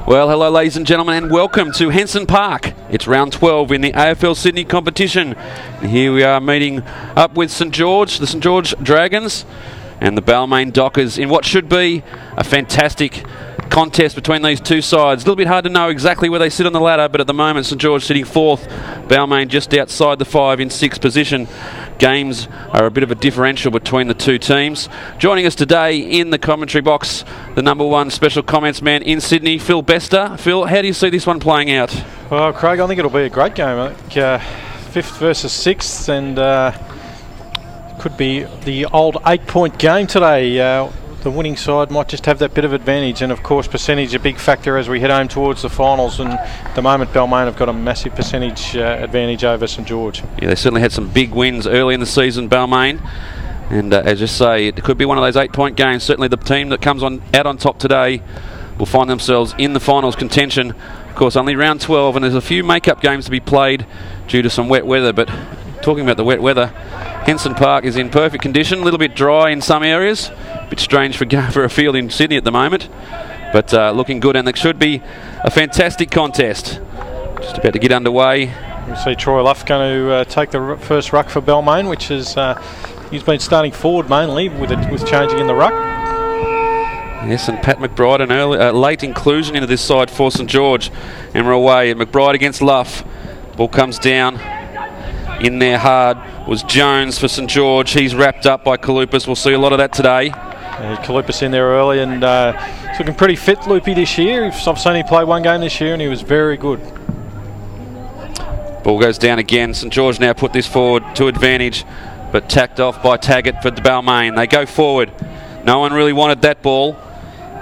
Well, hello ladies and gentlemen, and welcome to Henson Park. It's round 12 in the AFL Sydney Competition. And here we are meeting up with St George, the St George Dragons, and the Balmain Dockers in what should be a fantastic contest between these two sides. A little bit hard to know exactly where they sit on the ladder, but at the moment St George sitting 4th, Balmain just outside the 5 in 6th position. Games are a bit of a differential between the two teams. Joining us today in the commentary box, the number one special comments man in Sydney, Phil Bester. Phil, how do you see this one playing out? Well, Craig, I think it'll be a great game. I think 5th versus 6th, and could be the old 8-point game today. The winning side might just have that bit of advantage, and of course percentage a big factor as we head home towards the finals, and at the moment Balmain have got a massive percentage advantage over St George. Yeah, they certainly had some big wins early in the season, Balmain, and as you say, it could be one of those 8-point games. Certainly the team that comes out on top today will find themselves in the finals contention. Of course, only round 12, and there's a few make-up games to be played due to some wet weather, but talking about the wet weather, Henson Park is in perfect condition, a little bit dry in some areas, a bit strange for a field in Sydney at the moment, but looking good, and it should be a fantastic contest. Just about to get underway. We see Troy Luff going to take the first ruck for Balmain, which is he's been starting forward mainly with changing in the ruck. Yes, and Pat McBride, an late inclusion into this side for St George, and we're away. McBride against Luff, ball comes down. In there hard was Jones for St George. He's wrapped up by Kalupas. We'll see a lot of that today. Kalupas in there early, and he's looking pretty fit, Loopy, this year. I've seen him play one game this year and he was very good. Ball goes down again. St George now put this forward to advantage, but tacked off by Taggart for the Balmain. They go forward. No one really wanted that ball.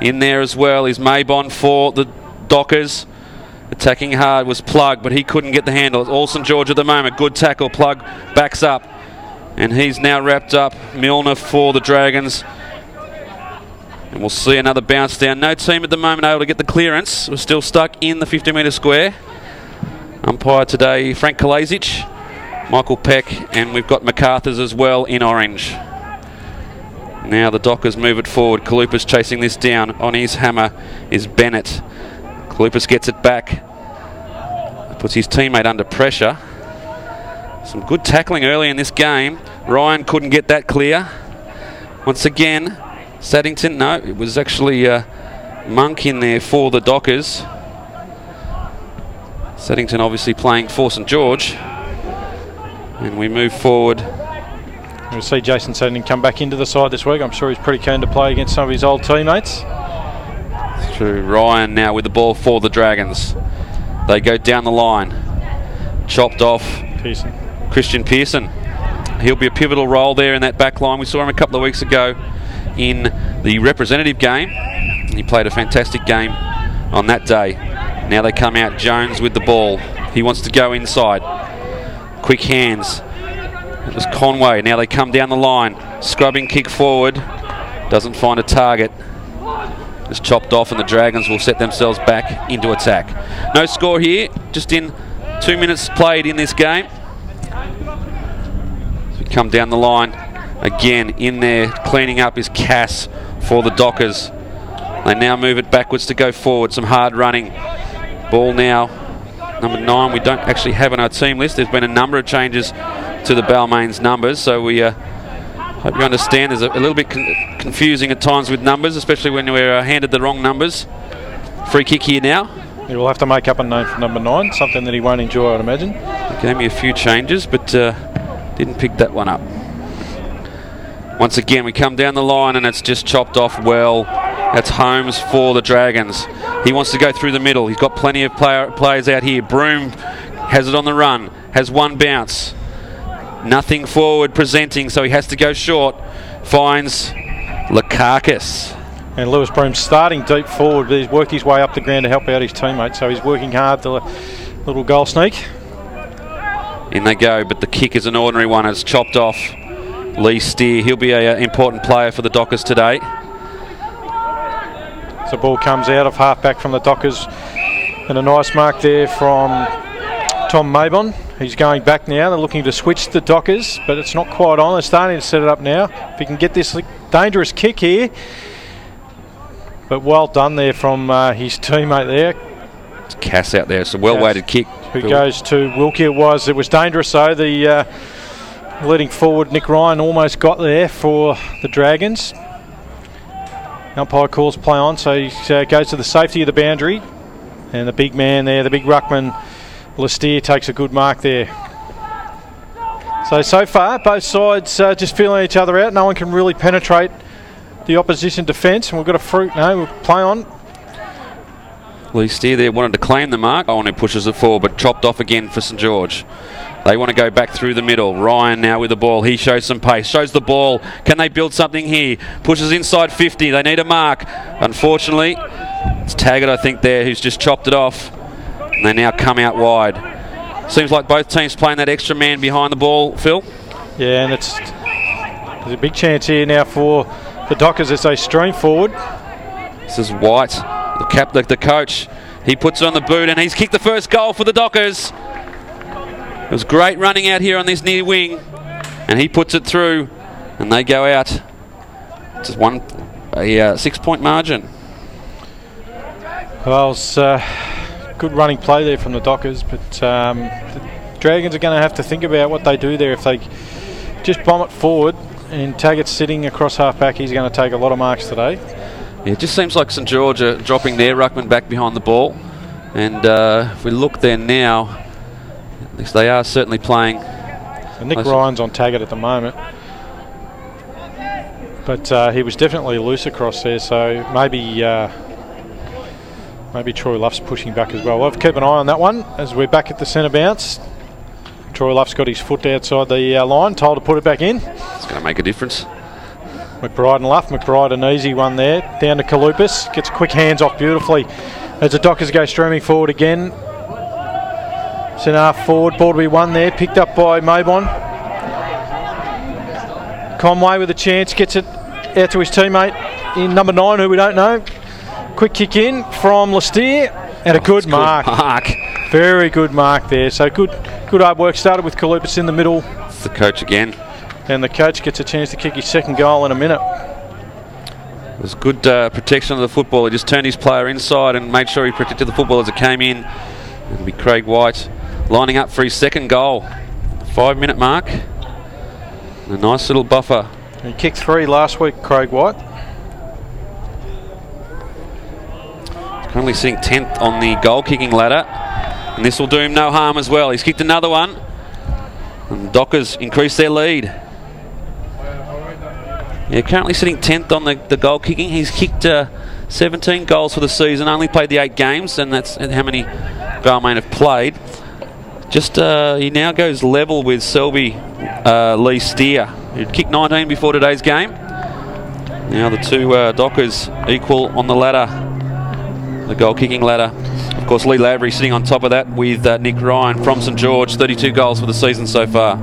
In there as well is Maybon for the Dockers. Attacking hard was Plug, but he couldn't get the handle. It's all St George at the moment. Good tackle. Plug backs up, and he's now wrapped up. Milner for the Dragons, and we'll see another bounce down. No team at the moment able to get the clearance. We're still stuck in the 50-metre square. Umpire today, Frank Kalazic, Michael Peck, and we've got MacArthur's as well in orange. Now the Dockers move it forward. Kalupas chasing this down. On his hammer is Bennett. Kalupas gets it back, puts his teammate under pressure. Some good tackling early in this game. Ryan couldn't get that clear. Once again, Saddington, no, it was actually Monk in there for the Dockers. Saddington obviously playing for St George. And we move forward. We'll see Jason Saddington come back into the side this week. I'm sure he's pretty keen to play against some of his old teammates. Through Ryan now with the ball for the Dragons. They go down the line. Chopped off. Pearson. Christian Pearson. He'll be a pivotal role there in that back line. We saw him a couple of weeks ago in the representative game. He played a fantastic game on that day. Now they come out. Jones with the ball. He wants to go inside. Quick hands. It was Conway. Now they come down the line. Scrubbing kick forward. Doesn't find a target. It's chopped off, and the Dragons will set themselves back into attack. No score here, just in 2 minutes played in this game. As we come down the line, again in there, cleaning up is Cass for the Dockers. They now move it backwards to go forward. Some hard running. Ball now, number 9, we don't actually have on our team list. There's been a number of changes to the Balmain's numbers, so we hope you understand there's a little bit confusing at times with numbers, especially when we're handed the wrong numbers. Free kick here now. He will have to make up a name for number 9, something that he won't enjoy, I'd imagine. He gave me a few changes, but didn't pick that one up. Once again, we come down the line, and it's just chopped off well. That's Holmes for the Dragons. He wants to go through the middle. He's got plenty of players out here. Broome has it on the run, has one bounce. Nothing forward presenting, so he has to go short. Finds Lukakas. And Lewis Broome starting deep forward, but he's worked his way up the ground to help out his teammates, so he's working hard, the little goal sneak. In they go, but the kick is an ordinary one. It's chopped off. Lee Steer, he'll be an important player for the Dockers today. So the ball comes out of half back from the Dockers, and a nice mark there from Tom Maybon, He's going back now. They're looking to switch the Dockers, but it's not quite on. They're starting to set it up now. If he can get this dangerous kick here. But well done there from his teammate there. It's Cass out there. It's a well-weighted kick. Who goes to Wilkie. It was dangerous though. The leading forward Nick Ryan almost got there for the Dragons. Umpire calls play on, so he goes to the safety of the boundary. And the big man there, the big ruckman, Lestier, takes a good mark there. So far, both sides just feeling each other out. No one can really penetrate the opposition defence. And we've got we'll play on. Lestier there wanted to claim the mark. Oh, and he pushes it forward, but chopped off again for St George. They want to go back through the middle. Ryan now with the ball. He shows some pace. Shows the ball. Can they build something here? Pushes inside 50. They need a mark. Unfortunately, it's Taggart, I think, there, who's just chopped it off. And they now come out wide. Seems like both teams playing that extra man behind the ball, Phil. Yeah, and there's a big chance here now for the Dockers as they stream forward. This is White, the coach. He puts it on the boot and he's kicked the first goal for the Dockers. It was great running out here on this near wing, and he puts it through, and they go out. Just a 6-point margin. Well, it's good running play there from the Dockers, but the Dragons are going to have to think about what they do there. If they just bomb it forward, and Taggart's sitting across half back, he's going to take a lot of marks today. Yeah, it just seems like St George are dropping their ruckman back behind the ball, and if we look there now, at least they are certainly playing. So Nick Ryan's on Taggart at the moment, but he was definitely loose across there, so maybe Troy Luff's pushing back as well. We'll have to keep an eye on that one as we're back at the centre bounce. Troy Luff's got his foot outside the line, told to put it back in. It's going to make a difference. McBride and Luff. McBride an easy one there. Down to Kalupis. Gets quick hands off beautifully as the Dockers go streaming forward again. Centre half forward. Ball to be won there. Picked up by Mabon. Conway with a chance. Gets it out to his teammate in number 9, who we don't know. Quick kick in from Lestier. And a good mark. Very good mark there. So good hard work. Started with Kalupis in the middle. It's the coach again. And the coach gets a chance to kick his second goal in a minute. It was good protection of the football. He just turned his player inside and made sure he protected the football as it came in. It'll be Craig White lining up for his second goal. 5-minute mark. A nice little buffer. He kicked 3 last week, Craig White. He's currently sitting 10th on the goal kicking ladder. And this will do him no harm as well. He's kicked another one. And the Dockers increase their lead. Yeah, currently sitting 10th on the goal kicking. He's kicked 17 goals for the season, only played the 8 games, and that's how many Balmain have played. Just he now goes level with Selby Lee Steer, who'd kicked 19 before today's game. Now the two Dockers equal on the ladder, the goal kicking ladder. Of course, Lee Lavery sitting on top of that with Nick Ryan from St George, 32 goals for the season so far.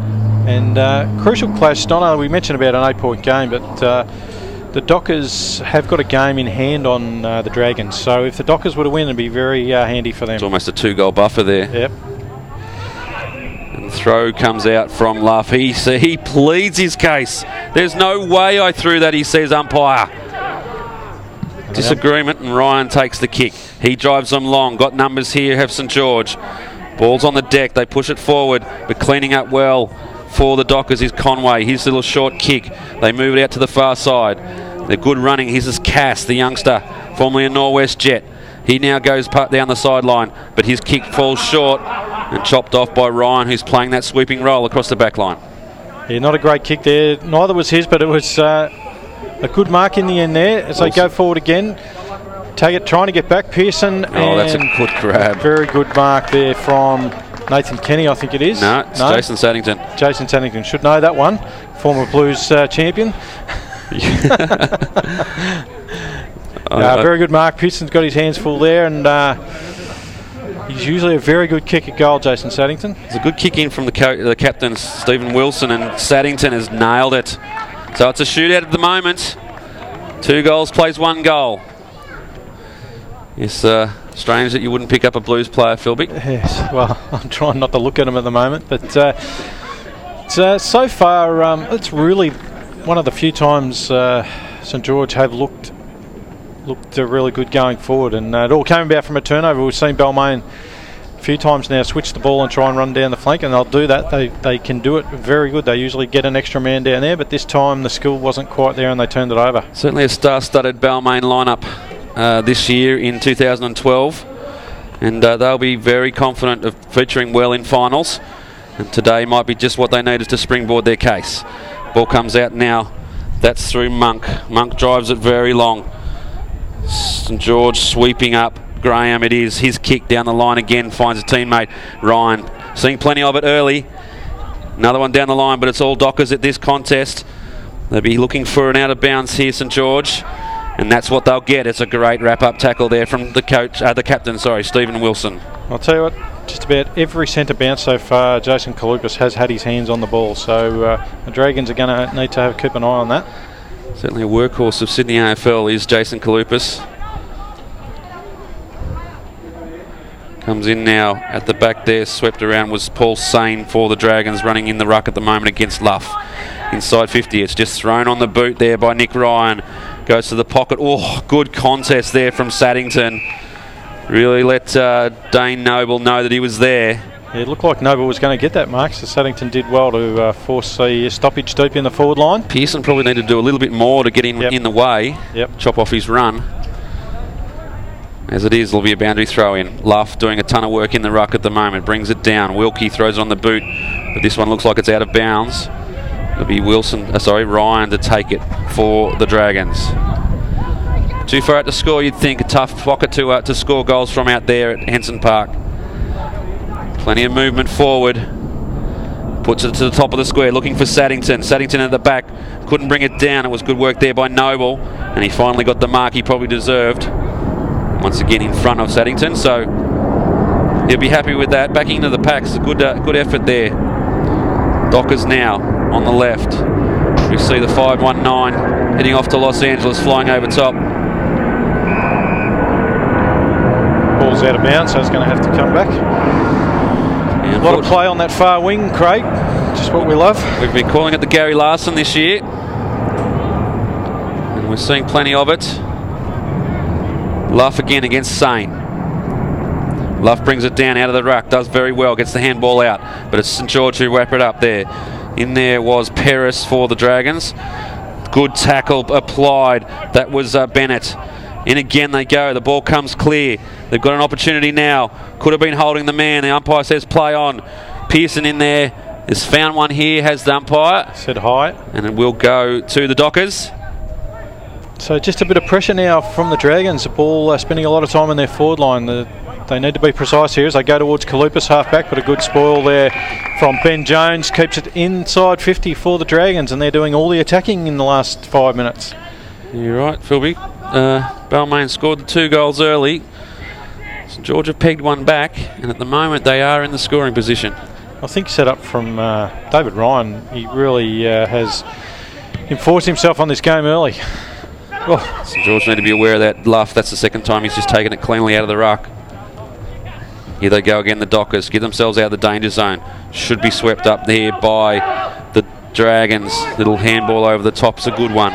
And crucial clash. Donna, we mentioned about an 8-point game, but the Dockers have got a game in hand on the Dragons. So if the Dockers were to win, it'd be very handy for them. It's almost a 2-goal buffer there. Yep. And the throw comes out from Luff. He pleads his case. There's no way I threw that, he says, umpire. Disagreement, and Ryan takes the kick. He drives them long. Got numbers here, have St George. Ball's on the deck. They push it forward, but cleaning up well for the Dockers is Conway. His little short kick. They move it out to the far side. They're good running. Here's is Cass, the youngster, formerly a Norwest Jet. He now goes down the sideline, but his kick falls short and chopped off by Ryan, who's playing that sweeping roll across the back line. Yeah, not a great kick there. Neither was his, but it was a good mark in the end there as they go forward again. Taggart trying to get back. Pearson. Oh, that's a good grab. Very good mark there from Nathan Kenny, I think it is. No, it's Jason Saddington. Jason Saddington should know that one. Former Blues champion. Very good mark. Pearson's got his hands full there, and he's usually a very good kick at goal, Jason Saddington. It's a good kick in from the captain, Stephen Wilson, and Saddington has nailed it. So it's a shootout at the moment. 2 goals plays 1 goal. Yes, Strange that you wouldn't pick up a Blues player, Philby. Yes, well, I'm trying not to look at him at the moment, but so far it's really one of the few times St George have looked really good going forward, and it all came about from a turnover. We've seen Balmain a few times now switch the ball and try and run down the flank, and they'll do that. They can do it very good. They usually get an extra man down there, but this time the skill wasn't quite there and they turned it over. Certainly a star-studded Balmain lineup this year in 2012, and they'll be very confident of featuring well in finals, and today might be just what they needed to springboard their case. Ball comes out now. That's through Monk. Monk drives it very long. St George sweeping up. Graham, it is his kick down the line again, finds a teammate. Ryan seeing plenty of it early. Another one down the line, but it's all Dockers at this contest. They'll be looking for an out of bounds here, St George, and that's what they'll get. It's a great wrap-up tackle there from the captain, Stephen Wilson. I'll tell you what, just about every centre bounce so far, Jason Kalupas has had his hands on the ball, so the Dragons are going to need to keep an eye on that. Certainly a workhorse of Sydney AFL is Jason Kalupas. Comes in now at the back there, swept around was Paul Sain for the Dragons, running in the ruck at the moment against Luff. Inside 50, it's just thrown on the boot there by Nick Ryan. Goes to the pocket. Oh, good contest there from Saddington. Really let Dane Noble know that he was there. Yeah, it looked like Noble was going to get that mark, so Saddington did well to force a stoppage deep in the forward line. Pearson probably needed to do a little bit more to get in the way. Chop off his run. As it is, there'll be a boundary throw in. Luff doing a ton of work in the ruck at the moment. Brings it down. Wilkie throws it on the boot, but this one looks like it's out of bounds. It'll be Ryan to take it for the Dragons. Too far out to score, you'd think. A tough pocket to score goals from out there at Henson Park. Plenty of movement forward. Puts it to the top of the square, looking for Saddington. Saddington at the back. Couldn't bring it down. It was good work there by Noble, and he finally got the mark he probably deserved. Once again in front of Saddington, so he'll be happy with that. Backing into the packs, a good effort there. Dockers now on the left. We see the 519 heading off to Los Angeles, flying over top. Ball's out of bounds, so it's going to have to come back. A lot of play on that far wing, Craig. Just what we love. We've been calling it the Gary Larson this year, and we're seeing plenty of it. Luff again against Sain. Luff brings it down out of the ruck, does very well, gets the handball out, but it's St George who wrap it up there. In there was Peris for the Dragons. Good tackle applied. That was Bennett. In again they go. The ball comes clear. They've got an opportunity now. Could have been holding the man. The umpire says play on. Pearson in there has found one here, has the umpire. Said hi. And it will go to the Dockers. So just a bit of pressure now from the Dragons. The ball spending a lot of time in their forward line. They need to be precise here as they go towards Kalupas half back, but a good spoil there from Ben Jones. Keeps it inside 50 for the Dragons, and they're doing all the attacking in the last 5 minutes. You're right, Philby. Balmain scored the 2 goals early. St George have pegged one back, and at the moment they are in the scoring position. I think set up from David Ryan. He really has enforced himself on this game early. Oh. St George need to be aware of that. Luff, that's the second time he's just taken it cleanly out of the ruck. Here they go again, the Dockers. Get themselves out of the danger zone. Should be swept up there by the Dragons. Little handball over the top's a good one.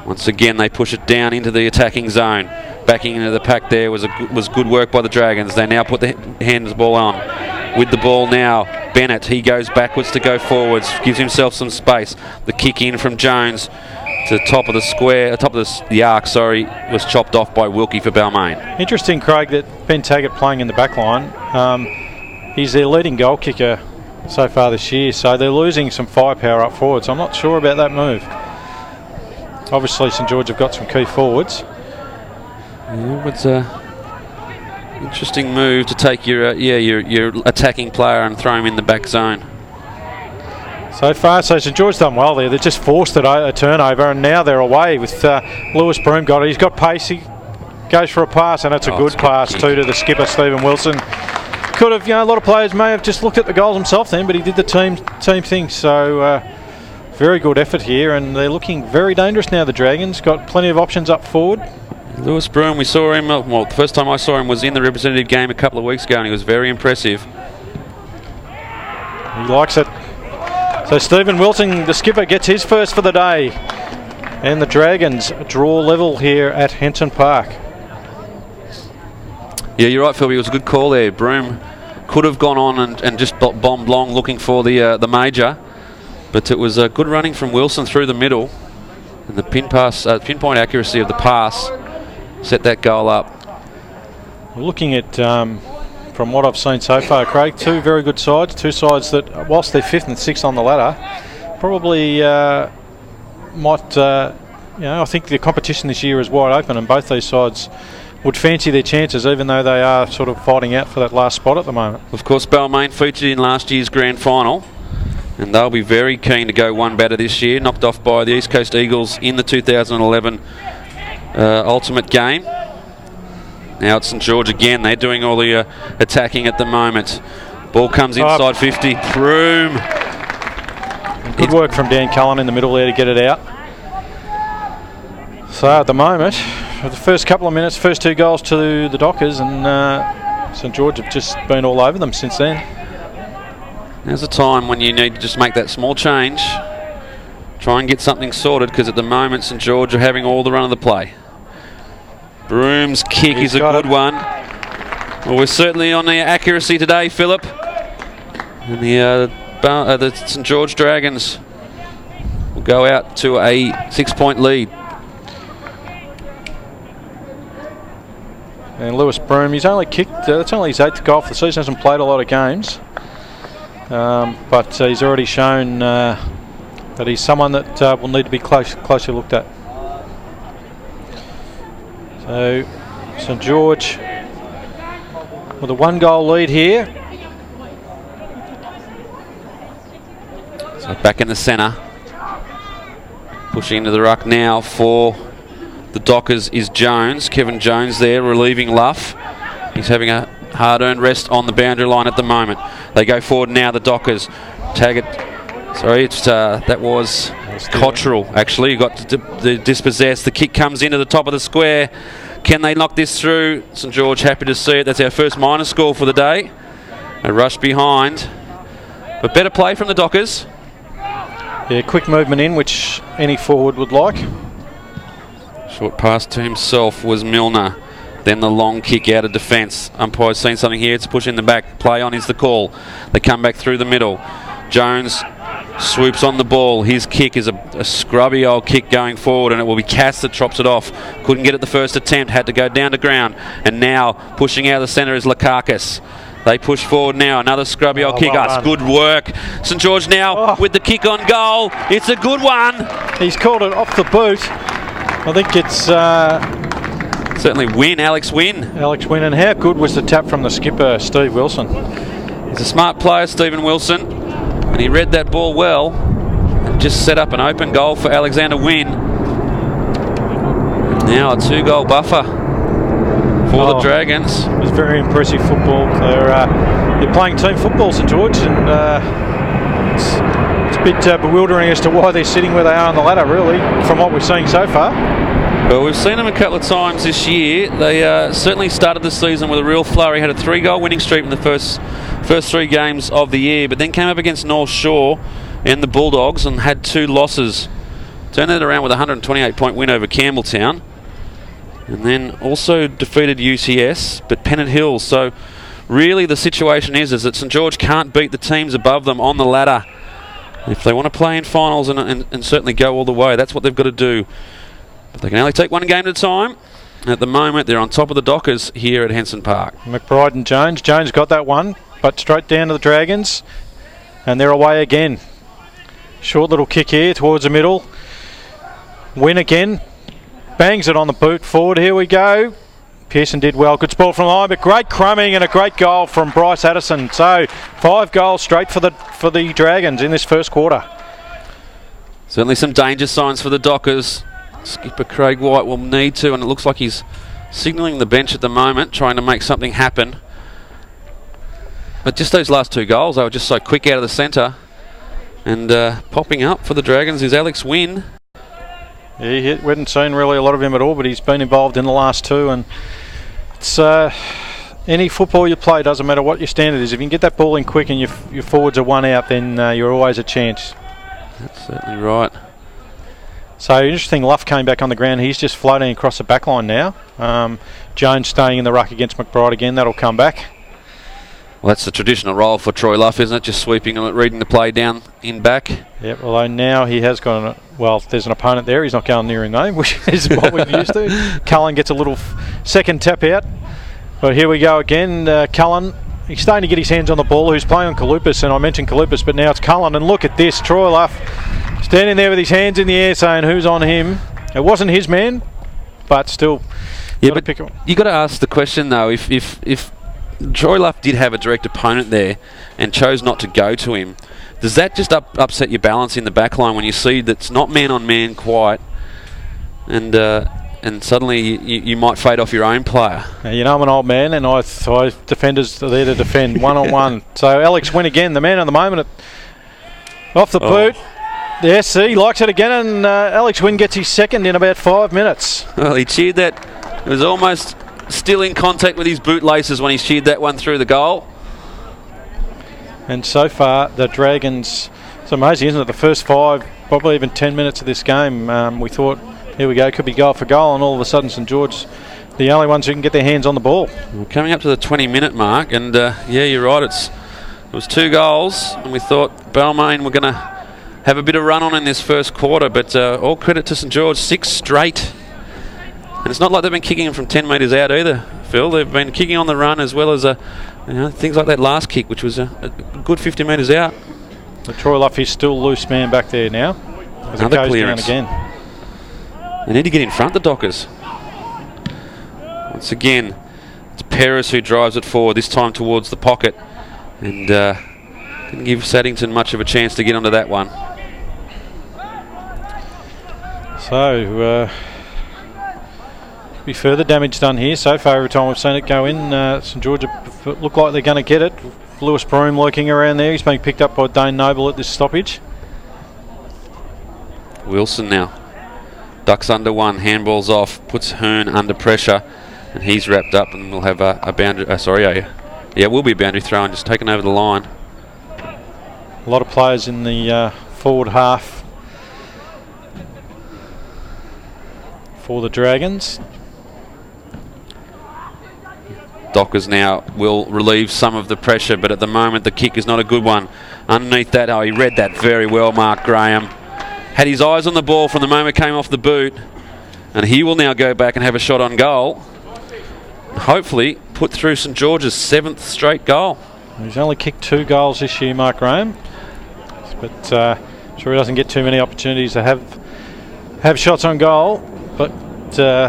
Once again, they push it down into the attacking zone. Backing into the pack there was good work by the Dragons. They now put the handball on. With the ball now, Bennett, he goes backwards to go forwards. Gives himself some space. The kick in from Jones to the top of the square, top of the arc, was chopped off by Wilkie for Balmain. Interesting, Craig, that Ben Taggart playing in the back line. He's their leading goal kicker so far this year, so they're losing some firepower up forward, so I'm not sure about that move. Obviously, St George have got some key forwards. Yeah, it's an interesting move to take your attacking player and throw him in the back zone. So far, so St George done well there. They've just forced a turnover, and now they're away with Lewis Broom got it. He's got pace. He goes for a pass, and it's a good pass too to the skipper, Stephen Wilson. Could have, a lot of players may have just looked at the goals himself then, but he did the team thing. So very good effort here, and they're looking very dangerous now. The Dragons got plenty of options up forward. Lewis Broom, we saw him, well, the first time I saw him was in the representative game a couple of weeks ago, and he was very impressive. He likes it. So Stephen Wilson, the skipper, gets his first for the day. And the Dragons draw level here at Henson Park. Yeah, you're right, Philby. It was a good call there. Broom could have gone on and just bombed long looking for the major. But it was a good running from Wilson through the middle. And the pinpoint accuracy of the pass set that goal up. Looking at, from what I've seen so far, Craig, two very good sides. Two sides that, whilst they're 5th and 6th on the ladder, probably might, I think the competition this year is wide open, and both these sides would fancy their chances, even though they are sort of fighting out for that last spot at the moment. Of course, Balmain featured in last year's grand final, and they'll be very keen to go one better this year, knocked off by the East Coast Eagles in the 2011 Ultimate game. Now it's St George again. They're doing all the attacking at the moment. Ball comes inside 50. Broom. Good work from Dan Cullen in the middle there to get it out. So at the moment, for the first couple of minutes, first 2 goals to the Dockers, and St George have just been all over them since then. There's a time when you need to just make that small change. Try and get something sorted, because at the moment St George are having all the run of the play. Broom's kick is a good one. Well, we're certainly on the accuracy today, Philip. And the St George Dragons will go out to a 6-point lead. And Lewis Broom, he's only kicked, that's only his 8th goal for the season, hasn't played a lot of games. But he's already shown that he's someone that will need to be closely looked at. So St George with a 1-goal lead here. So back in the centre. Pushing into the ruck now for the Dockers is Jones. Kevin Jones there relieving Luff. He's having a hard-earned rest on the boundary line at the moment. They go forward now, the Dockers. Taggart, sorry, that was Cottrell actually. He got dispossessed. The kick comes into the top of the square. Can they knock this through? St George happy to see it. That's our first minor score for the day. A rush behind. But better play from the Dockers. Yeah, quick movement in, which any forward would like. Short pass to himself was Milner. Then the long kick out of defence. Umpire's seen something here. It's push in the back. Play on is the call. They come back through the middle. Jones swoops on the ball. His kick is a scrubby old kick going forward, and it will be Cass that chops it off. Couldn't get it the first attempt. Had to go down to ground. And now pushing out of the centre is Lakakis. They push forward now. Another scrubby old kick. Well, good work. St George now with the kick on goal. It's a good one. He's called it off the boot. I think it's certainly Alex Wynn. Alex Wynn. And how good was the tap from the skipper, Steve Wilson? He's a smart player, Stephen Wilson, and he read that ball well and just set up an open goal for Alexander Wynn. And now a 2-goal buffer for the Dragons. It was very impressive football. They're playing team football, St George, and it's a bit bewildering as to why they're sitting where they are on the ladder, really, from what we're seeing so far. Well, we've seen them a couple of times this year. They certainly started the season with a real flurry, had a 3-goal winning streak in the first 3 games of the year, but then came up against North Shore and the Bulldogs and had 2 losses. Turned it around with a 128-point win over Campbelltown, and then also defeated UCS, but Pennant Hills. So really the situation is that St George can't beat the teams above them on the ladder. If they want to play in finals and certainly go all the way, that's what they've got to do. But they can only take one game at a time. At the moment, they're on top of the Dockers here at Henson Park. McBride and Jones. Jones got that one, but straight down to the Dragons. And they're away again. Short little kick here towards the middle. Win again. Bangs it on the boot forward. Here we go. Pearson did well. Good ball from line, but great crumbing and a great goal from Bryce Addison. So 5 goals straight for the Dragons in this first quarter. Certainly some danger signs for the Dockers. Skipper Craig White will need to, and it looks like he's signalling the bench at the moment, trying to make something happen. But just those last 2 goals, they were just so quick out of the centre. And popping up for the Dragons is Alex Wynn. We hadn't seen really a lot of him at all, but he's been involved in the last two. And it's any football you play, doesn't matter what your standard is. If you can get that ball in quick and your forwards are one out, then you're always a chance. That's certainly right. So interesting, Luff came back on the ground. He's just floating across the back line now. Jones staying in the ruck against McBride again. That'll come back. Well, that's the traditional role for Troy Luff, isn't it? Just sweeping and reading the play down in back. Yep, although now he has got there's an opponent there. He's not going near him though, which is what we've used to. Cullen gets a little second tap out. But here we go again. Cullen, he's starting to get his hands on the ball. Who's playing on Kalupis, and I mentioned Kalupis, but now it's Cullen. And look at this, Troy Luff standing there with his hands in the air saying who's on him. It wasn't his man, but still. Yeah, but you got to ask the question though, if Troy Luff did have a direct opponent there and chose not to go to him, does that just upset your balance in the back line when you see that's not man on man quite, and suddenly you might fade off your own player? Now, you know I'm an old man, and I defenders are there to defend one-on-one. So Alex Wynn again, the man at the moment, off the boot. Yes, he likes it again, and Alex Wynn gets his second in about 5 minutes. Well, he cheered that. It was almost still in contact with his bootlaces when he sheared that one through the goal. And so far, the Dragons, it's amazing, isn't it? The first 5, probably even 10 minutes of this game, we thought, here we go, could be goal for goal, and all of a sudden St George, the only ones who can get their hands on the ball. We're coming up to the 20-minute mark, and yeah, you're right, it was 2 goals, and we thought Balmain were going to have a bit of run on in this first quarter, but all credit to St George, 6 straight. And it's not like they've been kicking them from 10 metres out either, Phil. They've been kicking on the run as well as things like that last kick, which was a good 50 metres out. But Troy Luff is still loose man back there now. Another clearance. Down again. They need to get in front, the Dockers. Once again, it's Perez who drives it forward, this time towards the pocket. And didn't give Saddington much of a chance to get onto that one. So, be further damage done here. So far, every time we've seen it go in, St George look like they're going to get it. Lewis Broom lurking around there. He's being picked up by Dane Noble at this stoppage. Wilson now. Ducks under one, handballs off, puts Hearn under pressure, and he's wrapped up, and we'll have a boundary. It will be a boundary throw and just taken over the line. A lot of players in the forward half for the Dragons. Dockers now will relieve some of the pressure, but at the moment the kick is not a good one. Underneath that, he read that very well, Mark Graham. Had his eyes on the ball from the moment it came off the boot, and he will now go back and have a shot on goal. Hopefully put through St George's 7th straight goal. He's only kicked 2 goals this year, Mark Graham, but sure he doesn't get too many opportunities to have shots on goal. But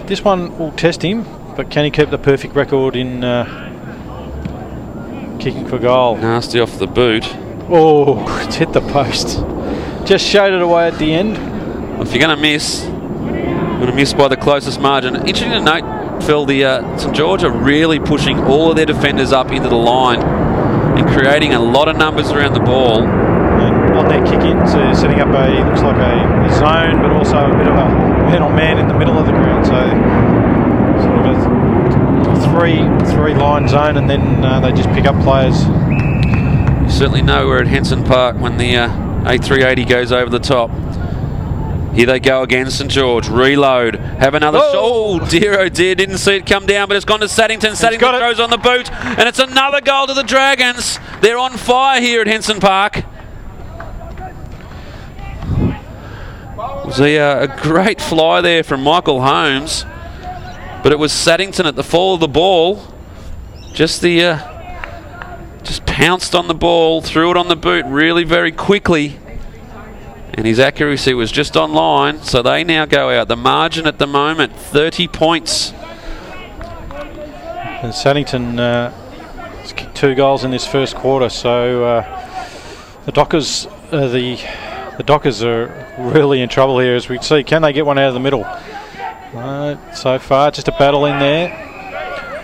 this one will test him. But can he keep the perfect record in kicking for goal? Nasty off the boot. Oh, it's hit the post. Just showed it away at the end. If you're going to miss, by the closest margin. Interesting to note, Phil, the St George are really pushing all of their defenders up into the line and creating a lot of numbers around the ball. And on their kick-ins, setting up looks like a zone, but also a bit of a man-on-man in the middle of the ground. So sort of a three-line zone, and then they just pick up players. You certainly know we're at Henson Park when the A380 goes over the top. Here they go again, St George. Reload. Have another shot. Oh dear, didn't see it come down, but it's gone to Saddington. Saddington throws on the boot, and it's another goal to the Dragons. They're on fire here at Henson Park. It was a great fly there from Michael Holmes, but it was Saddington at the fall of the ball. Just pounced on the ball, threw it on the boot really very quickly, and his accuracy was just on line, so they now go out. The margin at the moment, 30 points. And Saddington has kicked 2 goals in this first quarter, so the Dockers are really in trouble here, as we see. Can they get one out of the middle? So far, just a battle in there.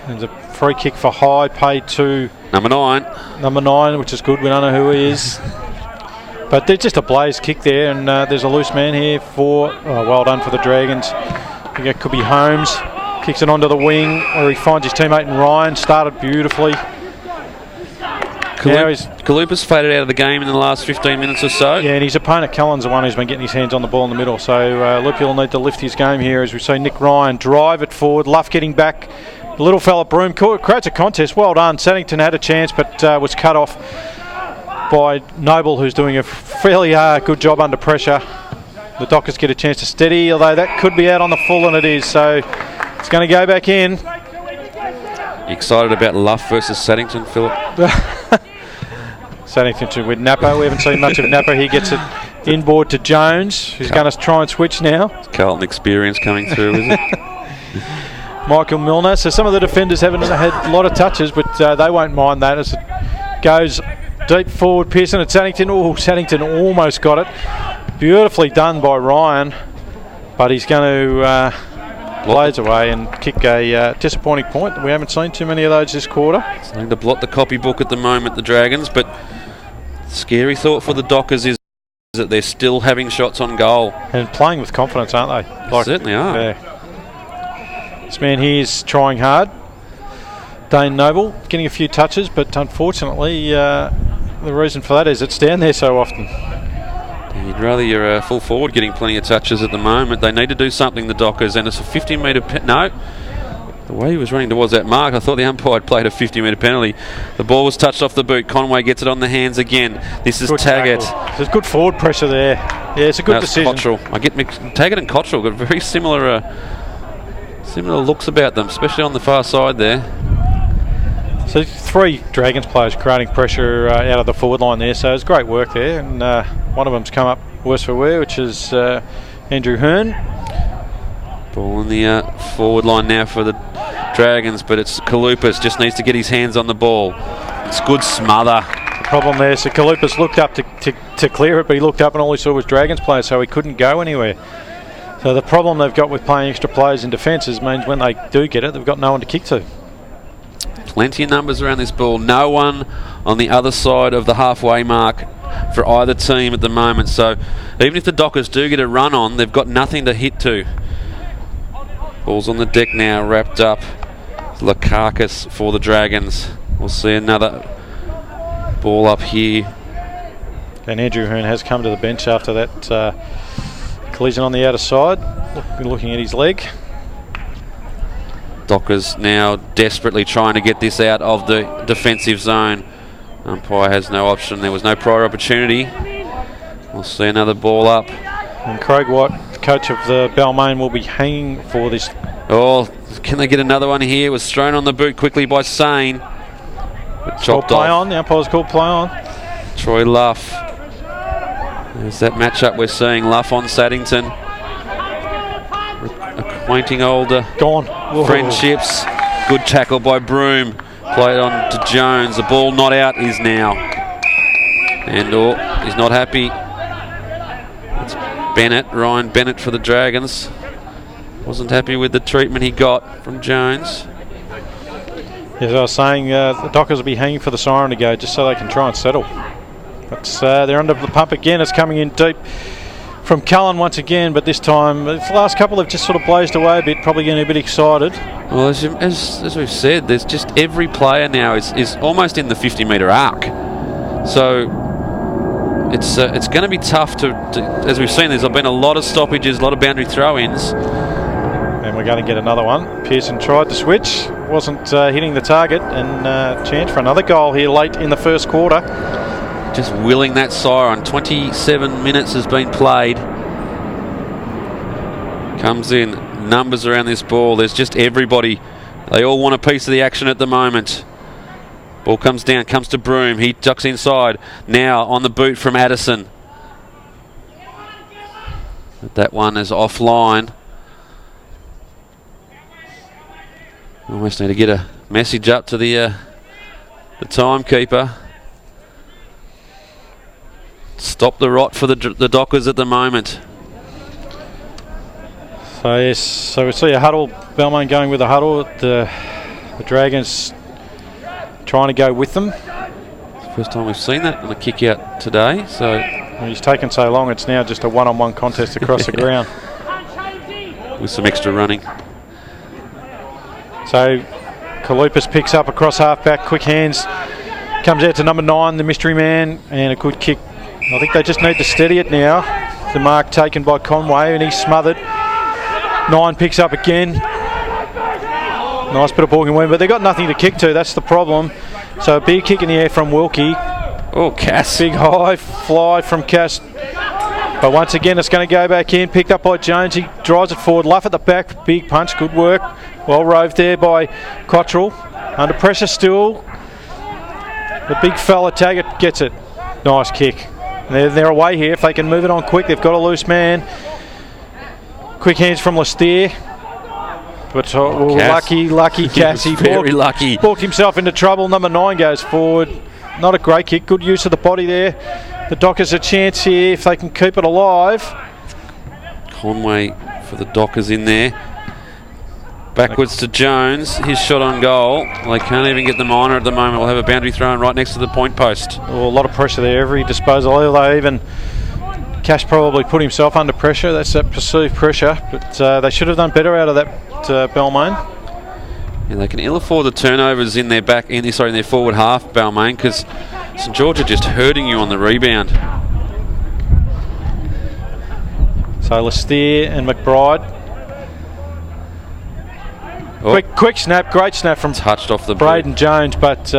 There's a free kick for High, paid to Number 9, which is good. We don't know who he is. But there's just a blaze kick there, and there's a loose man here for, well done for the Dragons. I think it could be Holmes. Kicks it onto the wing where he finds his teammate in Ryan. Started beautifully. Kalupa's faded out of the game in the last 15 minutes or so. Yeah, and his opponent Cullen's the one who's been getting his hands on the ball in the middle. So Lupi will need to lift his game here as we see Nick Ryan drive it forward. Luff getting back. The little fella Broome creates a contest. Well done. Saddington had a chance but was cut off by Noble, who's doing a fairly good job under pressure. The Dockers get a chance to steady, although that could be out on the full, and it is. So it's going to go back in. You excited about Luff versus Saddington, Philip? Saddington with Napa. We haven't seen much of Napa. He gets it inboard to Jones, who's going to try and switch now. Carlton experience coming through, is it? Michael Milner. So some of the defenders haven't had a lot of touches, but they won't mind that as it goes deep forward. Pearson at Saddington. Oh, Saddington almost got it. Beautifully done by Ryan, but he's going to blaze away and kick a disappointing point. We haven't seen too many of those this quarter. Starting to blot the copybook at the moment, the Dragons, but scary thought for the Dockers is that they're still having shots on goal. And playing with confidence, aren't they? They certainly are. Yeah. This man here is trying hard. Dane Noble getting a few touches, but unfortunately the reason for that is it's down there so often. You'd rather your full forward getting plenty of touches at the moment. They need to do something, the Dockers, and it's a 50-metre no. The way he was running towards that mark, I thought the umpire had played a 50-metre penalty. The ball was touched off the boot. Conway gets it on the hands again. This is good Taggart. There's good forward pressure there. Yeah, it's a good decision. Cottrell. I get Taggart and Cottrell got very similar looks about them, especially on the far side there. So 3 Dragons players creating pressure out of the forward line there, so it's great work there, and one of them's come up worse for wear, which is Andrew Hearn. Ball in the forward line now for the Dragons, but it's Kalupas just needs to get his hands on the ball. It's good smother. The problem there, so Kalupas looked up to clear it, but he looked up and all he saw was Dragons players, so he couldn't go anywhere. So the problem they've got with playing extra players in defence means when they do get it, they've got no one to kick to. Plenty of numbers around this ball. No one on the other side of the halfway mark for either team at the moment. So even if the Dockers do get a run on, they've got nothing to hit to. Ball's on the deck now, wrapped up. Lakakis for the Dragons. We'll see another ball up here. And Andrew Hearn has come to the bench after that collision on the outer side. Looking at his leg. Dockers now desperately trying to get this out of the defensive zone. Umpire has no option. There was no prior opportunity. We'll see another ball up. And Craig White, the coach of the Balmain, will be hanging for this. Oh, can they get another one here? It was thrown on the boot quickly by Sane. But chopped off. Play on. The umpire's called play on. Troy Luff. There's that matchup we're seeing. Luff on Saddington. Acquainting older friendships. Good tackle by Broome. Played on to Jones. The ball not out is now. And he's not happy. It's Bennett, Ryan Bennett for the Dragons. Wasn't happy with the treatment he got from Jones. As I was saying, the Dockers will be hanging for the siren to go just so they can try and settle. But they're under the pump again. It's coming in deep from Cullen once again, but this time the last couple have just sort of blazed away a bit, probably getting a bit excited. Well, as we've said, there's just every player now is almost in the 50-metre arc. So it's going to be tough to, as we've seen, there's been a lot of stoppages, a lot of boundary throw-ins. And we're going to get another one. Pearson tried to switch, wasn't hitting the target, and chance for another goal here late in the first quarter. Just willing that siren. 27 minutes has been played. Comes in. Numbers around this ball. There's just everybody. They all want a piece of the action at the moment. Ball comes down. Comes to Broome. He ducks inside. Now on the boot from Addison. But that one is offline. Almost need to get a message up to the timekeeper. Stop the rot for the Dockers at the moment. So yes, so we see a huddle. Balmain going with a huddle. The Dragons trying to go with them. First time we've seen that on a kick out today. So He's taken so long, it's now just a one-on-one contest across the ground. With some extra running. So Kalupas picks up across half-back, quick hands, comes out to number 9, the mystery man, and a good kick. I think they just need to steady it now. The mark taken by Conway, and he's smothered. 9 picks up again. Nice bit of balking wind, but they've got nothing to kick to, that's the problem. So a big kick in the air from Wilkie. Oh, Cass. Big high fly from Cass. But once again, it's going to go back in, picked up by Jones. He drives it forward, Luff at the back, big punch, good work. Well roved there by Cottrell. Under pressure still. The big fella Taggart gets it. Nice kick. They're away here. If they can move it on quick, they've got a loose man. Quick hands from Lestier. But lucky Cass. He very lucky. Walked himself into trouble. Number 9 goes forward. Not a great kick. Good use of the body there. The Dockers a chance here if they can keep it alive. Conway for the Dockers in there. Backwards to Jones. His shot on goal. They can't even get the minor at the moment. We'll have a boundary thrown right next to the point post. Oh, a lot of pressure there. Every disposal. Although even Cash probably put himself under pressure. That's that perceived pressure. But they should have done better out of that Balmain. Yeah, they can ill afford the turnovers in their in their forward half, Balmain, because St George are just hurting you on the rebound. So Lestier and McBride. Oh. Quick snap, great snap from touched off the Braden Jones, but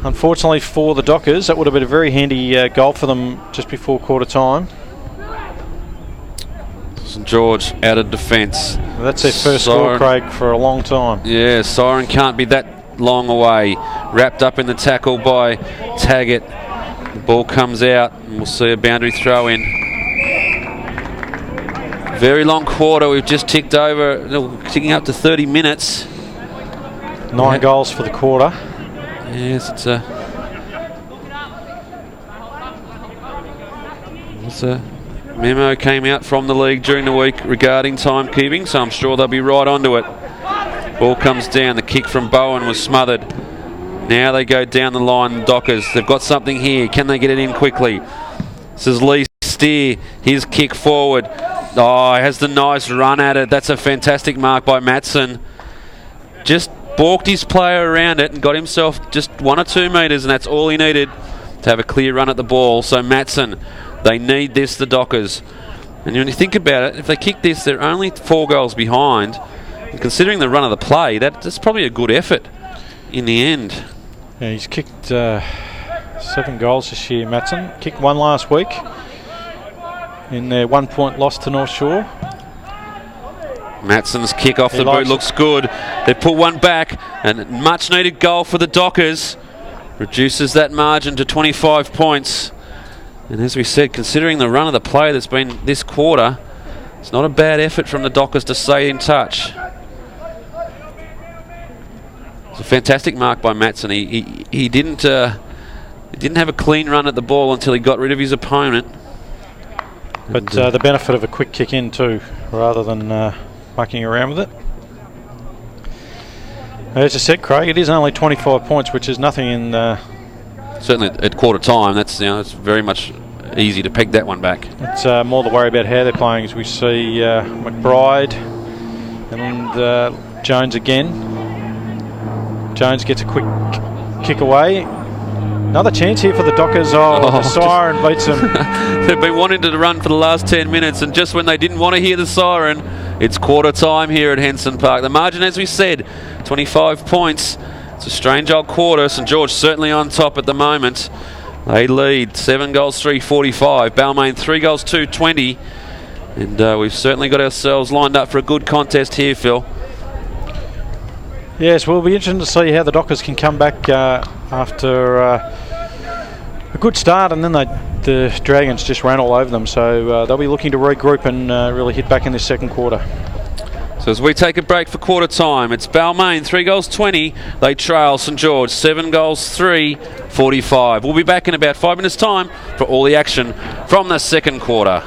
unfortunately for the Dockers, that would have been a very handy goal for them just before quarter time. St George out of defence. Well, that's their first score, Craig, for a long time. Yeah, Siren can't be that long away. Wrapped up in the tackle by Taggart. The ball comes out and we'll see a boundary throw in. Very long quarter. We've just ticked ticking up to 30 minutes. 9 goals for the quarter. Yes, it's a memo came out from the league during the week regarding timekeeping, so I'm sure they'll be right onto it. Ball comes down. The kick from Bowen was smothered. Now they go down the line, the Dockers. They've got something here. Can they get it in quickly? This is Lee Steer. His kick forward. Oh, he has the nice run at it. That's a fantastic mark by Matson. Just balked his player around it and got himself just 1 or 2 metres, and that's all he needed to have a clear run at the ball. So Matson, they need this, the Dockers. And when you think about it, if they kick this, they're only 4 goals behind. And considering the run of the play, that's probably a good effort in the end. Yeah, he's kicked 7 goals this year, Matson. Kicked 1 last week in their 1-point loss to North Shore. Matson's kick off the boot looks good. They've put 1 back, and much needed goal for the Dockers. Reduces that margin to 25 points. And as we said, considering the run of the play that's been this quarter, it's not a bad effort from the Dockers to stay in touch. It's a fantastic mark by Matson. He didn't have a clean run at the ball until he got rid of his opponent. But the benefit of a quick kick in too, rather than mucking around with it. As I said, Craig, it is only 25 points, which is nothing in... certainly at quarter time, it's very much easy to peg that one back. It's more the worry about how they're playing, as we see McBride and Jones again. Jones gets a quick kick away. Another chance here for the Dockers. The siren beats them. They've been wanting to run for the last 10 minutes, and just when they didn't want to hear the siren, it's quarter time here at Henson Park. The margin, as we said, 25 points. It's a strange old quarter. St George certainly on top at the moment. They lead 7 goals, 3-45. Balmain 3 goals, 2-20. And we've certainly got ourselves lined up for a good contest here, Phil. Yes, well, it'll be interesting to see how the Dockers can come back after a good start, and then the Dragons just ran all over them. So they'll be looking to regroup and really hit back in this second quarter. So as we take a break for quarter time, it's Balmain 3 goals, 20. They trail St George 7 goals, 3-45. We'll be back in about 5 minutes' time for all the action from the second quarter.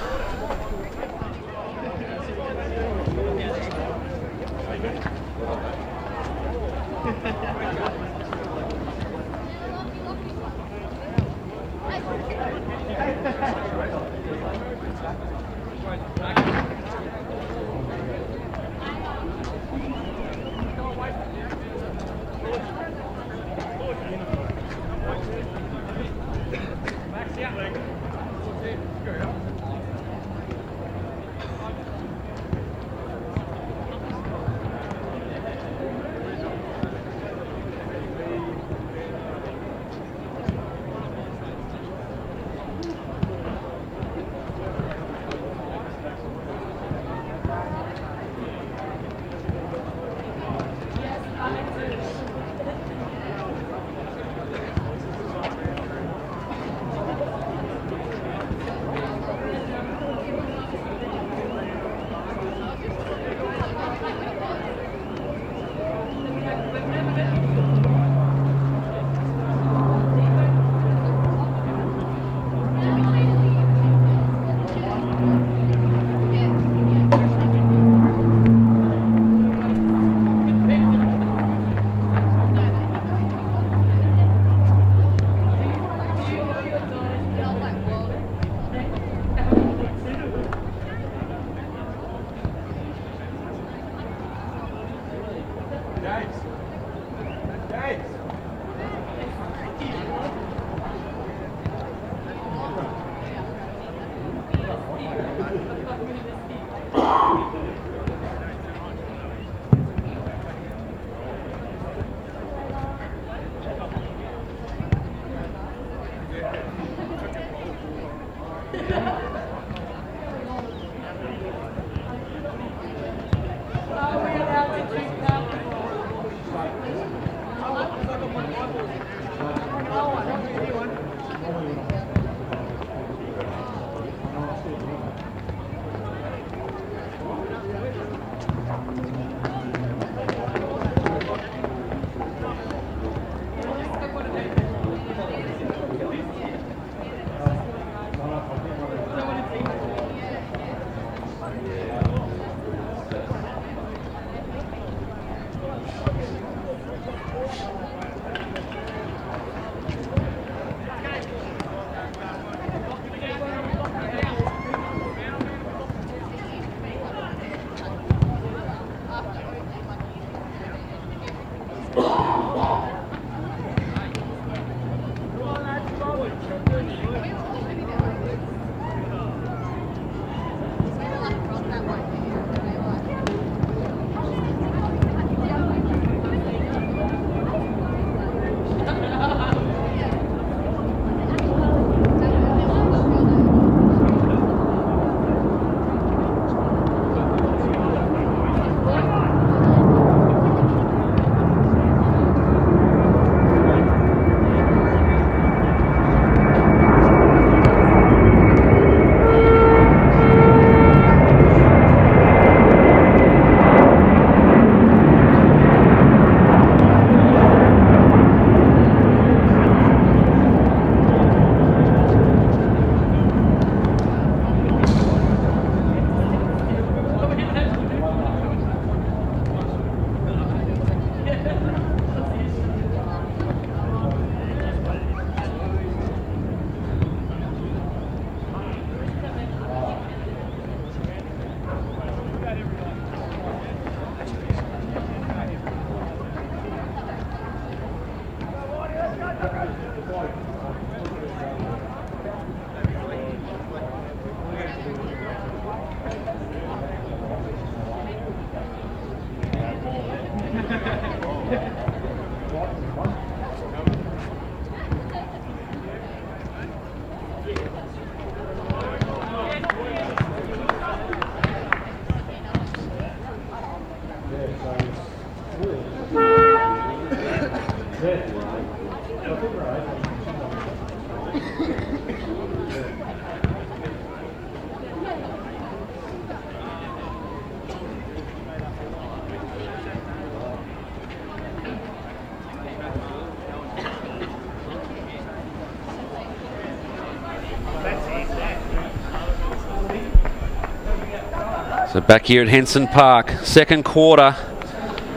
So back here at Henson Park, second quarter.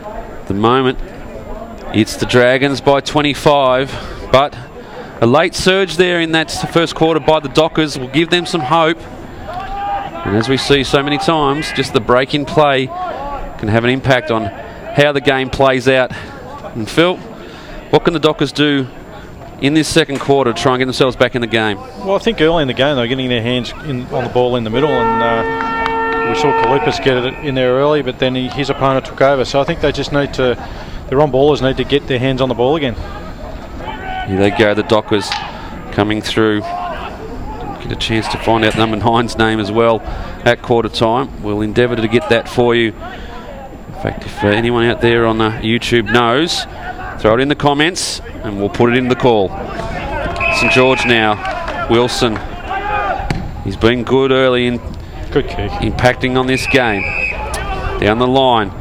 At the moment, it's the Dragons by 25, but a late surge there in that first quarter by the Dockers will give them some hope. And as we see so many times, just the break in play can have an impact on how the game plays out. And Phil, what can the Dockers do in this second quarter to try and get themselves back in the game? Well, I think early in the game they were getting their hands on the ball in the middle, and we saw Kalupas get it in there early, but then his opponent took over. So I think they just need to, the on-ballers need to get their hands on the ball again. Here they go, the Dockers coming through. Get a chance to find out number 9's name as well at quarter time. We'll endeavour to get that for you. In fact, if anyone out there on the YouTube knows, throw it in the comments and we'll put it in the call. St George now. Wilson. He's been good early in good kick, impacting on this game. Down the line.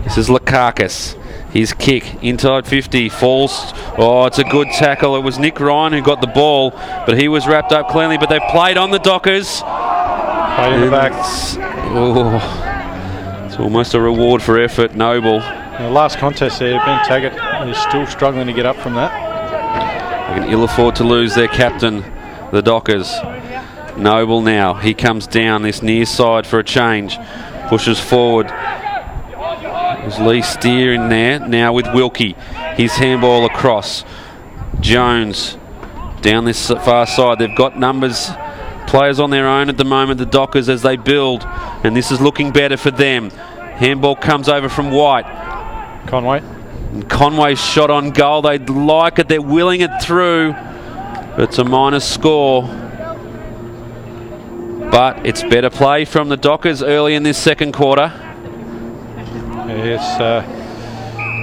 This is Lukakas. His kick inside 50 falls. Oh, it's a good tackle. It was Nick Ryan who got the ball, but he was wrapped up cleanly. But they played on the Dockers. Played in the back. It's almost a reward for effort. Noble. The last contest there, Ben Taggart is still struggling to get up from that. They can ill afford to lose their captain, the Dockers. Noble now. He comes down this near side for a change. Pushes forward. There's Lee Steer in there now with Wilkie. His handball across. Jones down this far side. They've got numbers, players on their own at the moment, the Dockers, as they build, and this is looking better for them. Handball comes over from White. Conway. And Conway's shot on goal. They like it. They're willing it through. But it's a minus score. But it's better play from the Dockers early in this second quarter. Yes,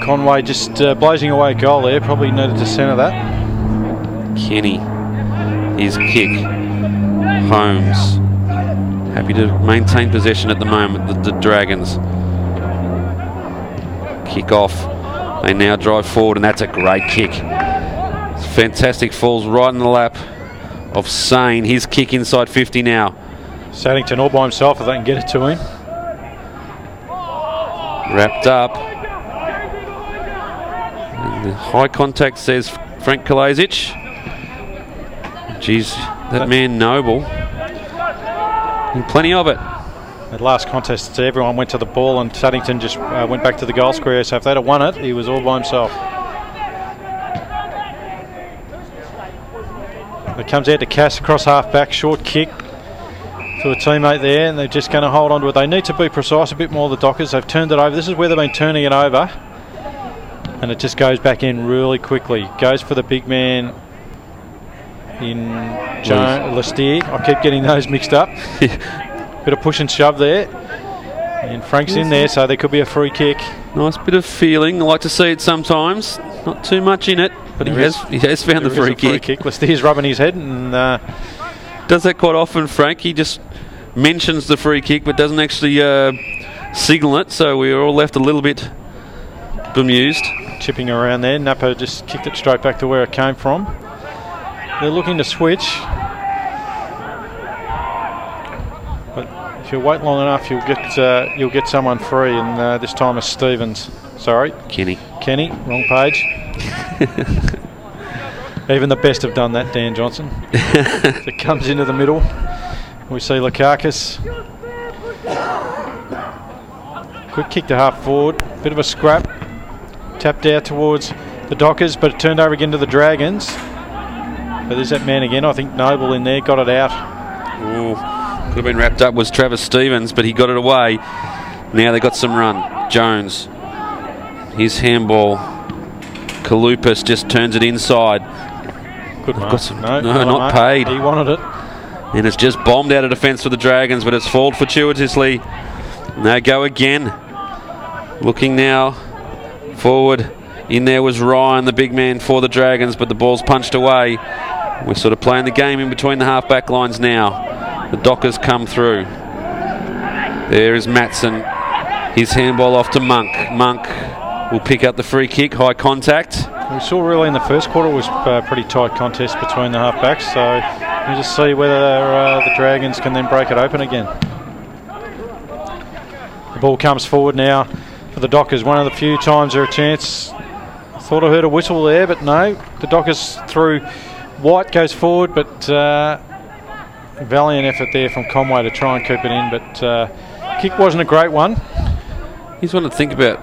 Conway just blazing away a goal there. Probably needed to centre that. Kenny, his kick. Holmes, happy to maintain possession at the moment. The Dragons. Kick off. They now drive forward, and that's a great kick. It's fantastic. Falls right in the lap of Sane. His kick inside 50 now. Saddington all by himself if they can get it to him. Wrapped up. And the high contact says Frank Kalasic. Geez, that man Noble. And plenty of it. That last contest, everyone went to the ball and Saddington just went back to the goal square. So if they'd have won it, he was all by himself. It comes out to Cass across half back, short kick to a teammate there, and they're just going to hold on to it. They need to be precise a bit more, the Dockers. They've turned it over. This is where they've been turning it over, and it just goes back in really quickly. Goes for the big man in Lestier. I keep getting those mixed up. Bit of push and shove there, and Frank's in there, so there could be a free kick. Nice bit of feeling. I like to see it sometimes. Not too much in it, but he has found the free kick. Lestier's rubbing his head and does that quite often, Frank. He just mentions the free kick but doesn't actually signal it, so we were all left a little bit bemused. Chipping around there. Napa just kicked it straight back to where it came from. They're looking to switch, but if you wait long enough you'll get someone free, and this time it's Stevens. Sorry, Kenny, wrong page. Even the best have done that, Dan Johnson. It comes into the middle. We see Lukakas. Quick kick to half forward. Bit of a scrap. Tapped out towards the Dockers, but it turned over again to the Dragons. But there's that man again. I think Noble in there got it out. Ooh, could have been wrapped up was Travis Stevens, but he got it away. Now they got some run. Jones. His handball. Kalupas just turns it inside. Good mark. No, not paid. He wanted it. And it's just bombed out of defence for the Dragons, but it's fallen fortuitously. And they go again. Looking now forward. In there was Ryan, the big man for the Dragons, but the ball's punched away. We're sort of playing the game in between the half-back lines now. The Dockers come through. There is Matson. His handball off to Monk. Monk will pick up the free kick, high contact. We saw really in the first quarter was a pretty tight contest between the half-backs, so we'll just see whether the Dragons can then break it open again. The ball comes forward now for the Dockers. One of the few times there a chance. I thought I heard a whistle there, but no. The Dockers through. White goes forward, but valiant effort there from Conway to try and keep it in, but kick wasn't a great one. Here's one to think about,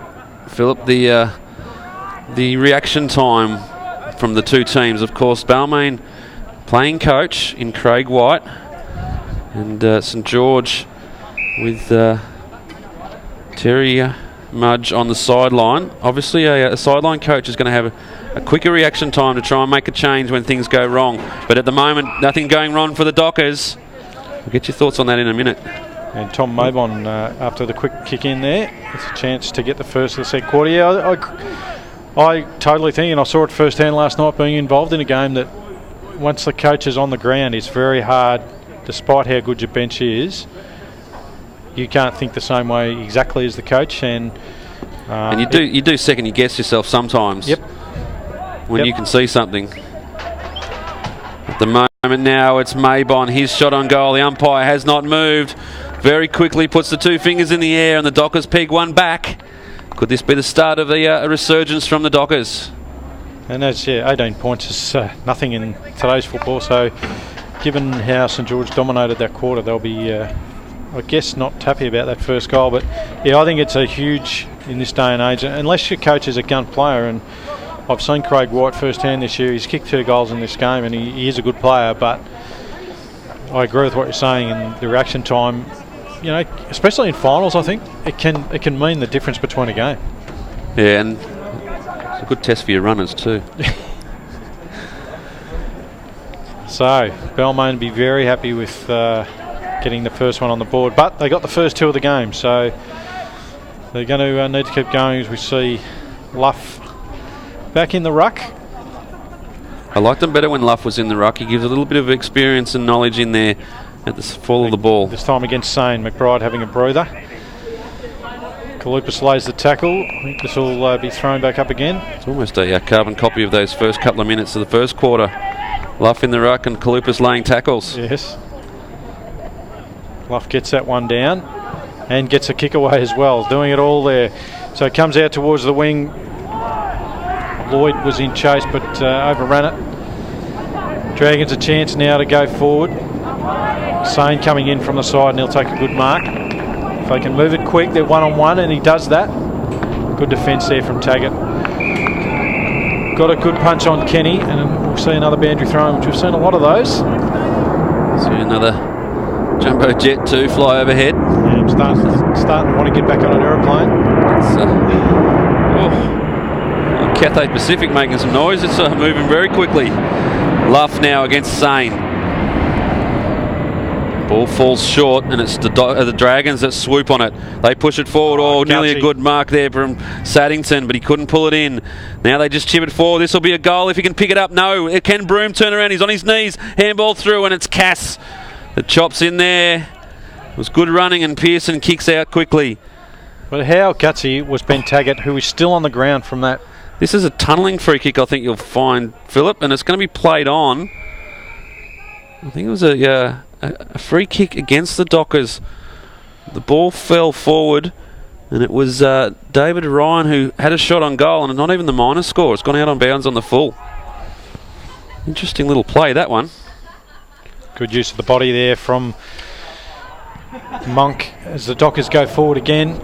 Philip. The reaction time from the two teams. Of course, Balmain playing coach in Craig White, and St George with Terry Mudge on the sideline. Obviously, a sideline coach is going to have a quicker reaction time to try and make a change when things go wrong. But at the moment, nothing going wrong for the Dockers. We'll get your thoughts on that in a minute. And Tom Mabon, after the quick kick in there, it's a chance to get the first of the second quarter. Yeah, I totally think, and I saw it firsthand last night being involved in a game, that once the coach is on the ground, it's very hard, despite how good your bench is, you can't think the same way exactly as the coach. And you do second guess yourself sometimes. Yep. When you can see something. At the moment now, it's Mabon, his shot on goal. The umpire has not moved. Very quickly puts the two fingers in the air, and the Dockers peg one back. Could this be the start of a resurgence from the Dockers? And that's 18 points is nothing in today's football. So, given how St George dominated that quarter, they'll be, I guess, not happy about that first goal. But yeah, I think it's a huge in this day and age, unless your coach is a gun player. And I've seen Craig White firsthand this year. He's kicked 2 goals in this game, and he is a good player. But I agree with what you're saying, and the reaction time, you know, especially in finals, I think it can mean the difference between a game. Yeah, and it's a good test for your runners too. So Balmain be very happy with getting the first one on the board, but they got the first 2 of the game, so they're going to need to keep going as we see Luff back in the ruck. I liked him better when Luff was in the ruck. He gives a little bit of experience and knowledge in there at the fall of the ball. This time against Sane. McBride having a breather. Kalupas lays the tackle. I think this will be thrown back up again. It's almost a carbon copy of those first couple of minutes of the first quarter. Luff in the ruck and Kalupas laying tackles. Yes. Luff gets that one down and gets a kick away as well. Doing it all there. So it comes out towards the wing. Lloyd was in chase but overran it. Dragons a chance now to go forward. Sane coming in from the side, and he'll take a good mark. If they can move it quick, they're one-on-one, and he does that. Good defence there from Taggart. Got a good punch on Kenny, and we'll see another boundary throw, which we've seen a lot of those. See another jumbo jet too fly overhead. Yeah, I'm starting to want to get back on an aeroplane. Cathay Pacific making some noise. It's moving very quickly. Luff now against Sane. Ball falls short, and it's the Dragons that swoop on it. They push it forward. Nearly a good mark there from Saddington, but he couldn't pull it in. Now they just chip it forward. This will be a goal if he can pick it up. No, it can Broome turn around. He's on his knees. Handball through, and it's Cass that chops in there. It was good running, and Pearson kicks out quickly. But how gutsy was Ben Taggart, who is still on the ground from that? This is a tunnelling free kick, I think you'll find, Philip, and it's going to be played on. I think it was a free kick against the Dockers. The ball fell forward, and it was David Ryan who had a shot on goal, and not even the minor score. It's gone out on bounds on the full. Interesting little play, that one. Good use of the body there from Monk as the Dockers go forward again.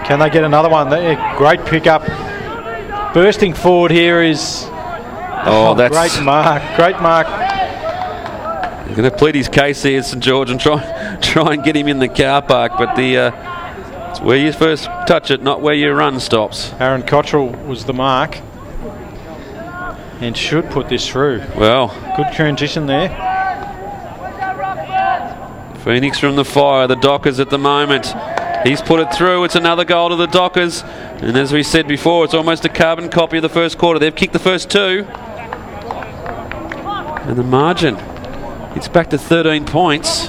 Can they get another one? Great pick up. Bursting forward here is that's great mark. Great mark. He's going to plead his case here, St George, and try and get him in the car park, but it's where you first touch it, not where your run stops. Aaron Cottrell was the mark and should put this through. Well, good transition there. Phoenix from the fire, the Dockers at the moment. He's put it through. It's another goal to the Dockers. And as we said before, it's almost a carbon copy of the first quarter. They've kicked the first 2. And the margin, it's back to 13 points.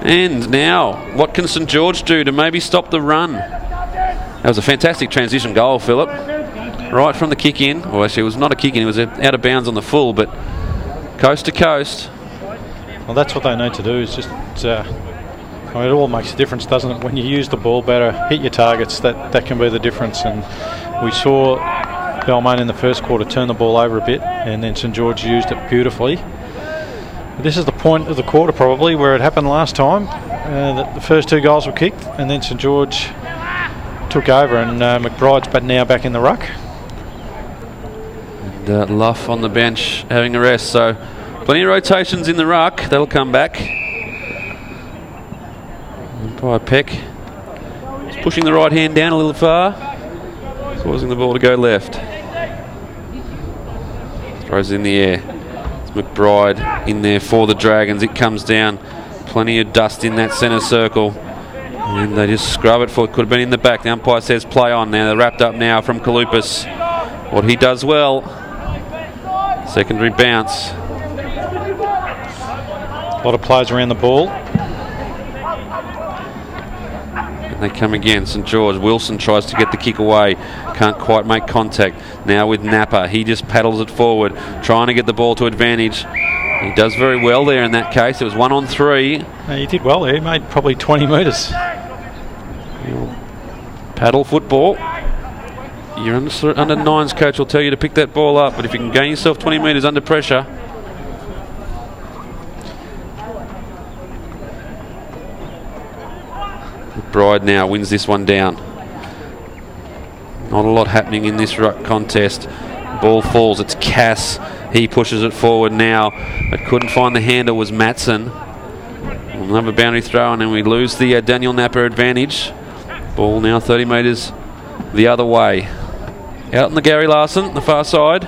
And now, what can St George do to maybe stop the run? That was a fantastic transition goal, Philip. Right from the kick in. Well, actually, it was not a kick in. It was out of bounds on the full, but coast to coast. Well, that's what they need to do, is just... it all makes a difference, doesn't it? When you use the ball better, hit your targets, that can be the difference. And we saw Balmain in the first quarter turn the ball over a bit, and then St George used it beautifully. But this is the point of the quarter probably where it happened last time. The first 2 goals were kicked, and then St George took over, and McBride's now back in the ruck. And Luff on the bench having a rest. So plenty of rotations in the ruck. That'll come back. Umpire Peck is pushing the right hand down a little far, causing the ball to go left. Throws it in the air. It's McBride in there for the Dragons. It comes down. Plenty of dust in that centre circle. And they just scrub it for it. Could have been in the back. The umpire says play on now. They're wrapped up now from Kalupis. What he does well. Secondary bounce. A lot of players around the ball. And they come again. St George. Wilson tries to get the kick away. Can't quite make contact. Now with Napa. He just paddles it forward. Trying to get the ball to advantage. He does very well there in that case. It was 1 on 3. He did well there. He made probably 20 metres. Paddle football. Your under 9s coach will tell you to pick that ball up, but if you can gain yourself 20 metres under pressure. McBride now wins this one down. Not a lot happening in this ruck contest. Ball falls. It's Cass. He pushes it forward now, but couldn't find the handle. Was Matson. Another boundary throw, and then we lose the Daniel Napa advantage. Ball now 30 metres the other way. Out on the Gary Larson, the far side.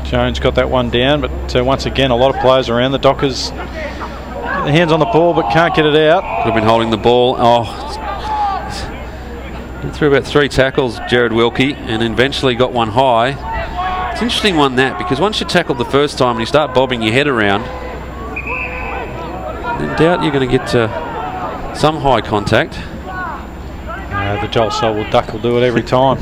Jones got that one down, but once again, a lot of players around the Dockers. Get their hands on the ball, but can't get it out. Could have been holding the ball. Threw about 3 tackles, Jared Wilkie, and eventually got one high. It's an interesting one that, because once you tackled the first time and you start bobbing your head around, I doubt you're going to get some high contact. The Joel Selwood duck will do it every time.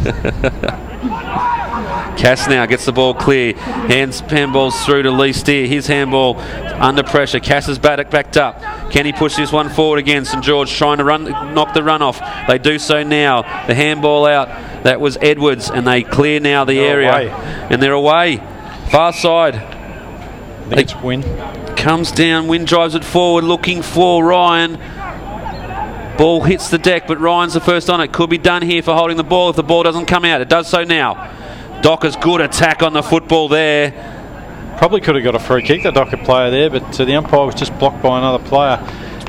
Cass now gets the ball clear. Handballs through to Lee Steer. His handball under pressure. Cass is backed up. Can he push this one forward again? St George trying to knock the run off. They do so now. The handball out. That was Edwards, and they clear now the area. Away. And they're away. Far side. I think it's Wynn. Comes down. Wynn drives it forward, looking for Ryan. Ball hits the deck, but Ryan's the first on it. Could be done here for holding the ball if the ball doesn't come out. It does so now. Dockers, good attack on the football there. Probably could have got a free kick, the Docker player there, but the umpire was just blocked by another player.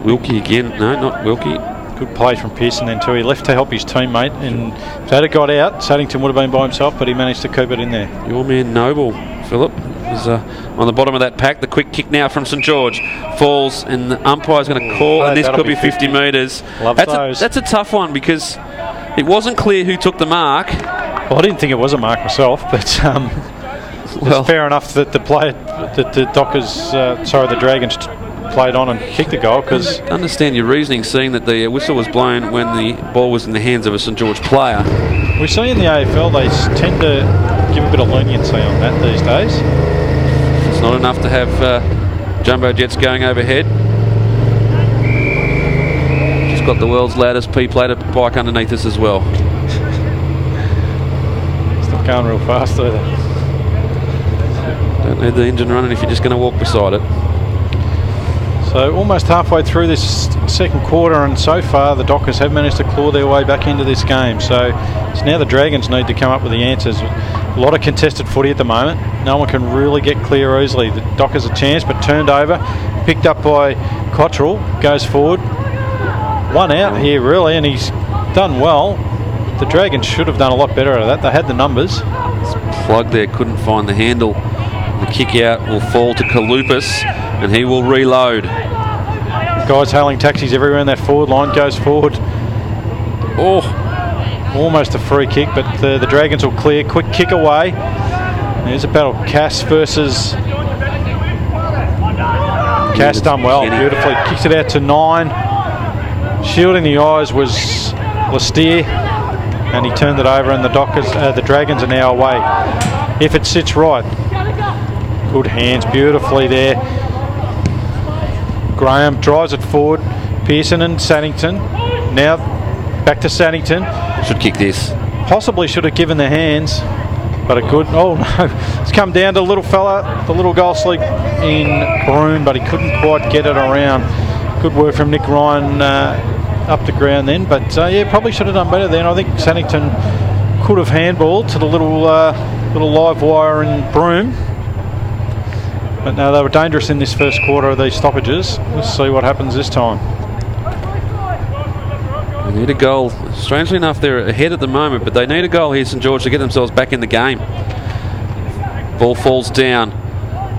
Wilkie again. No, not Wilkie. Good play from Pearson then too. He left to help his teammate, and if that had got out, Saddington would have been by himself, but he managed to keep it in there. Your man Noble, Philip, is on the bottom of that pack. The quick kick now from St George. Falls, and the umpire's going to call, and this could be 50 metres. That's a tough one, because it wasn't clear who took the mark. Well, I didn't think it was a mark myself, but it's fair enough that the Dragons played on and kicked the goal, because... Understand your reasoning, seeing that the whistle was blown when the ball was in the hands of a St George player. We see in the AFL they tend to give a bit of leniency on that these days. It's not enough to have jumbo jets going overhead. Just got the world's loudest P-plated bike underneath us as well. Going real fast either. Don't need the engine running if you're just going to walk beside it. So almost halfway through this second quarter, and so far the Dockers have managed to claw their way back into this game. So it's now the Dragons need to come up with the answers. A lot of contested footy at the moment. No one can really get clear easily. The Dockers a chance, but turned over, picked up by Cottrell, goes forward. One out here really, and he's done well. The Dragons should have done a lot better out of that. They had the numbers. Plug there, couldn't find the handle. The kick out will fall to Kalupis, and he will reload. Guys hailing taxis everywhere in that forward line. Goes forward. Oh, almost a free kick, but the Dragons will clear. Quick kick away. There's a battle. Cass versus... Cass done well, beautifully. Kicks it out to 9. Shielding the eyes was Lestier, and he turned it over, and the Dragons are now away. If it sits right. Good hands, beautifully there. Graham drives it forward. Pearson and Saddington. Now back to Saddington. Should kick this. Possibly should have given the hands, but it could. Oh no, it's come down to the little fella, the little goal sleep in Broome, but he couldn't quite get it around. Good work from Nick Ryan up the ground then. But yeah, probably should have done better then. I think Sannington could have handballed to the little live wire in Broome. But no, they were dangerous in this first quarter of these stoppages. Let's see what happens this time. They need a goal. Strangely enough, they're ahead at the moment, but they need a goal here, St George, to get themselves back in the game. Ball falls down.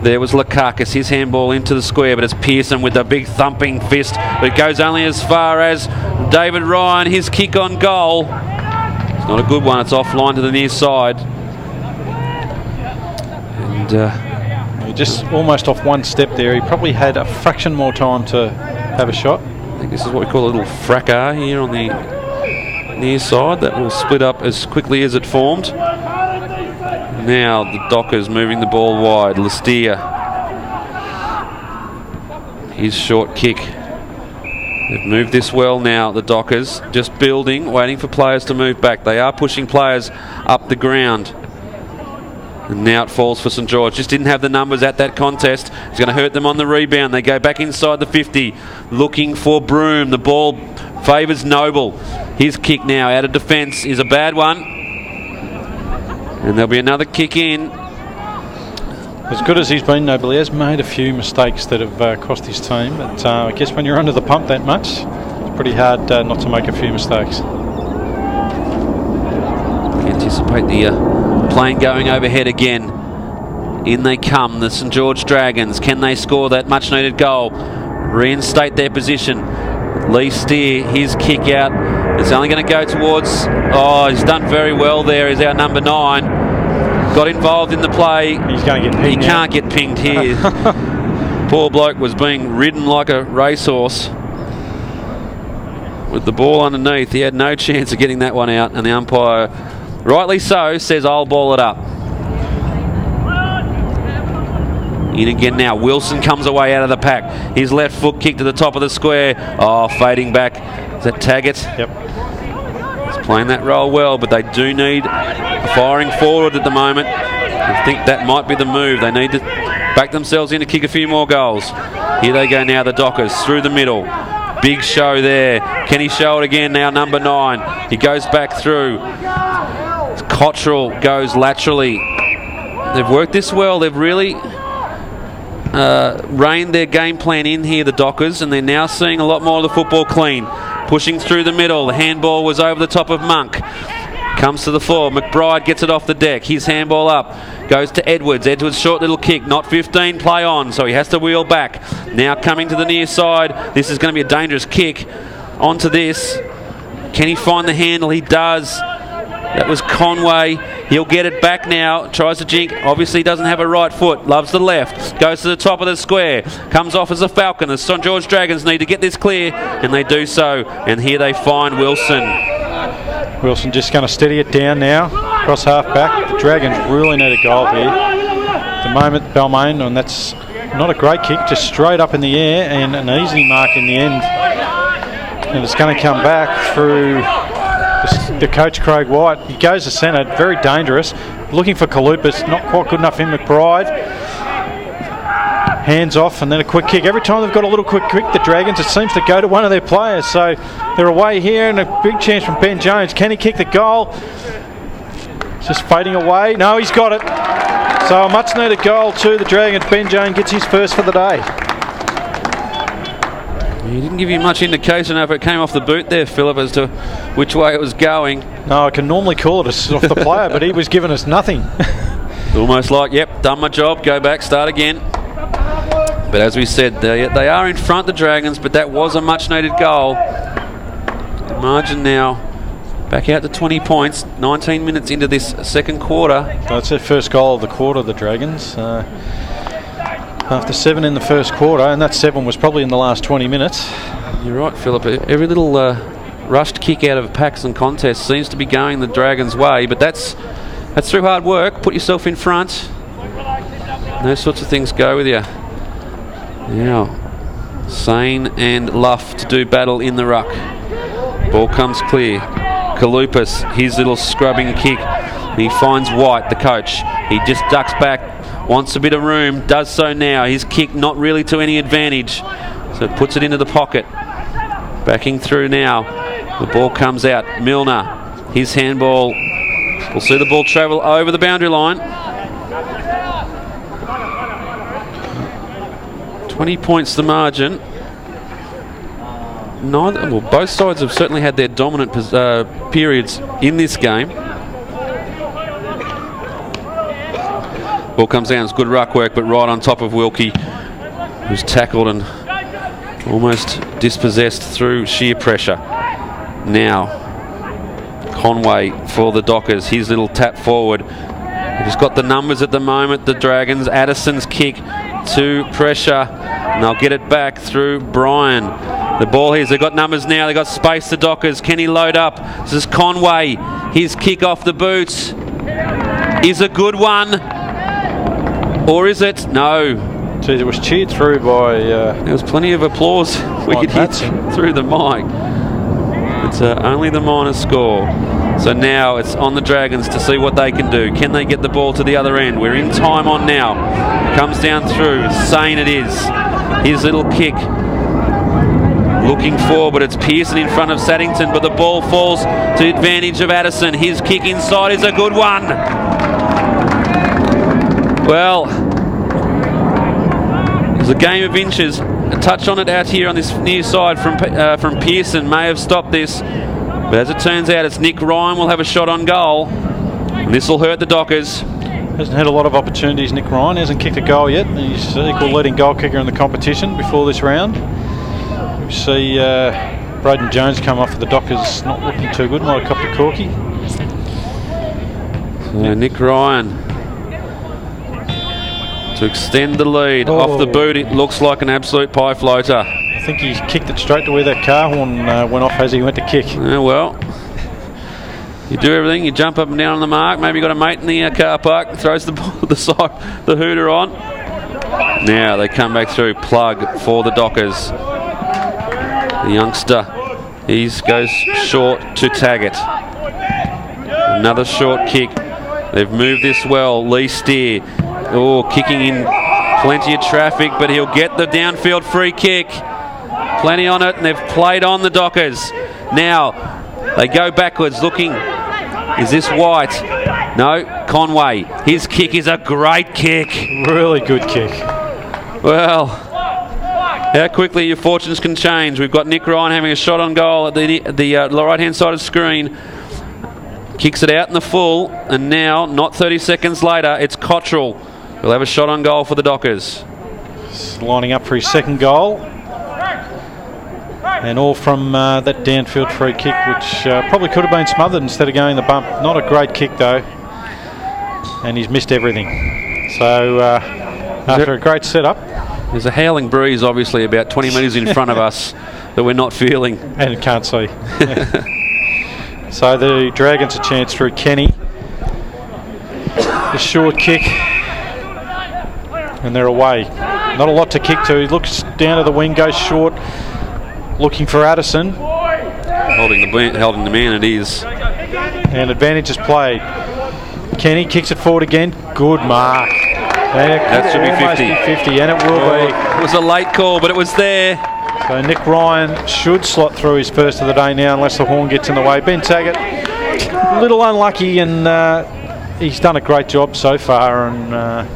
There was Lukakas, his handball into the square, but it's Pearson with a big thumping fist. But it goes only as far as David Ryan, his kick on goal. It's not a good one, it's offline to the near side. And just almost off one step there. He probably had a fraction more time to have a shot. I think this is what we call a little fracas here on the near side. That will split up as quickly as it formed. Now the Dockers moving the ball wide. Listier. His short kick. They've moved this well now, the Dockers. Just building, waiting for players to move back. They are pushing players up the ground. And now it falls for St George. Just didn't have the numbers at that contest. It's going to hurt them on the rebound. They go back inside the 50, looking for Broome. The ball favours Noble. His kick now out of defence is a bad one. And there'll be another kick in. As good as he's been, Noble, he has made a few mistakes that have cost his team. But I guess when you're under the pump that much, it's pretty hard not to make a few mistakes. Anticipate the plane going overhead again. In they come, the St George Dragons. Can they score that much needed goal? Reinstate their position. Lee Steer, his kick out. It's only going to go towards... Oh, he's done very well there. He's our number 9. Got involved in the play. He's going to get pinged. He can't get pinged here. Poor bloke was being ridden like a racehorse. With the ball underneath, he had no chance of getting that one out, and the umpire, rightly so, says I'll ball it up. In again now. Wilson comes away out of the pack. His left foot kick to the top of the square. Oh, fading back. Is that Taggart? Yep. He's playing that role well, but they do need firing forward at the moment. I think that might be the move. They need to back themselves in to kick a few more goals. Here they go now, the Dockers, through the middle. Big show there. Can he show it again now, number 9? He goes back through. Cottrell goes laterally. They've worked this well. They've really reined their game plan in here, the Dockers, and they're now seeing a lot more of the football clean. Pushing through the middle. The handball was over the top of Monk. Comes to the floor. McBride gets it off the deck. His handball up. Goes to Edwards. Edwards' short little kick. Not 15. Play on. So he has to wheel back. Now coming to the near side. This is going to be a dangerous kick. Onto this. Can he find the handle? He does. That was Conway. He'll get it back now. Tries to jink. Obviously doesn't have a right foot. Loves the left. Goes to the top of the square. Comes off as a Falcon. The St George Dragons need to get this clear, and they do so. And here they find Wilson. Wilson just going to steady it down now. Cross half back. The Dragons really need a goal here. At the moment, Balmain, and that's not a great kick. Just straight up in the air and an easy mark in the end. And it's going to come back through the coach, Craig White. He goes to centre, very dangerous. Looking for Kalupas, not quite good enough in McBride. Hands off and then a quick kick. Every time they've got a little quick kick, the Dragons, it seems to go to one of their players. So they're away here and a big chance from Ben Jones. Can he kick the goal? It's just fading away. No, he's got it. So a much needed goal to the Dragons. Ben Jones gets his first for the day. He didn't give you much indication if it came off the boot there, Philip, as to which way it was going. No, I can normally call it off the player, but he was giving us nothing. Almost like, yep, done my job, go back, start again. But as we said, they are in front, the Dragons, but that was a much-needed goal. Margin now back out to 20 points, 19 minutes into this second quarter. That's their first goal of the quarter, the Dragons. After 7 in the first quarter, and that 7 was probably in the last 20 minutes. You're right, Philip. Every little rushed kick out of packs and contests seems to be going the Dragons' way, but that's through hard work. Put yourself in front. Those sorts of things go with you. Now, Sane and Luff to do battle in the ruck. Ball comes clear. Kalupas, his little scrubbing kick. He finds White, the coach. He just ducks back. Wants a bit of room, does so now. His kick not really to any advantage, so puts it into the pocket. Backing through now. The ball comes out. Milner, his handball. We'll see the ball travel over the boundary line. 20 points the margin. Both sides have certainly had their dominant periods in this game. Ball comes down, it's good ruck work, but right on top of Wilkie, who's tackled and almost dispossessed through sheer pressure. Now, Conway for the Dockers, his little tap forward. He's got the numbers at the moment, the Dragons. Addison's kick to pressure, and they'll get it back through Brian. The ball here, they've got numbers now, they've got space, the Dockers. Can he load up? This is Conway, his kick off the boots is a good one. Or is it? No. Gee, it was cheered through by... there was plenty of applause we could hear through the mic. It's only the minus score. So now it's on the Dragons to see what they can do. Can they get the ball to the other end? We're in time on now. Comes down through. Sane it is. His little kick. Looking forward, but it's Pearson in front of Saddington, but the ball falls to advantage of Addison. His kick inside is a good one. Well, there's a game of inches. A touch on it out here on this near side from Pearson may have stopped this, but as it turns out, it's Nick Ryan will have a shot on goal, and this will hurt the Dockers. Hasn't had a lot of opportunities, Nick Ryan. Hasn't kicked a goal yet. He's equal leading goal kicker in the competition before this round. We see Braden Jones come off for the Dockers, not looking too good, not a cup of corky. So Nick Ryan to extend the lead. Off the boot, it looks like an absolute pie floater. I think he kicked it straight to where that car horn went off as he went to kick. Yeah, well, you do everything. You jump up and down on the mark. Maybe you got a mate in the car park, throws the hooter on. Now they come back through. Plug for the Dockers. The youngster, he goes short to Taggart. Another short kick. They've moved this well. Lee Steer. Oh, kicking in plenty of traffic, but he'll get the downfield free kick. Plenty on it, and they've played on the Dockers. Now, they go backwards looking. Is this White? No, Conway. His kick is a great kick. Really good kick. Well, how quickly your fortunes can change. We've got Nick Ryan having a shot on goal at the right-hand side of the screen. Kicks it out in the full, and now, not 30 seconds later, it's Cottrell. We'll have a shot on goal for the Dockers. He's lining up for his second goal. And all from that downfield free kick, which probably could have been smothered instead of going the bump. Not a great kick, though. And he's missed everything. So, after a great setup. There's a howling breeze, obviously, about 20 metres in front of us that we're not feeling. And can't see. So the Dragons a chance through Kenny. The short kick. And they're away. Not a lot to kick to. He looks down to the wing, goes short. Looking for Addison. Holding the man, it is. And advantage is played. Kenny kicks it forward again. Good mark. That should be 50. 50, and it will be. It was a late call, but it was there. So Nick Ryan should slot through his first of the day now, unless the horn gets in the way. Ben Taggart, a little unlucky, and he's done a great job so far. And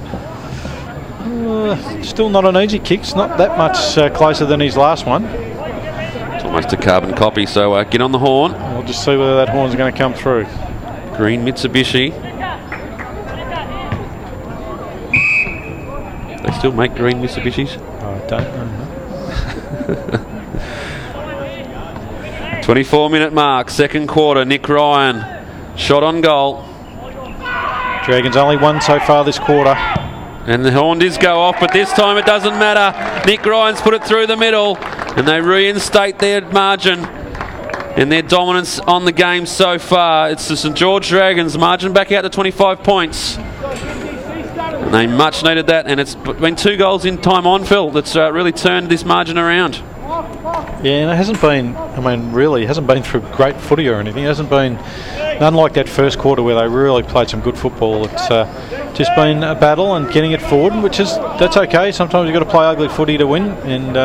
still not an easy kick. It's not that much closer than his last one. It's almost a carbon copy, so get on the horn. We'll just see whether that horn's going to come through. Green Mitsubishi. They still make green Mitsubishis? I don't know. 24-minute mark, second quarter. Nick Ryan, shot on goal. Dragons only one so far this quarter. And the horn does go off, but this time it doesn't matter. Nick Ryan's put it through the middle, and they reinstate their margin and their dominance on the game so far. It's the St George Dragons margin back out to 25 points. And they much needed that, and it's been 2 goals in time on, Phil, that's really turned this margin around. Yeah, and it hasn't been, really, it hasn't been through great footy or anything. It hasn't been, unlike that first quarter where they really played some good football. It's just been a battle and getting it forward, that's okay. Sometimes you've got to play ugly footy to win, and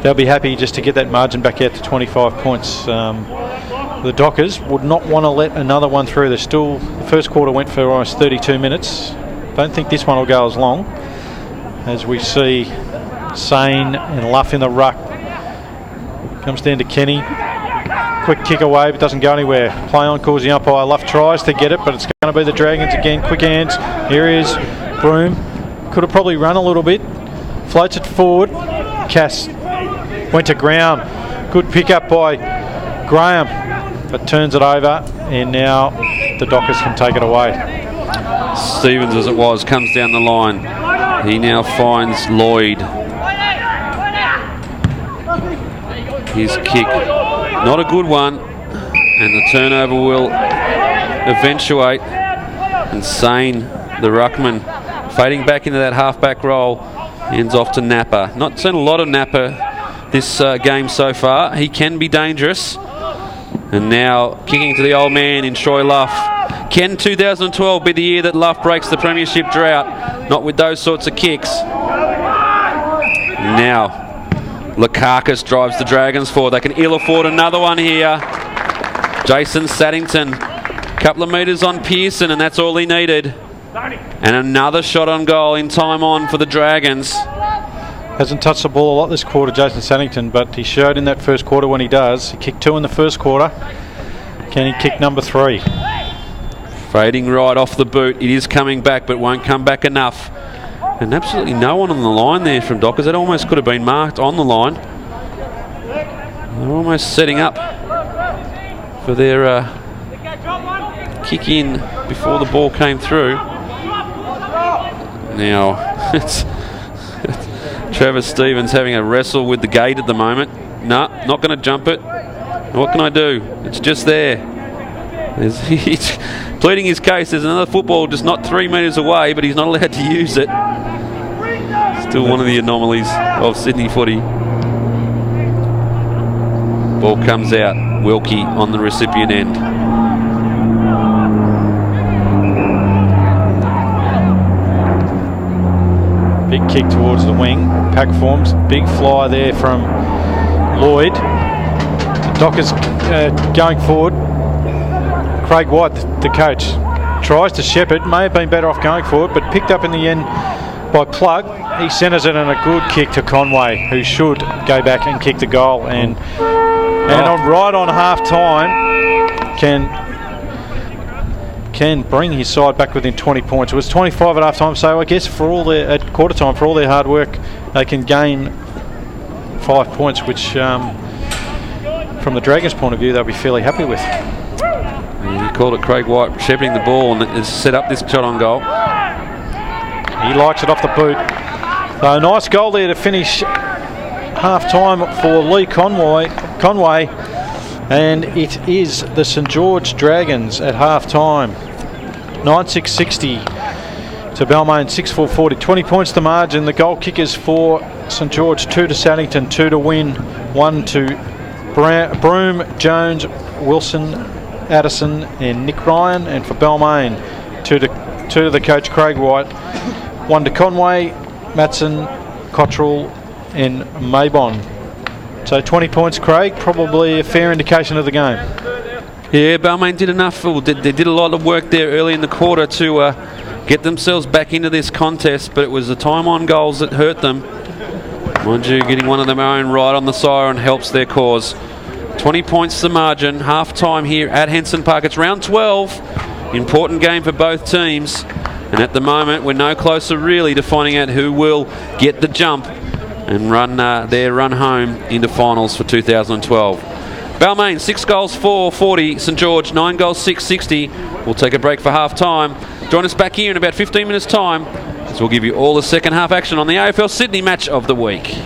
they'll be happy just to get that margin back out to 25 points. The Dockers would not want to let another one through. They're still, the first quarter went for almost 32 minutes. Don't think this one will go as long, as we see Sane and Luff in the ruck. Comes down to Kenny. Quick kick away, but doesn't go anywhere. Play on, calls the umpire. Luff tries to get it, but it's going to be the Dragons again. Quick hands. Here he is. Broom. Could have probably run a little bit. Floats it forward. Cass went to ground. Good pick up by Graham, but turns it over, and now the Dockers can take it away. Stevens, as it was, comes down the line. He now finds Lloyd. His kick, not a good one, and the turnover will eventuate. And Sane, the ruckman, fading back into that halfback role, ends off to Napa. Not seen a lot of Napa this game so far. He can be dangerous. And now kicking to the old man in Troy Luff. Can 2012 be the year that Luff breaks the premiership drought? Not with those sorts of kicks. Now Lukakas drives the Dragons forward. They can ill afford another one here. Jason Saddington, couple of metres on Pearson, and that's all he needed. And another shot on goal in time on for the Dragons. Hasn't touched the ball a lot this quarter, Jason Saddington, but he showed in that first quarter when he does. He kicked 2 in the first quarter. Can he kick number 3? Fading right off the boot. It is coming back, but won't come back enough. And absolutely no one on the line there from Dockers. That almost could have been marked on the line. They're almost setting up for their kick in before the ball came through. Now it's Trevor Stevens having a wrestle with the gate at the moment. No, not going to jump it. What can I do? It's just there. He's pleading his case. There's another football just not 3 metres away, but he's not allowed to use it. Still one of the anomalies of Sydney footy. Ball comes out. Wilkie on the recipient end. Big kick towards the wing. Pack forms. Big fly there from Lloyd. Dockers going forward. Craig White, the coach, tries to shepherd. May have been better off going forward, but picked up in the end by Plug. He centres it, and a good kick to Conway, who should go back and kick the goal. And right on half time can bring his side back within 20 points. It was 25 at half time, so I guess for all their, at quarter time, for all their hard work, they can gain 5 points, which from the Dragons' point of view, they'll be fairly happy with. He called it Craig White shepherding the ball and has set up this shot on goal. He likes it off the boot. So a nice goal there to finish half time for Lee Conway. And it is the St George Dragons at half time. 9-6-60 to Balmain, 6-4-40. 20 points the margin. The goal kickers for St George: 2 to Saddington, 2 to Wynn, 1 to Broom, Jones, Wilson, Addison and Nick Ryan. And for Balmain, 2 to the coach Craig White, 1 to Conway, Matson, Cottrell and Maybon. So 20 points, Craig, probably a fair indication of the game. Yeah, Balmain did enough. They did a lot of work there early in the quarter to get themselves back into this contest, but it was the time on goals that hurt them. Mind you, getting one of their own right on the siren helps their cause. 20 points the margin, half time here at Henson Park. It's round 12, important game for both teams, and at the moment we're no closer really to finding out who will get the jump and run their run home into finals for 2012. Balmain 6 goals 4-40, St George 9 goals 6-60. We'll take a break for half time. Join us back here in about 15 minutes time, as we'll give you all the second half action on the AFL Sydney match of the week.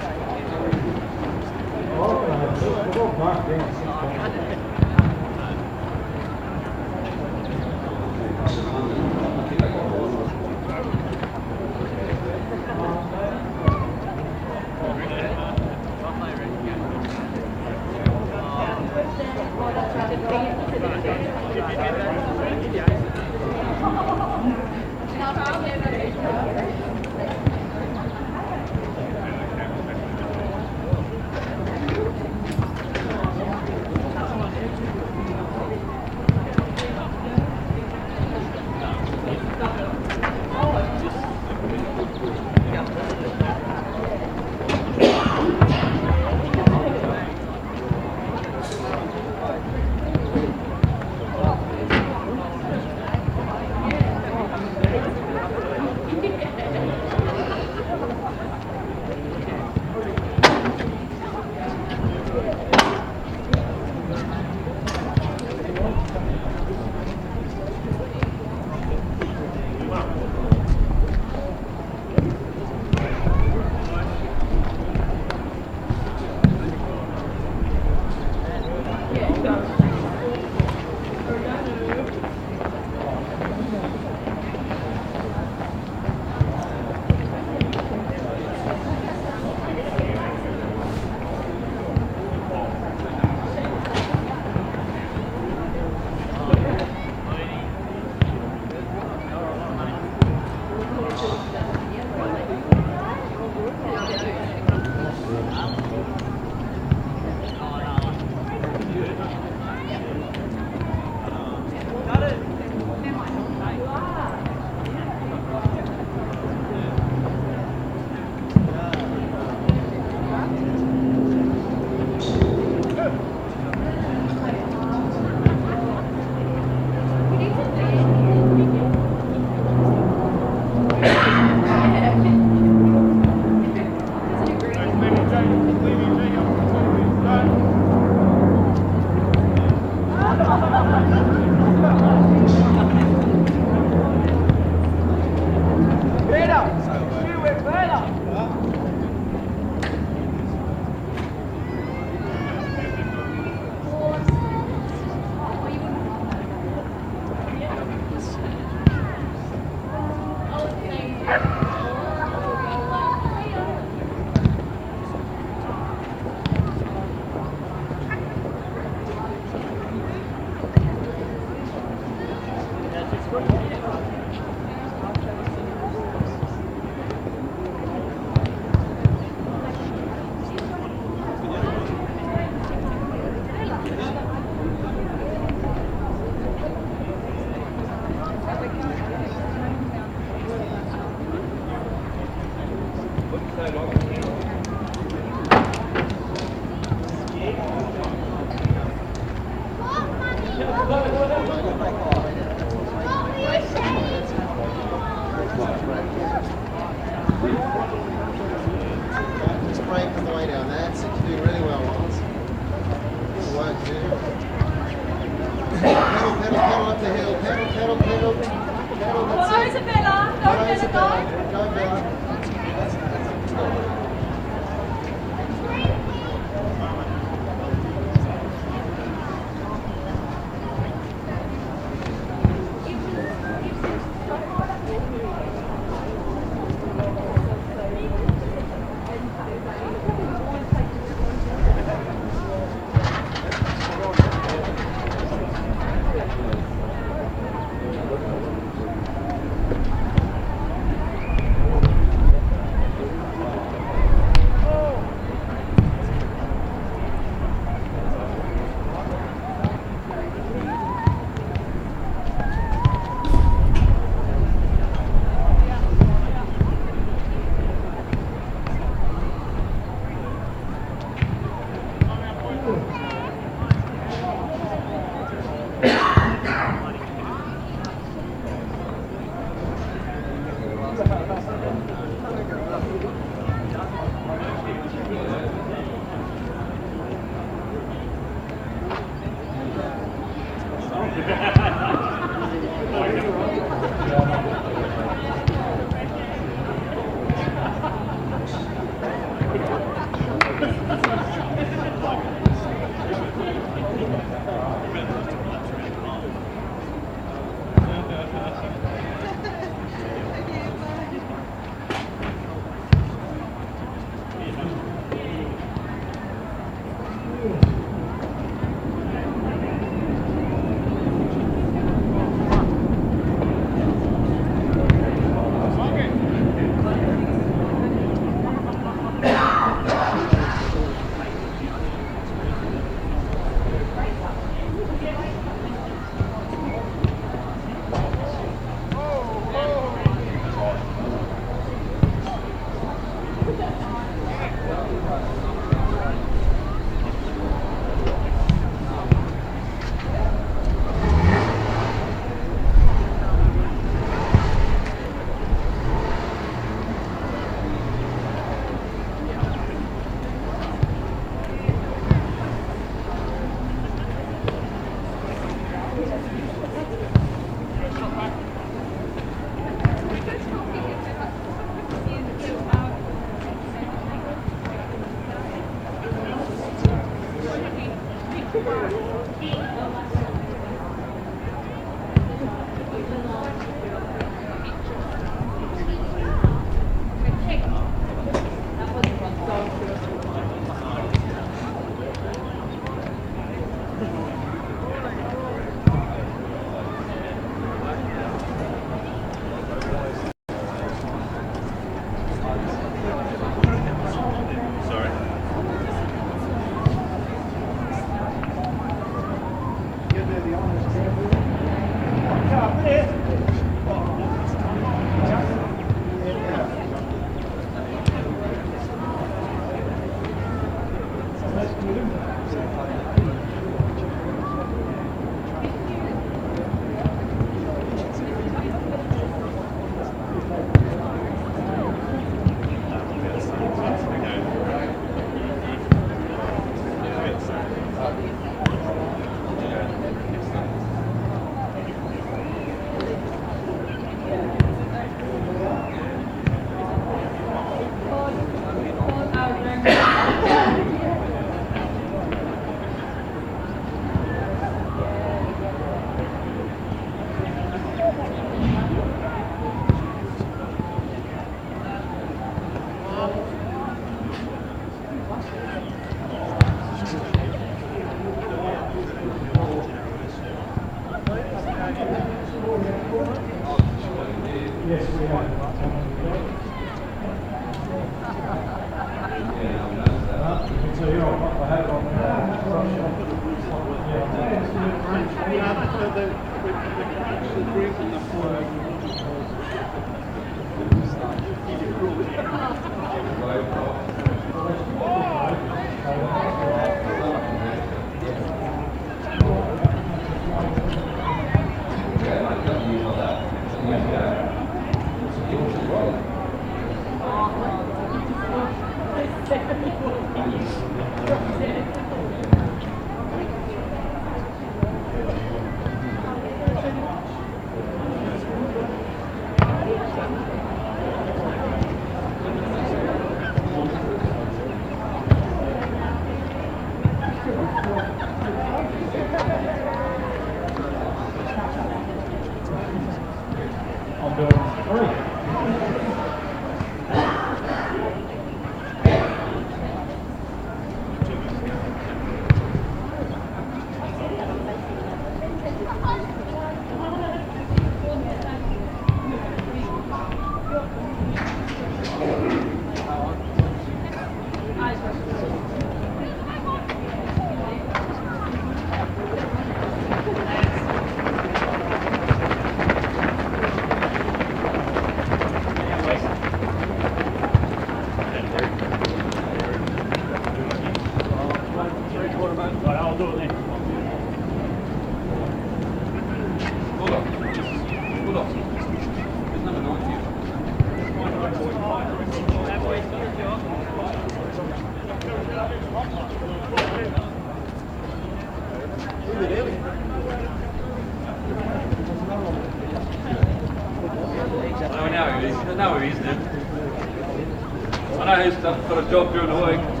I know he's got a job during the week.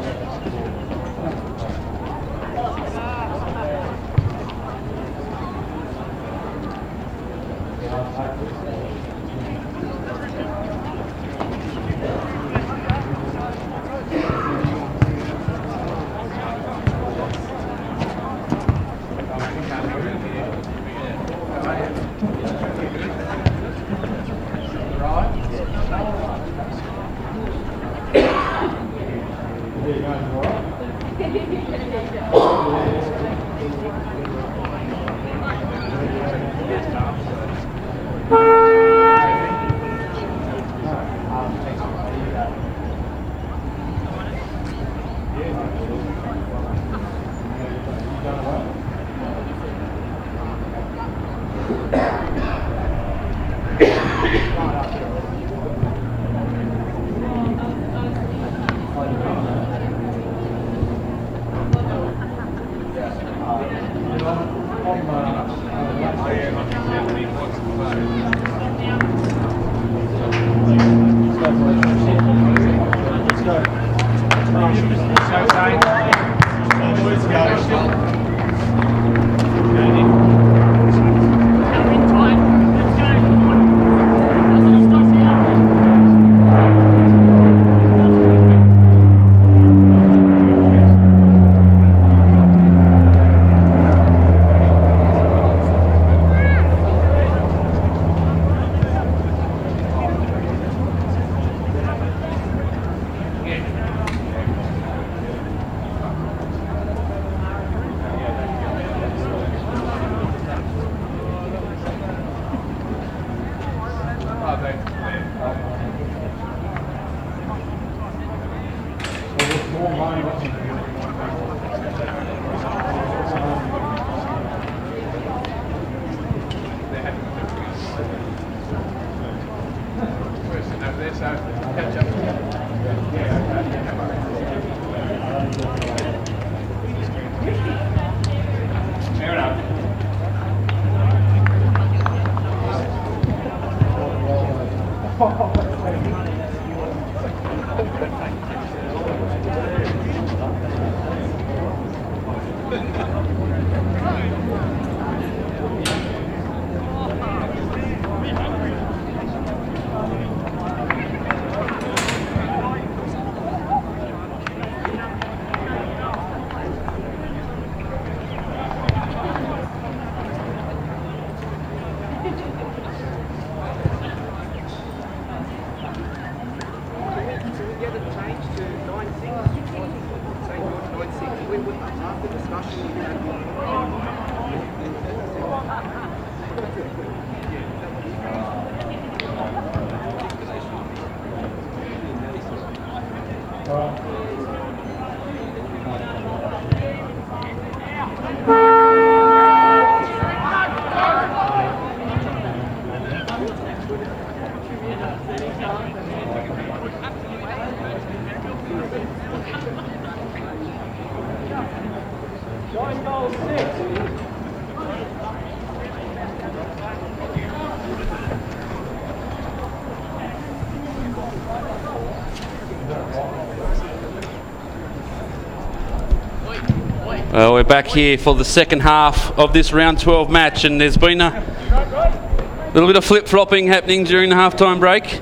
Well, we're back here for the second half of this round 12 match, and there's been a little bit of flip-flopping happening during the halftime break.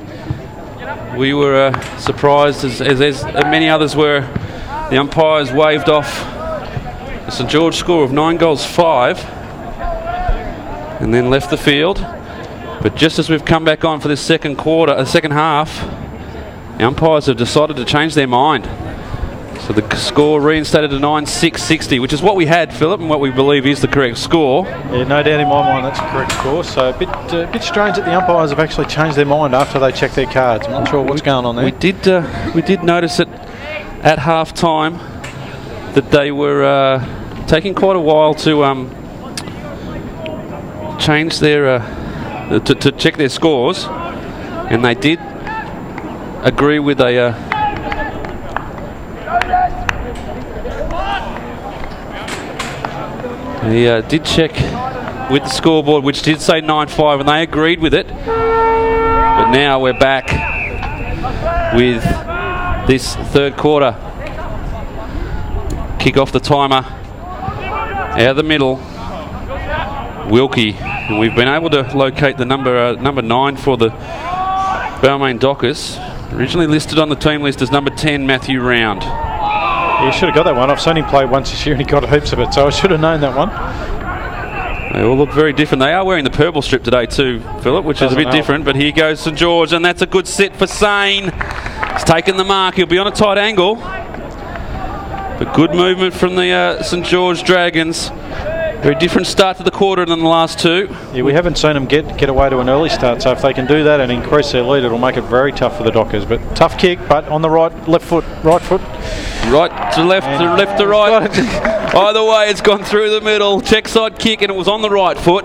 We were surprised, as many others were. The umpires waved off the St George score of 9-5 and then left the field. But just as we've come back on for this second half, the umpires have decided to change their mind. So the score reinstated to 9-6-60, which is what we had, Philip, and what we believe is the correct score. Yeah, no doubt in my mind that's the correct score. So a bit strange that the umpires have actually changed their mind after they checked their cards. I'm not sure what's going on there. We did notice it at half time that they were taking quite a while to change their to check their scores, and they did agree with a. He did check with the scoreboard, which did say 9-5, and they agreed with it. But now we're back with this third quarter. Kick off the timer out of the middle. Wilkie, and we've been able to locate the number 9 for the Balmain Dockers. Originally listed on the team list as number 10, Matthew Round. You should have got that one. I've seen him play once this year and he got heaps of it, so I should have known that one. They all look very different. They are wearing the purple strip today too, Philip, which is a bit different, but here goes St George, and that's a good sit for Sane. He's taken the mark. He'll be on a tight angle. But good movement from the St George Dragons. Very different start to the quarter than the last two. Yeah, we haven't seen them get away to an early start, so if they can do that and increase their lead, it'll make it very tough for the Dockers. But tough kick, but on the right foot. Right to left, to left to right. Either way, it's gone through the middle. Check side kick, and it was on the right foot.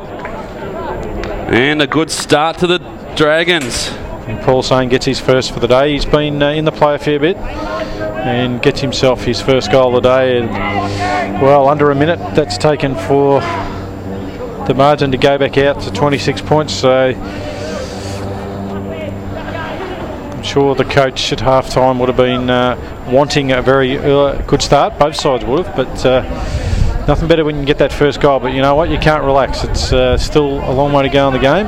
And a good start to the Dragons. And Paul Sane gets his first for the day. He's been in the play a fair bit and gets himself his first goal of the day. And, well, under a minute that's taken for the margin to go back out to 26 points. So I'm sure the coach at half-time would have been wanting a very good start. Both sides would have, but nothing better when you get that first goal. But you know what? You can't relax. It's still a long way to go in the game.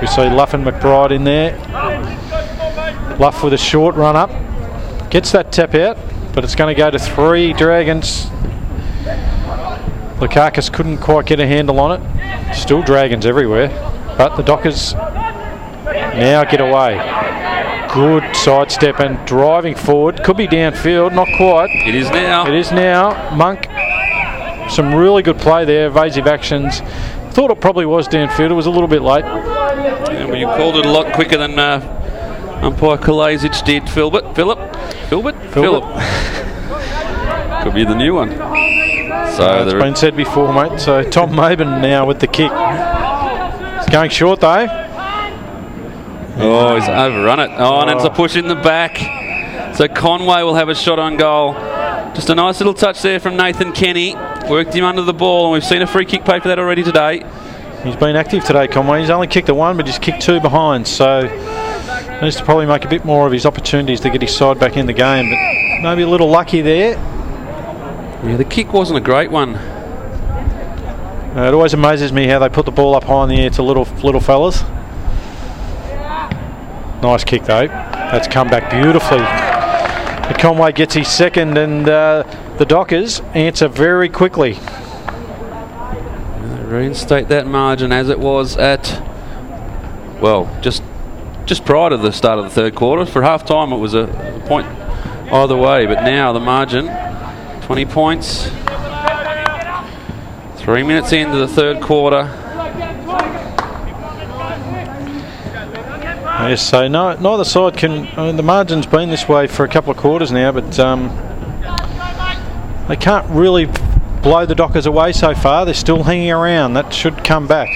We see Luff and McBride in there. Luff with a short run up. Gets that tap out, but it's going to go to 3 Dragons. Lukakas couldn't quite get a handle on it. Still Dragons everywhere, but the Dockers now get away. Good sidestep and driving forward. Could be downfield, not quite. It is now. It is now. Monk, some really good play there, evasive actions. Thought it probably was downfield. It was a little bit late. Yeah, well, you called it a lot quicker than umpire Kalasic did. Philbert. Could be the new one. So it's been said before, mate. So Tom Maben now with the kick. It's going short though. Oh, he's overrun it. Oh, and it's a push in the back. So Conway will have a shot on goal. Just a nice little touch there from Nathan Kenny. Worked him under the ball, and we've seen a free kick paid for that already today. He's been active today, Conway. He's only kicked a 1, but he's kicked 2 behind. So needs to probably make a bit more of his opportunities to get his side back in the game. But maybe a little lucky there. Yeah, the kick wasn't a great one. It always amazes me how they put the ball up high in the air to little fellas. Nice kick though. That's come back beautifully. But Conway gets his second, and the Dockers answer very quickly. Reinstate that margin as it was at, well, just prior to the start of the third quarter. For half time it was a point either way, but now the margin 20 points. 3 minutes into the third quarter. Yes, so neither side can. I mean, the margin's been this way for a couple of quarters now, but they can't really blow the Dockers away so far. They're still hanging around. That should come back.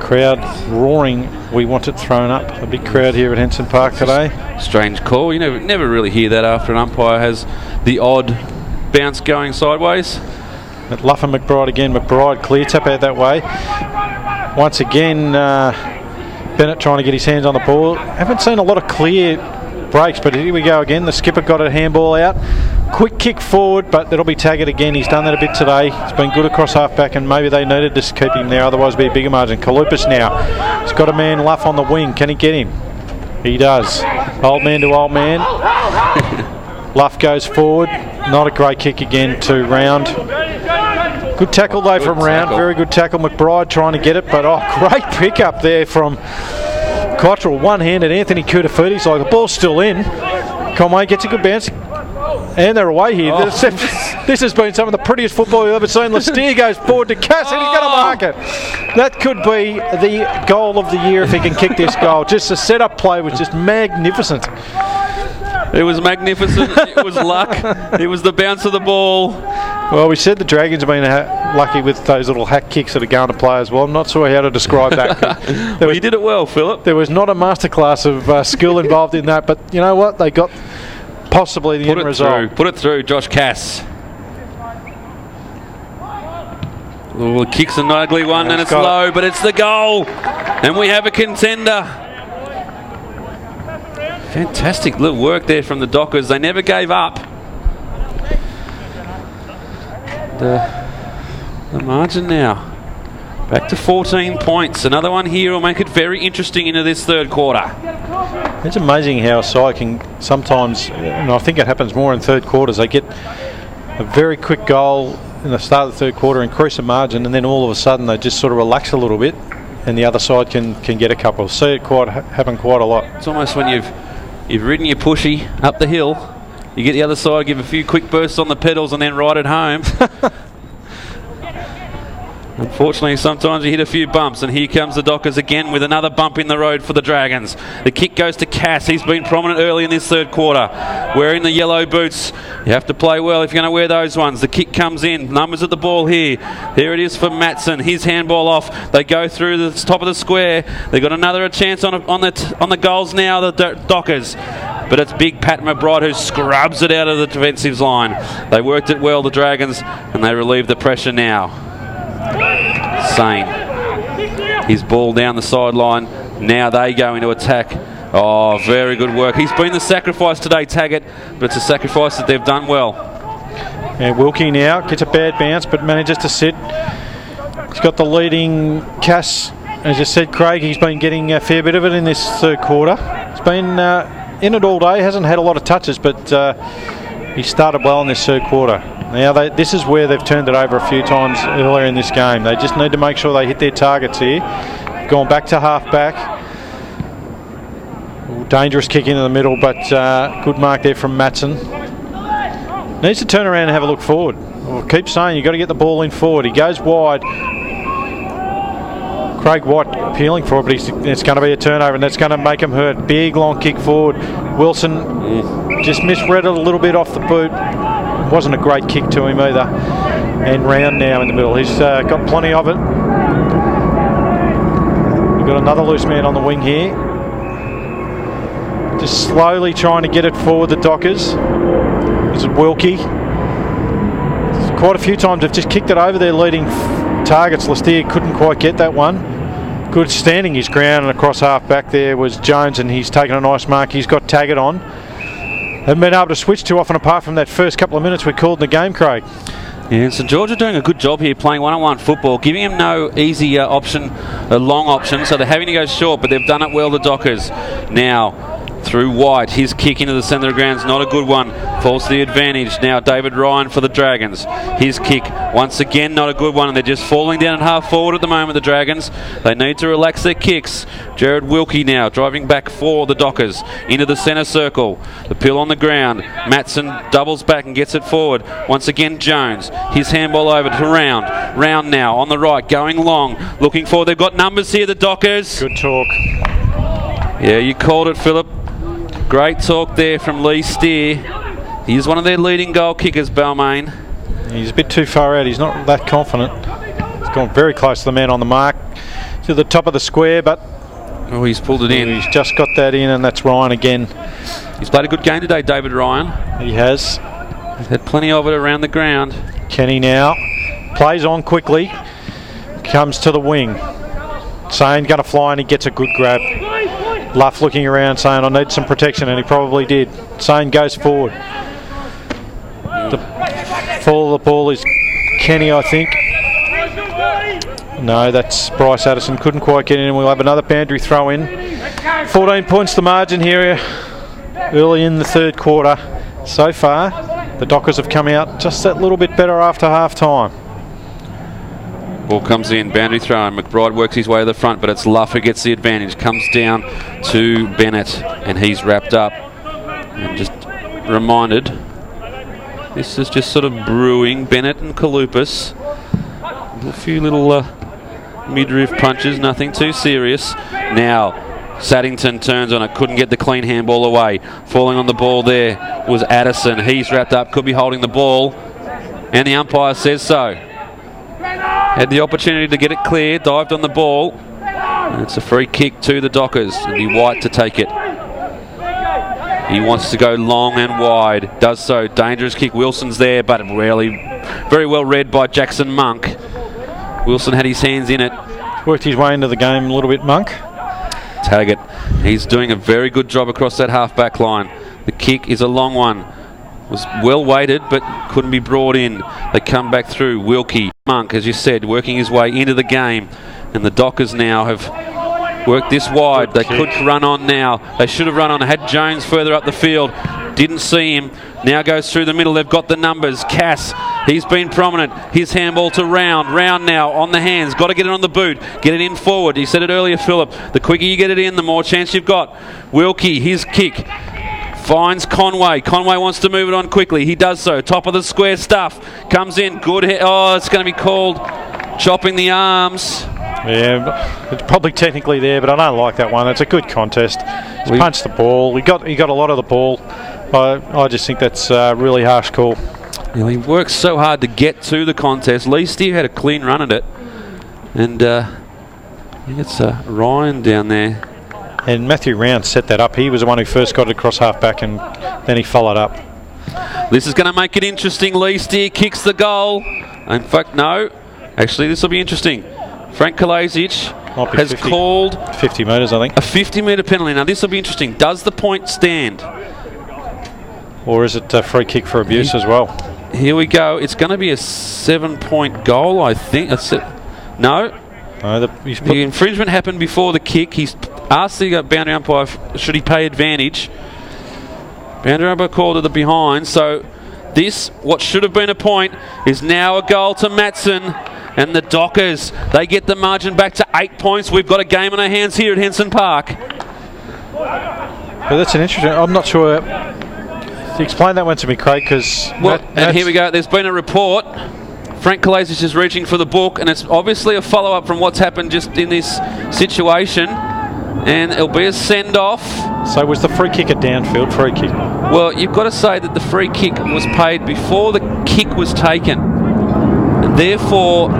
Crowd roaring, we want it thrown up. A big crowd here at Henson Park today. Strange call. You never really hear that after an umpire has the odd bounce going sideways. At Luff and McBride again. McBride clear tap out that way. Once again, Bennett trying to get his hands on the ball. Haven't seen a lot of clear breaks, but here we go again. The skipper got a handball out. Quick kick forward, but it'll be Taggart again. He's done that a bit today. He's been good across half-back, and maybe they needed to keep him there, otherwise it'd be a bigger margin. Kalupas now. He's got a man, Luff, on the wing. Can he get him? He does. Old man to old man. Luff goes forward. Not a great kick again to Round. Good tackle though from Round. Very good tackle. McBride trying to get it, but great pick up there from Cottrell. One-handed Anthony Kutafudi's like the ball's still in. Conway gets a good bounce. And they're away here. Oh. This has been some of the prettiest football you've ever seen. Lestier goes forward to Cass, and he's going to mark it. That could be the goal of the year if he can kick this goal. Just the setup play was just magnificent. It was magnificent. It was luck. It was the bounce of the ball. Well, we said the Dragons have been lucky with those little hack kicks that are going to play as well. I'm not sure how to describe that. Well, you did it well, Philip. There was not a masterclass of skill involved in that, but you know what? They got possibly the end result. Put it through, Josh Cass. Oh, kicks an ugly one, and it's low, but it's the goal. And we have a contender. Fantastic little work there from the Dockers. They never gave up. The margin now back to 14 points. Another one here will make it very interesting into this third quarter. It's amazing how a side can sometimes, and I think it happens more in third quarters, they get a very quick goal in the start of the third quarter, increase the margin, and then all of a sudden they just sort of relax a little bit and the other side can get a couple. See it happen quite a lot. It's almost when you've ridden your pushy up the hill, you get the other side, give a few quick bursts on the pedals and then ride it home. Unfortunately, sometimes you hit a few bumps, and here comes the Dockers again with another bump in the road for the Dragons. The kick goes to Cass. He's been prominent early in this third quarter. Wearing the yellow boots. You have to play well if you're going to wear those ones. The kick comes in. Numbers at the ball here. There it is for Matson. His handball off. They go through the top of the square. They've got another chance on the goals now, the Dockers. but it's big Pat McBride who scrubs it out of the defensive line. They worked it well, the Dragons, and they relieve the pressure now. Sane. His ball down the sideline. Now they go into attack. Oh, very good work. He's been the sacrifice today, Taggart, but it's a sacrifice that they've done well. Yeah, Wilkie now gets a bad bounce, but manages to sit. He's got the leading Cass. As I said, Craig, he's been getting a fair bit of it in this third quarter. He's been in it all day, hasn't had a lot of touches, but he started well in this third quarter. Now, this is where they've turned it over a few times earlier in this game. They just need to make sure they hit their targets here. Gone back to half-back. Dangerous kick into the middle, but good mark there from Matson. Needs to turn around and have a look forward. I'll keep saying you've got to get the ball in forward. He goes wide. Craig White appealing for it, but it's going to be a turnover, and that's going to make him hurt. Big long kick forward. Wilson just misread it a little bit off the boot. It wasn't a great kick to him either. And Round now in the middle. He's got plenty of it. We've got another loose man on the wing here. Just slowly trying to get it forward, the Dockers. This is Wilkie. Quite a few times they've just kicked it over their leading targets. Lestier couldn't quite get that one. Good standing his ground, and across half back there was Jones, and he's taken a nice mark. He's got Taggart on. Haven't been able to switch too often apart from that first couple of minutes we called in the game, Craig. Yeah, St George are doing a good job here playing one-on-one football, giving him no easy option, a long option, so they're having to go short, but they've done it well, the Dockers. Now, through White, his kick into the centre of the ground is not a good one, falls to the advantage. Now David Ryan for the Dragons, his kick once again not a good one, and they're just falling down at half forward at the moment, the Dragons. They need to relax their kicks. Jared Wilkie now driving back for the Dockers into the centre circle, the pill on the ground. Matson doubles back and gets it forward. Once again Jones, his handball over to Round now on the right, going long, looking forward. They've got numbers here, the Dockers. Good talk. Yeah, you called it, Philip. Great talk there from Lee Steer. He's one of their leading goal kickers, Balmain. He's a bit too far out. He's not that confident. He's gone very close to the man on the mark. To the top of the square, but... Oh, he's pulled it in. He's just got that in, and that's Ryan again. He's played a good game today, David Ryan. He has. He's had plenty of it around the ground. Kenny now. Plays on quickly. Comes to the wing. Sane going to fly, and he gets a good grab. Luff looking around saying, I need some protection, and he probably did. Sane goes forward. The fall of the ball is Kenny, I think. No, that's Bryce Addison. Couldn't quite get in, and we'll have another boundary throw in. 14 points the margin here early in the third quarter. So far, the Dockers have come out just that little bit better after half time. Ball comes in, boundary throw, and McBride works his way to the front, but it's Luff who gets the advantage. Comes down to Bennett, and he's wrapped up. And just reminded, this is just sort of brewing. Bennett and Kalupis. A few little midriff punches, nothing too serious. Now, Saddington turns on it, couldn't get the clean handball away. Falling on the ball there was Addison. He's wrapped up, could be holding the ball, and the umpire says so. Had the opportunity to get it clear, dived on the ball, and it's a free kick to the Dockers. It'll be White to take it. He wants to go long and wide, does so. Dangerous kick, Wilson's there, but very well read by Jackson Monk. Wilson had his hands in it. Worked his way into the game a little bit, Monk. Taggart, he's doing a very good job across that half-back line. The kick is a long one. Was well weighted, but couldn't be brought in. They come back through. Wilkie, Monk, as you said, working his way into the game. And the Dockers now have worked this wide. They could run on now. They should have run on. Had Jones further up the field. Didn't see him. Now goes through the middle. They've got the numbers. Cass, he's been prominent. His handball to Round. Round now on the hands. Got to get it on the boot. Get it in forward. He said it earlier, Philip. The quicker you get it in, the more chance you've got. Wilkie, his kick. Finds Conway. Conway wants to move it on quickly. He does so. Top of the square stuff. Comes in. Good hit. Oh, it's going to be called chopping the arms. Yeah, it's probably technically there, but I don't like that one. It's a good contest. He's punched the ball. He got a lot of the ball. I just think that's a really harsh call. Yeah, he works so hard to get to the contest. Lee Steve had a clean run at it. And I think it's Ryan down there. And Matthew Round set that up. He was the one who first got it across half-back, and then he followed up. This is going to make it interesting. Lee Steer kicks the goal. In fact, no. Actually, this will be interesting. Frank Kalasic has 50, called 50 metres, I think. A 50-metre penalty. Now, this will be interesting. Does the point stand? Or is it a free kick for abuse as well? Here we go. It's going to be a 7-point goal, I think. No. No, the infringement happened before the kick. He's asked the boundary umpire, should he pay advantage? Boundary umpire called to the behind. So this, what should have been a point, is now a goal to Matson. And the Dockers, they get the margin back to 8 points. We've got a game on our hands here at Henson Park. But that's an interesting... I'm not sure... Explain that one to me, Craig, because... Well, and here we go. There's been a report. Frank Kalasic is reaching for the book, and it's obviously a follow-up from what's happened just in this situation. And it'll be a send-off. So was the free kick a downfield free kick? Well, you've got to say that the free kick was paid before the kick was taken. And therefore,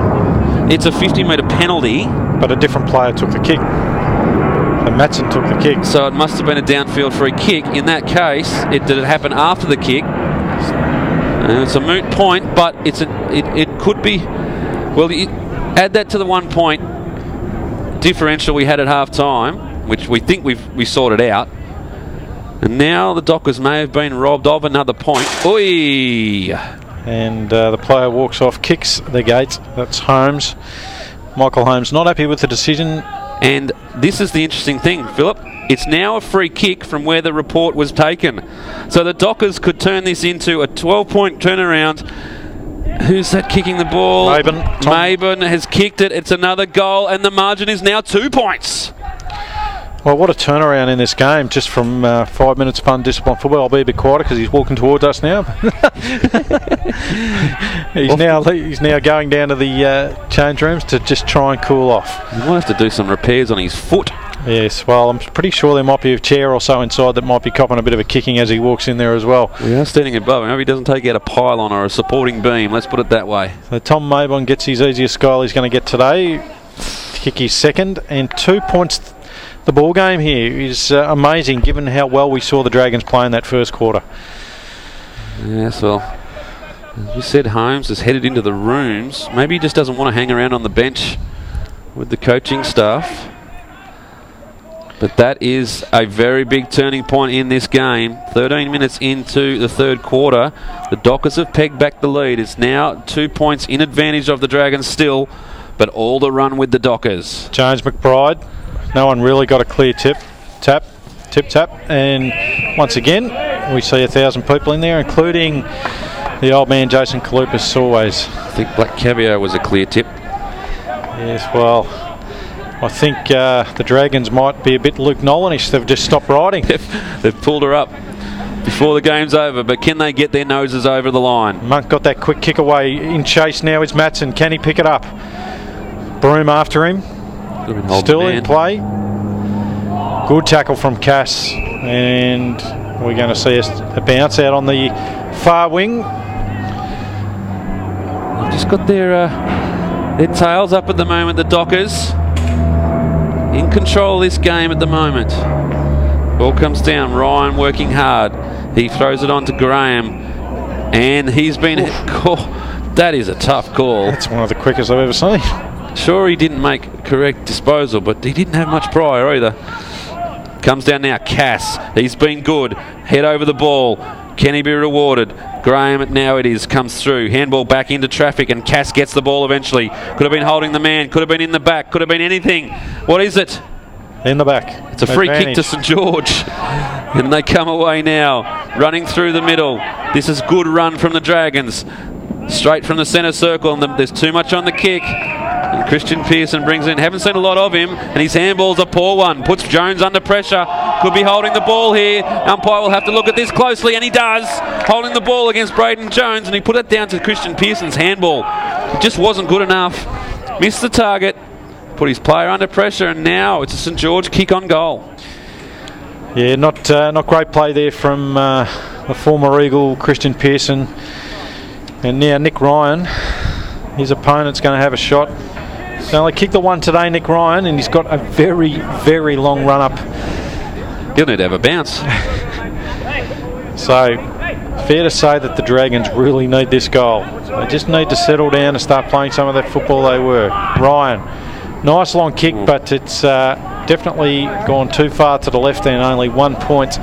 it's a 50-metre penalty. But a different player took the kick. And Matson took the kick. So it must have been a downfield free kick. In that case, did it happen after the kick? And it's a moot point, but it could be... Well, add that to the 1 point differential we had at half-time, which we think we sorted out. And now the Dockers may have been robbed of another point. Oi! And the player walks off, kicks the gate. That's Holmes. Michael Holmes not happy with the decision. And this is the interesting thing, Philip. It's now a free kick from where the report was taken. So the Dockers could turn this into a 12-point turnaround. Who's that kicking the ball? Maben has kicked it. It's another goal, and the margin is now 2 points. Well, what a turnaround in this game, just from 5 minutes of undisciplined football. I'll be a bit quieter because he's walking towards us now. he's now going down to the change rooms to just try and cool off. He might have to do some repairs on his foot. Yes, well, I'm pretty sure there might be a chair or so inside that might be copping a bit of a kicking as he walks in there as well. We are standing above him. I hope he doesn't take out a pylon or a supporting beam. Let's put it that way. So Tom Maben gets his easiest goal he's going to get today. Kick his second, and 2 points. The ball game here is amazing, given how well we saw the Dragons play in that first quarter. Yes, well, as you said, Holmes has headed into the rooms. Maybe he just doesn't want to hang around on the bench with the coaching staff. But that is a very big turning point in this game. 13 minutes into the third quarter, the Dockers have pegged back the lead. It's now 2 points in advantage of the Dragons still, but all the run with the Dockers. James McBride, no one really got a clear tip tap, and once again we see 1,000 people in there, including the old man Jason Kalupas always. I think Black Caviar was a clear tip. Yes, well, I think the Dragons might be a bit Luke Nolanish. They've just stopped riding. They've pulled her up before the game's over, but can they get their noses over the line? Monk got that quick kick away. In chase now is Matson. Can he pick it up? Broom after him. Still in play. Good tackle from Cass, and we're going to see a bounce out on the far wing. They've just got their tails up at the moment, the Dockers. In control of this game at the moment. Ball comes down. Ryan working hard. He throws it on to Graham, and he's been that is a tough call. That's one of the quickest I've ever seen. Sure, he didn't make correct disposal, but he didn't have much prior either. Comes down now. Cass. He's been good. Head over the ball. Can he be rewarded? Graham, now it is, comes through. Handball back into traffic, and Cass gets the ball eventually. Could have been holding the man. Could have been in the back. Could have been anything. What is it? In the back. It's a free kick to St George. And they come away now. Running through the middle. This is good run from the Dragons. Straight from the centre circle. And there's too much on the kick. And Christian Pearson brings in. Haven't seen a lot of him. And his handball's a poor one. Puts Jones under pressure. Could be holding the ball here. Umpire will have to look at this closely, and he does. Holding the ball against Braden Jones, and he put it down to Christian Pearson's handball. It just wasn't good enough. Missed the target. Put his player under pressure, and now it's a St George kick on goal. Yeah, not great play there from the former Eagle, Christian Pearson. And now Nick Ryan, his opponent's going to have a shot. So only kicked the one today, Nick Ryan, and he's got a very, very long run up. He'll need to have a bounce. So, fair to say that the Dragons really need this goal. They just need to settle down and start playing some of that football they were. Ryan, nice long kick, but it's definitely gone too far to the left end, only 1 point.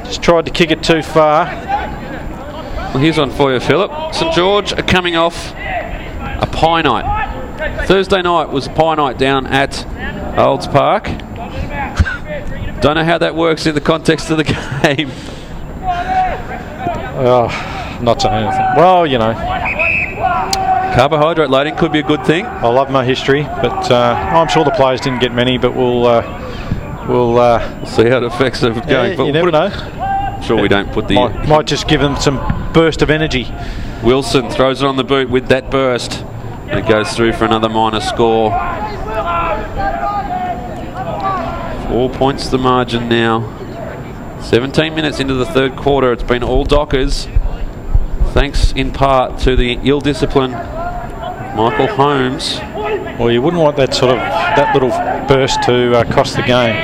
Just tried to kick it too far. Well, here's one for you, Philip. St George are coming off a pie night. Thursday night was a pie night down at Olds Park. Don't know how that works in the context of the game. Oh, not saying anything. Well, you know. Carbohydrate loading could be a good thing. I love my history, but I'm sure the players didn't get many, but we'll see how it affects them going. You never know. I'm sure we don't put the... Might just give them some burst of energy. Wilson throws it on the boot with that burst. And it goes through for another minor score. 4 points the margin now. 17 minutes into the third quarter. It's been all Dockers. Thanks in part to the ill discipline of Michael Holmes. Well, you wouldn't want that little burst to cost the game.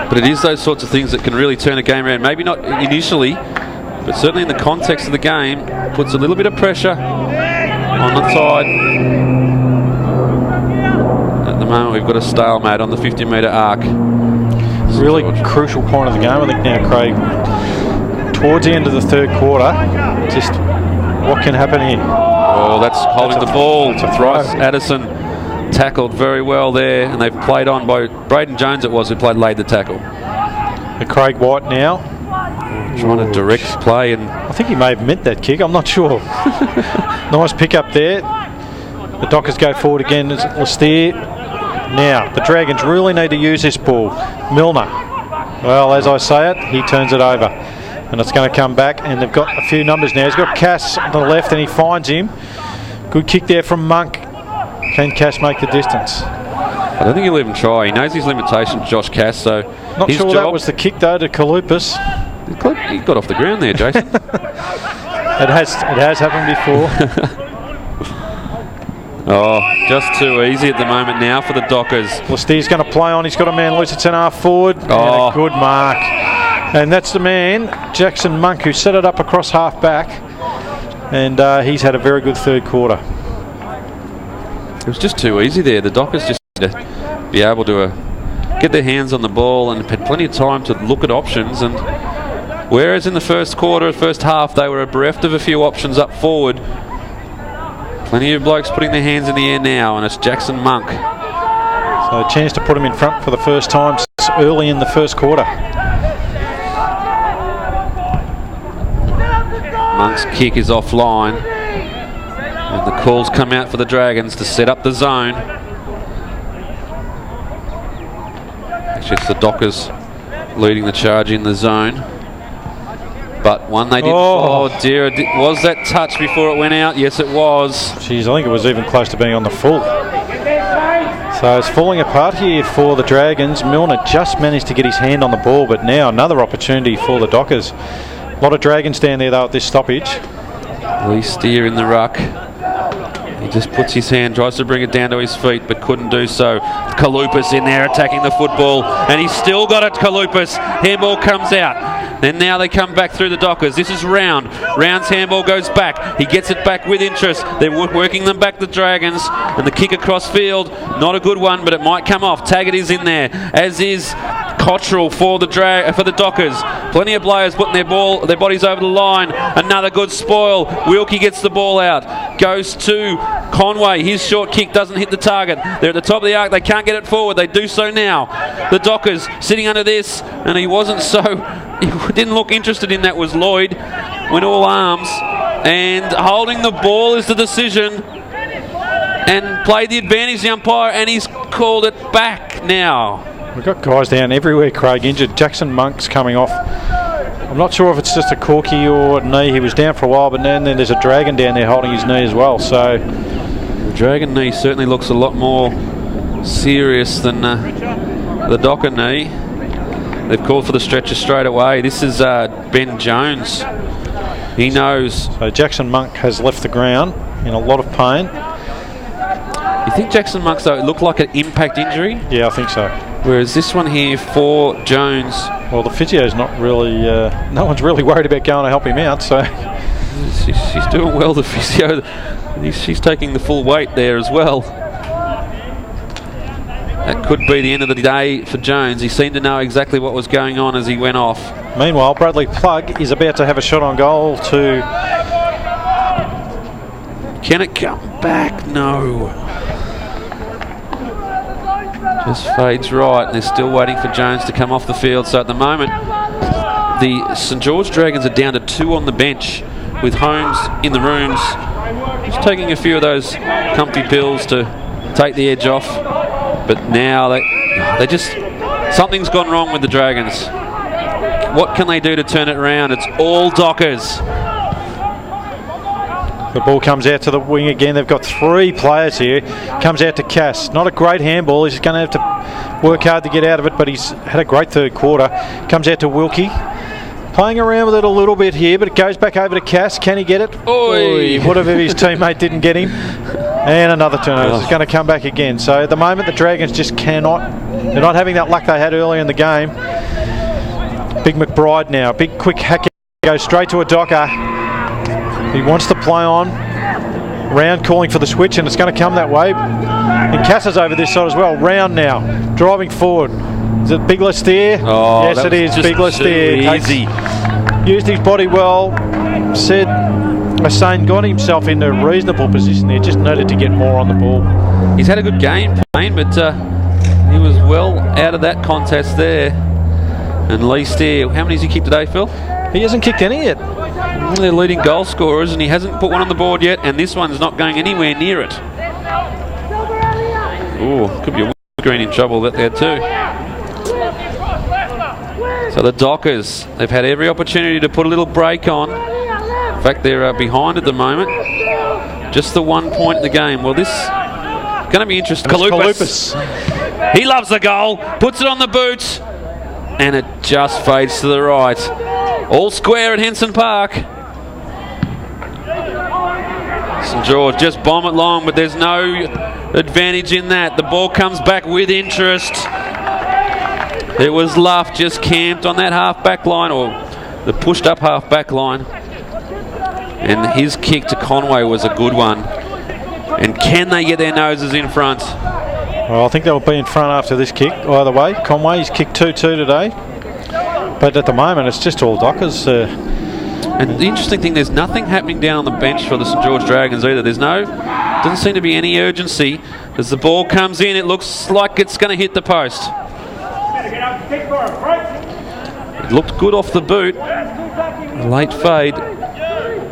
But it is those sorts of things that can really turn a game around. Maybe not initially, but certainly in the context of the game, puts a little bit of pressure on the side. At the moment, we've got a stalemate on the 50-metre arc. Really crucial point of the game, I think now, Craig. Towards the end of the third quarter, just what can happen here? Oh, that's holding the ball. It's a throw. Addison tackled very well there, and they've played on by Braden Jones. It was who laid the tackle. And Craig White now trying to direct play, and I think he may have meant that kick. I'm not sure. Nice pick up there. The Dockers go forward again. It's Lestier. Now the Dragons really need to use this ball. Milner. Well, as I say it, he turns it over. And it's going to come back, and they've got a few numbers now. He's got Cass on the left, and he finds him. Good kick there from Monk. Can Cass make the distance? I don't think he'll even try. He knows his limitations, Josh Cass, so not sure that was the kick, though, to Kalupis. He got off the ground there, Jason. It has happened before. Oh, just too easy at the moment now for the Dockers. Lestier's going to play on. He's got a man loose at centre half forward. Oh. And a good mark. And that's the man, Jackson Monk, who set it up across half back. And he's had a very good third quarter. It was just too easy there. The Dockers just need to be able to get their hands on the ball and had plenty of time to look at options. And whereas in the first quarter, first half, they were bereft of a few options up forward, plenty of blokes putting their hands in the air now, and it's Jackson Monk. So a chance to put him in front for the first time early in the first quarter. Monk's kick is offline, and the calls come out for the Dragons to set up the zone. Actually, it's the Dockers leading the charge in the zone, but one they didn't. Oh dear, was that touch before it went out? Yes, it was. Jeez, I think it was even close to being on the full. So it's falling apart here for the Dragons. Milner just managed to get his hand on the ball, but now another opportunity for the Dockers. A lot of Dragons down there though at this stoppage. Lee Steer in the ruck. He just puts his hand, tries to bring it down to his feet, but couldn't do so. Kalupis in there attacking the football, and he's still got it, Kalupis. Handball comes out. Then now they come back through the Dockers. This is Round. Round's handball goes back. He gets it back with interest. They're working them back, the Dragons. And the kick across field, not a good one, but it might come off. Taggart is in there, as is Cottrell for the Dockers. Plenty of players putting their bodies over the line. Another good spoil. Wilkie gets the ball out. Goes to Conway. His short kick doesn't hit the target. They're at the top of the arc. They can't get it forward. They do so now. The Dockers sitting under this, and he didn't look interested in that, was Lloyd. Went all arms. And holding the ball is the decision. And played the advantage, the umpire, and he's called it back now. We've got guys down everywhere, Craig, injured. Jackson Monk's coming off. I'm not sure if it's just a corky or a knee. He was down for a while, but then there's a Dragon down there holding his knee as well. So the Dragon knee certainly looks a lot more serious than the Docker knee. They've called for the stretcher straight away. This is Ben Jones. He knows. So Jackson Monk has left the ground in a lot of pain. You think Jackson Monks, though, it looked like an impact injury. Yeah, I think so. Whereas this one here for Jones... Well, the physio's not really... no one's really worried about going to help him out, so... She's doing well, the physio. She's taking the full weight there as well. That could be the end of the day for Jones. He seemed to know exactly what was going on as he went off. Meanwhile, Bradley Plugg is about to have a shot on goal to... Can it come back? No. Just fades right, and they're still waiting for Jones to come off the field. So at the moment, the St George Dragons are down to 2 on the bench, with Holmes in the rooms, just taking a few of those comfy pills to take the edge off. But now they just... Something's gone wrong with the Dragons. What can they do to turn it around? It's all Dockers. The ball comes out to the wing again. They've got 3 players here. Comes out to Cass. Not a great handball. He's going to have to work hard to get out of it, but he's had a great third quarter. Comes out to Wilkie. Playing around with it a little bit here, but it goes back over to Cass. Can he get it? Oi! What if his teammate didn't get him? And another turnover. It's going to come back again. So at the moment, the Dragons just cannot... They're not having that luck they had earlier in the game. Big McBride now. Big quick hack. Goes straight to a Docker. He wants to play on. Round calling for the switch, and it's going to come that way. And Cass is over this side as well. Round now. Driving forward. Is it Big Lestier? Oh, yes, it is. Big Lestier. Easy. Used his body well. Said Hussein got himself into a reasonable position there. Just needed to get more on the ball. He's had a good game, Payne, but he was well out of that contest there. And Lestier, how many has he kicked today, Phil? He hasn't kicked any yet. One of their leading goal scorers, and he hasn't put one on the board yet, and this one's not going anywhere near it. Oh, could be a green in trouble there too. So the Dockers, they've had every opportunity to put a little break on. In fact, they're behind at the moment. Just the 1 point in the game. Well, this is going to be interesting. Kalupas. He loves the goal. Puts it on the boot. And it just fades to the right. All square at Henson Park. St George just bomb it long, but there's no advantage in that. The ball comes back with interest. It was Luff just camped on that half back line, or the pushed up half back line. And his kick to Conway was a good one. And can they get their noses in front? Well, I think they'll be in front after this kick. Either way, Conway's kicked 2-2 today. But at the moment, it's just all Dockers. And the interesting thing, there's nothing happening down on the bench for the St George Dragons either. Doesn't seem to be any urgency. As the ball comes in, it looks like it's going to hit the post. It looked good off the boot. Late fade.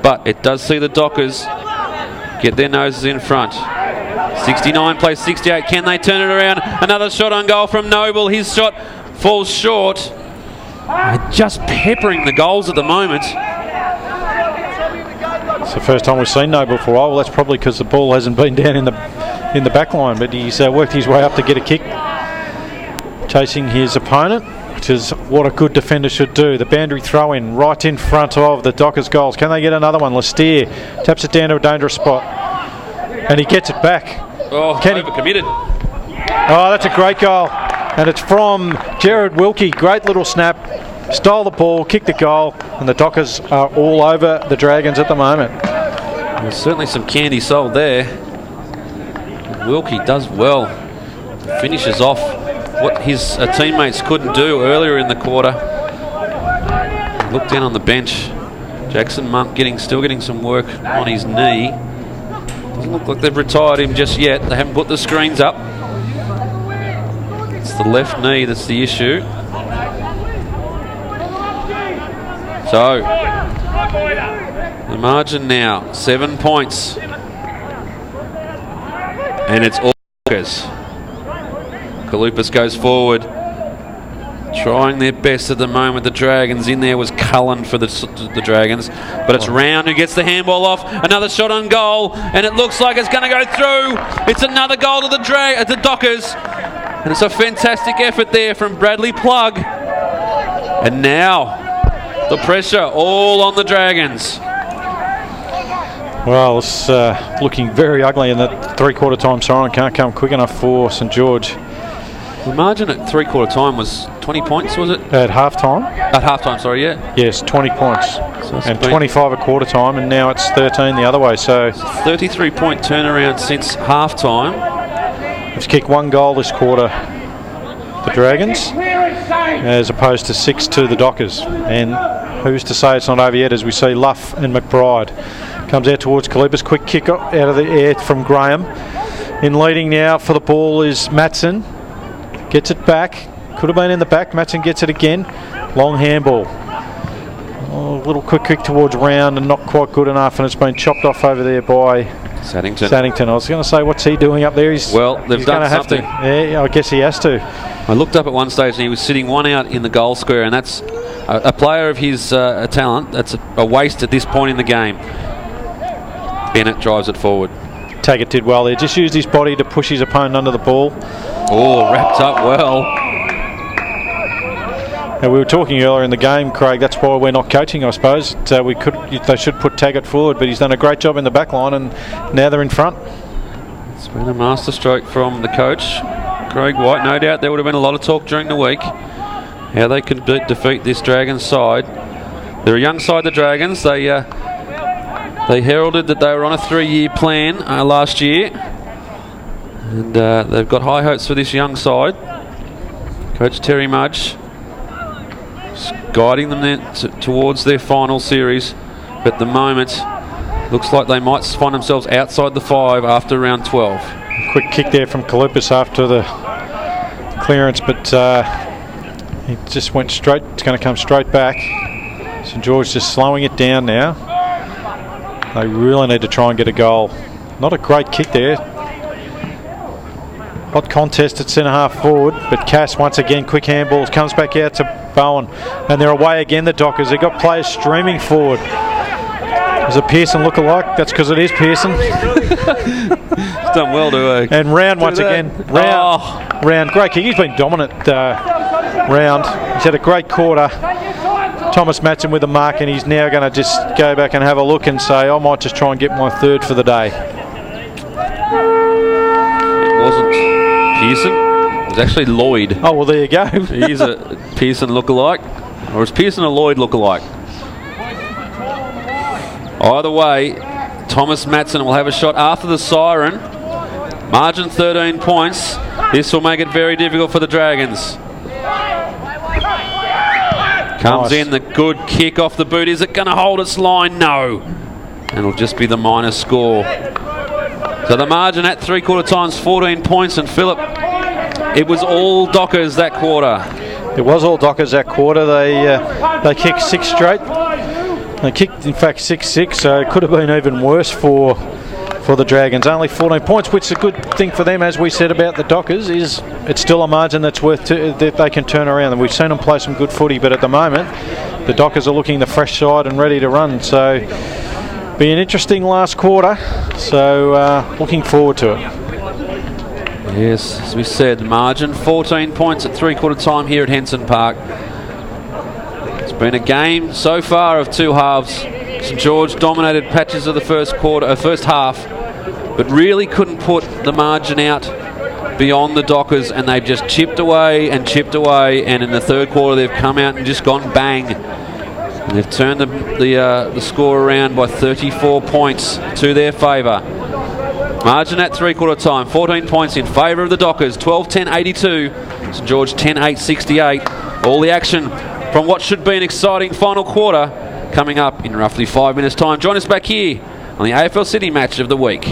But it does see the Dockers get their noses in front. 69 plays 68. Can they turn it around? Another shot on goal from Noble. His shot falls short. They're just peppering the goals at the moment. It's the first time we've seen Noble for a while. Well, that's probably because the ball hasn't been down in the back line, but he's worked his way up to get a kick, chasing his opponent, which is what a good defender should do. The boundary throw in right in front of the Dockers goals. Can they get another one? Lestier taps it down to a dangerous spot, and he gets it back. Oh, overcommitted. Oh, that's a great goal. And it's from Jared Wilkie. Great little snap. Stole the ball, kicked the goal, and the Dockers are all over the Dragons at the moment. There's certainly some candy sold there. Wilkie does well. Finishes off what his teammates couldn't do earlier in the quarter. Look down on the bench. Jackson Monk still getting some work on his knee. Doesn't look like they've retired him just yet. They haven't put the screens up. It's the left knee that's the issue. So, the margin now, 7 points. And it's all Dockers. Kalupas goes forward. Trying their best at the moment. The Dragons in there was Cullen for the Dragons. But it's Round who gets the handball off. Another shot on goal. And it looks like it's going to go through. It's another goal to the Dockers. And it's a fantastic effort there from Bradley Plugg. And now the pressure all on the Dragons. Well, it's looking very ugly, and that three-quarter time siren can't come quick enough for St George. The margin at three-quarter time was 20 points, was it? At half-time? At half-time, sorry, yeah. Yes, 20 points. So and 25 at quarter time, and now it's 13 the other way. So 33-point turnaround since half-time. They've kicked 1 goal this quarter, the Dragons, as opposed to 6 to the Dockers. And who's to say it's not over yet, as we see Luff and McBride. Comes out towards Kalibas. Quick kick out of the air from Graham. In leading now for the ball is Matson. Gets it back. Could have been in the back. Matson gets it again. Long handball. Oh, a little quick kick towards Round and not quite good enough, and it's been chopped off over there by Saddington. I was going to say, what's he doing up there? He's done something. Yeah, I guess he has to. I looked up at one stage and he was sitting one out in the goal square, and that's a player of his talent. That's a waste at this point in the game. Bennett drives it forward. Taggart did well there. Just used his body to push his opponent under the ball. Oh, wrapped up well. And we were talking earlier in the game, Craig, that's why we're not coaching, I suppose. They should put Taggart forward, but he's done a great job in the back line, and now they're in front. It's been a masterstroke from the coach, Craig White. No doubt there would have been a lot of talk during the week how they could defeat this Dragons side. They're a young side, the Dragons. They heralded that they were on a 3-year plan last year, and they've got high hopes for this young side. Coach Terry Mudge guiding them towards their final series, but at the moment looks like they might find themselves outside the 5 after round 12. Quick kick there from Kalupis after the clearance, but he just went straight. It's going to come straight back. St George just slowing it down now. They really need to try and get a goal. Not a great kick there. Hot contest at centre-half forward, but Cass once again, quick handballs, comes back out to Bowen, and they're away again, the Dockers. They've got players streaming forward. Is it Pearson look-alike? That's because it is Pearson. He's done well to and Round once again. Round, great kick. He's been dominant, Round. He's had a great quarter. Thomas Matson with the mark, and he's now going to just go back and have a look and say, I might just try and get my 3rd for the day. It wasn't Pearson. It was actually Lloyd. Oh, well, there you go. He's a Pearson lookalike. Or is Pearson a Lloyd lookalike? Either way, Thomas Matson will have a shot after the siren. Margin 13 points. This will make it very difficult for the Dragons. Comes in, the good kick off the boot. Is it going to hold its line? No. And it'll just be the minus score. So the margin at three-quarter times, 14 points. And Phillip, it was all Dockers that quarter. It was all Dockers that quarter. They kicked 6 straight. They kicked, in fact, 6-6, so it could have been even worse for the Dragons. Only 14 points, which is a good thing for them, as we said about the Dockers, is it's still a margin that's worth that they can turn around. And we've seen them play some good footy, but at the moment, the Dockers are looking the fresh side and ready to run. So, be an interesting last quarter. So, looking forward to it. Yes, as we said, margin 14 points at three-quarter time here at Henson Park. It's been a game so far of 2 halves. St George dominated patches of the first half, but really couldn't put the margin out beyond the Dockers, and they've just chipped away, and in the third quarter they've come out and just gone bang. And they've turned the score around by 34 points to their favour. Margin at three-quarter time, 14 points in favour of the Dockers, 12-10-82, St George 10-8-68. All the action from what should be an exciting final quarter coming up in roughly 5 minutes' time. Join us back here on the AFL Sydney Match of the Week.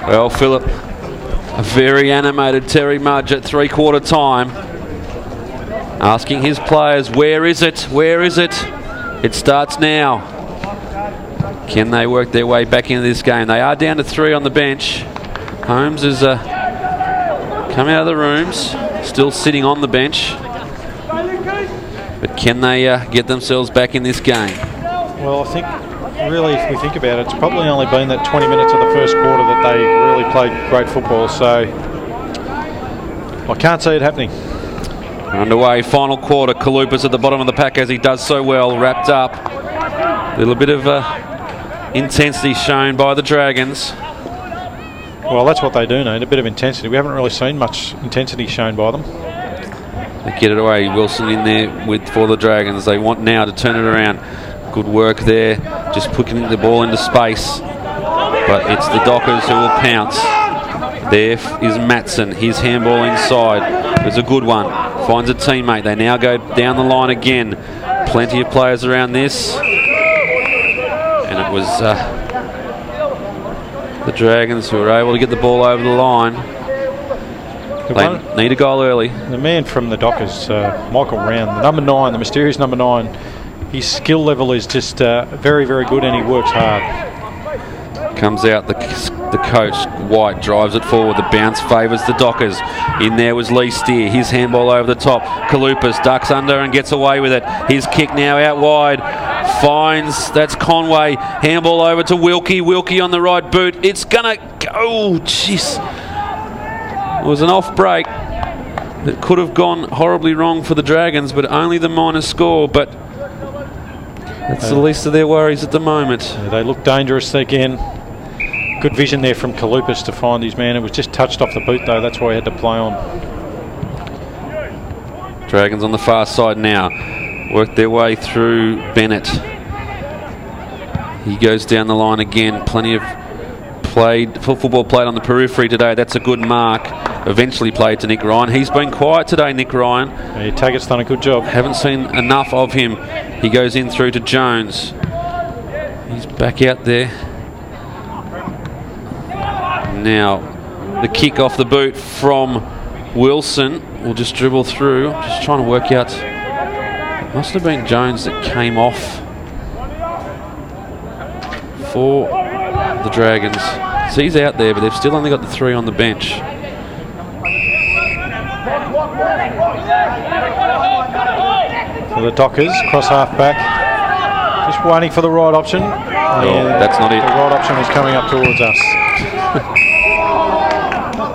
Well, Philip, a very animated Terry Mudge at 3/4 time, asking his players, where is it? Where is it? It starts now. Can they work their way back into this game? They are down to 3 on the bench. Holmes has come out of the rooms, still sitting on the bench. But can they get themselves back in this game? Well, I think really, if we think about it, it's probably only been that 20 minutes of the first quarter that they really played great football, so I can't see it happening. Underway, final quarter. Kalupa's at the bottom of the pack as he does so well, wrapped up. A little bit of intensity shown by the Dragons. Well, that's what they do need, a bit of intensity. We haven't really seen much intensity shown by them. They get it away. Wilson in there for the Dragons. They want now to turn it around. Good work there, just putting the ball into space. But it's the Dockers who will pounce. There is Matson, his handball inside. It was a good one. Finds a teammate. They now go down the line again. Plenty of players around this. And it was the Dragons who were able to get the ball over the line. They need a goal early. The man from the Dockers, Michael Round, the number 9, the mysterious number 9, his skill level is just very, very good, and he works hard. Comes out the coach, White, drives it forward. The bounce favours the Dockers. In there was Lee Steer. His handball over the top. Kalupas ducks under and gets away with it. His kick now out wide. Finds, that's Conway. Handball over to Wilkie. Wilkie on the right boot. It's going to go. Oh, jeez. It was an off break that could have gone horribly wrong for the Dragons, but only the minor score. But that's the least of their worries at the moment. They look dangerous again. Good vision there from Kalupas to find his man. It was just touched off the boot though, that's why he had to play on. Dragons on the far side now. Work their way through Bennett. He goes down the line again. Plenty of football played on the periphery today. That's a good mark. Eventually played to Nick Ryan. He's been quiet today, Nick Ryan. Yeah, Taggart's done a good job. Haven't seen enough of him. He goes in through to Jones. He's back out there. Now, the kick off the boot from Wilson will just dribble through. Just trying to work out. It must have been Jones that came off for the Dragons. So he's out there, but they've still only got the 3 on the bench. For the Dockers, cross half back. waiting for the right option. That's not it. The right option is coming up towards us.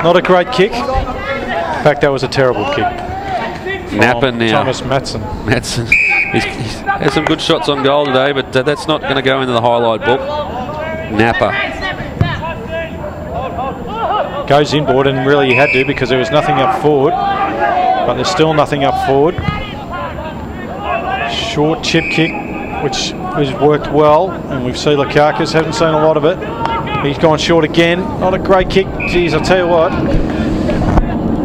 Not a great kick. In fact, that was a terrible kick. Napa now. Thomas Matson. He's had some good shots on goal today, but that's not going to go into the highlight book. Napa. Goes inboard, and really he had to because there was nothing up forward. But there's still nothing up forward. Short chip kick, which has worked well, and we've seen Lukakus, haven't seen a lot of it. He's gone short again. Not a great kick. Geez, I'll tell you what.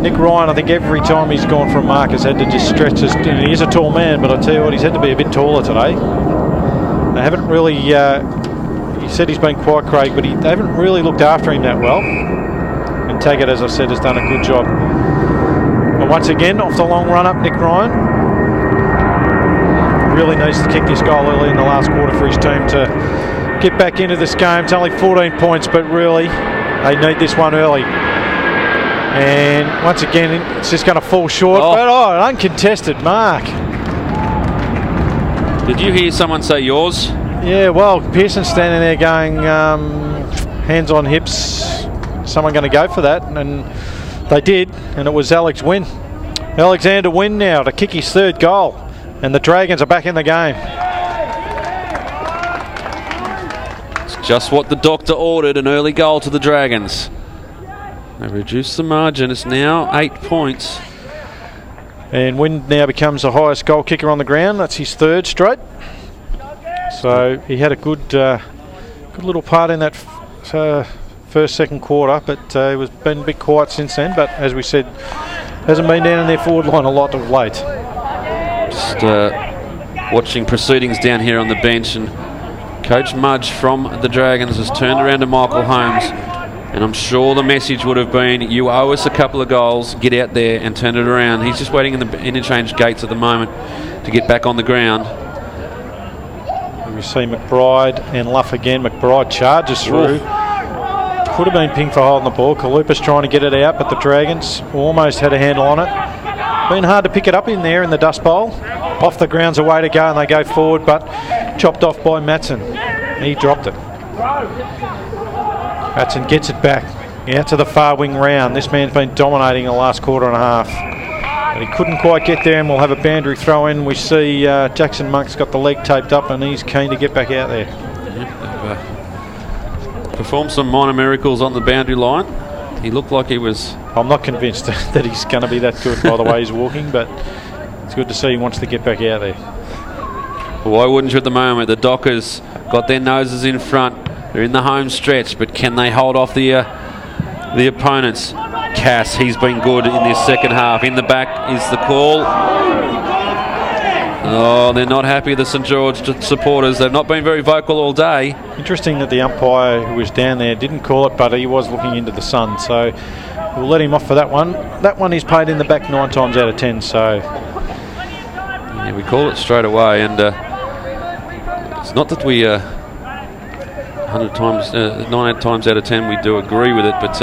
Nick Ryan, I think every time he's gone for a mark has had to just stretch his... He is a tall man, but I tell you what, he's had to be a bit taller today. They haven't really... he said he's been quite Craig, but they haven't really looked after him that well. And Taggart, as I said, has done a good job. But once again, off the long run up, Nick Ryan really needs to kick this goal early in the last quarter for his team to get back into this game. It's only 14 points, but really they need this one early. And once again, it's just going to fall short. But an uncontested mark. Did you hear someone say yours? Yeah, well, Pearson's standing there going, hands on hips. Someone going to go for that, and they did, and it was Alex Wynn. Alexander Wynn now to kick his third goal, and the Dragons are back in the game. It's just what the doctor ordered, an early goal to the Dragons. They reduced the margin. It's now 8 points. And Wynn now becomes the highest goal kicker on the ground. That's his third straight. So he had a good little part in that first, second quarter, but he was been a bit quiet since then. But as we said, hasn't been down in their forward line a lot of late. Just watching proceedings down here on the bench, and Coach Mudge from the Dragons has turned around to Michael Holmes. And I'm sure the message would have been, you owe us a couple of goals, get out there and turn it around. He's just waiting in the interchange gates at the moment to get back on the ground. And we see McBride and Luff again. McBride charges through. Could have been pinged for holding the ball. Kalupa's trying to get it out, but the Dragons almost had a handle on it. Been hard to pick it up in there in the dust bowl. Off the ground's a way to go, and they go forward, but chopped off by Matson. He dropped it. Matson gets it back out to the far wing round. This man's been dominating the last quarter and a half, but he couldn't quite get there, and we'll have a boundary throw in. We see Jackson Monk's got the leg taped up, and he's keen to get back out there. Performed some minor miracles on the boundary line. He looked like he was... I'm not convinced that he's going to be that good by the way he's walking, but it's good to see he wants to get back out there. Well, why wouldn't you at the moment? The Dockers got their noses in front. They're in the home stretch, but can they hold off the opponents? Cass, he's been good in this second half. In the back is the call. Oh, they're not happy, the St George supporters. They've not been very vocal all day. Interesting that the umpire who was down there didn't call it, but he was looking into the sun, so we'll let him off for that one. That one is paid in the back 9 times out of 10, so... Yeah, we call it straight away, and it's not that we... 9 times out of 10 we do agree with it, but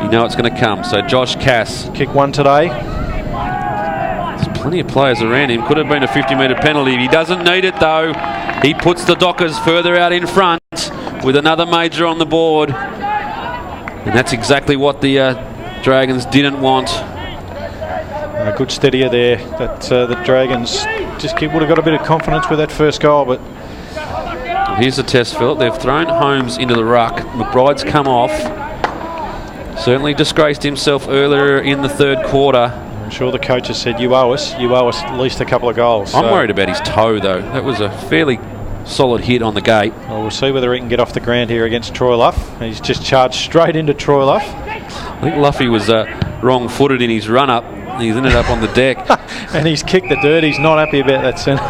you know it's going to come. So Josh Cass. Kick one today. There's plenty of players around him. Could have been a 50-metre penalty. He doesn't need it though. He puts the Dockers further out in front with another major on the board. And that's exactly what the Dragons didn't want. A good steadier there. That the Dragons just would have got a bit of confidence with that first goal, but... Here's the test, Phil. They've thrown Holmes into the ruck. McBride's come off. Certainly disgraced himself earlier in the third quarter. I'm sure the coach has said, you owe us at least a couple of goals. I'm worried about his toe, though. That was a fairly solid hit on the gate. Well, we'll see whether he can get off the ground here against Troy Luff. He's just charged straight into Troy Luff. I think Luffy was wrong-footed in his run-up. He's ended up on the deck. And he's kicked the dirt. He's not happy about that centre.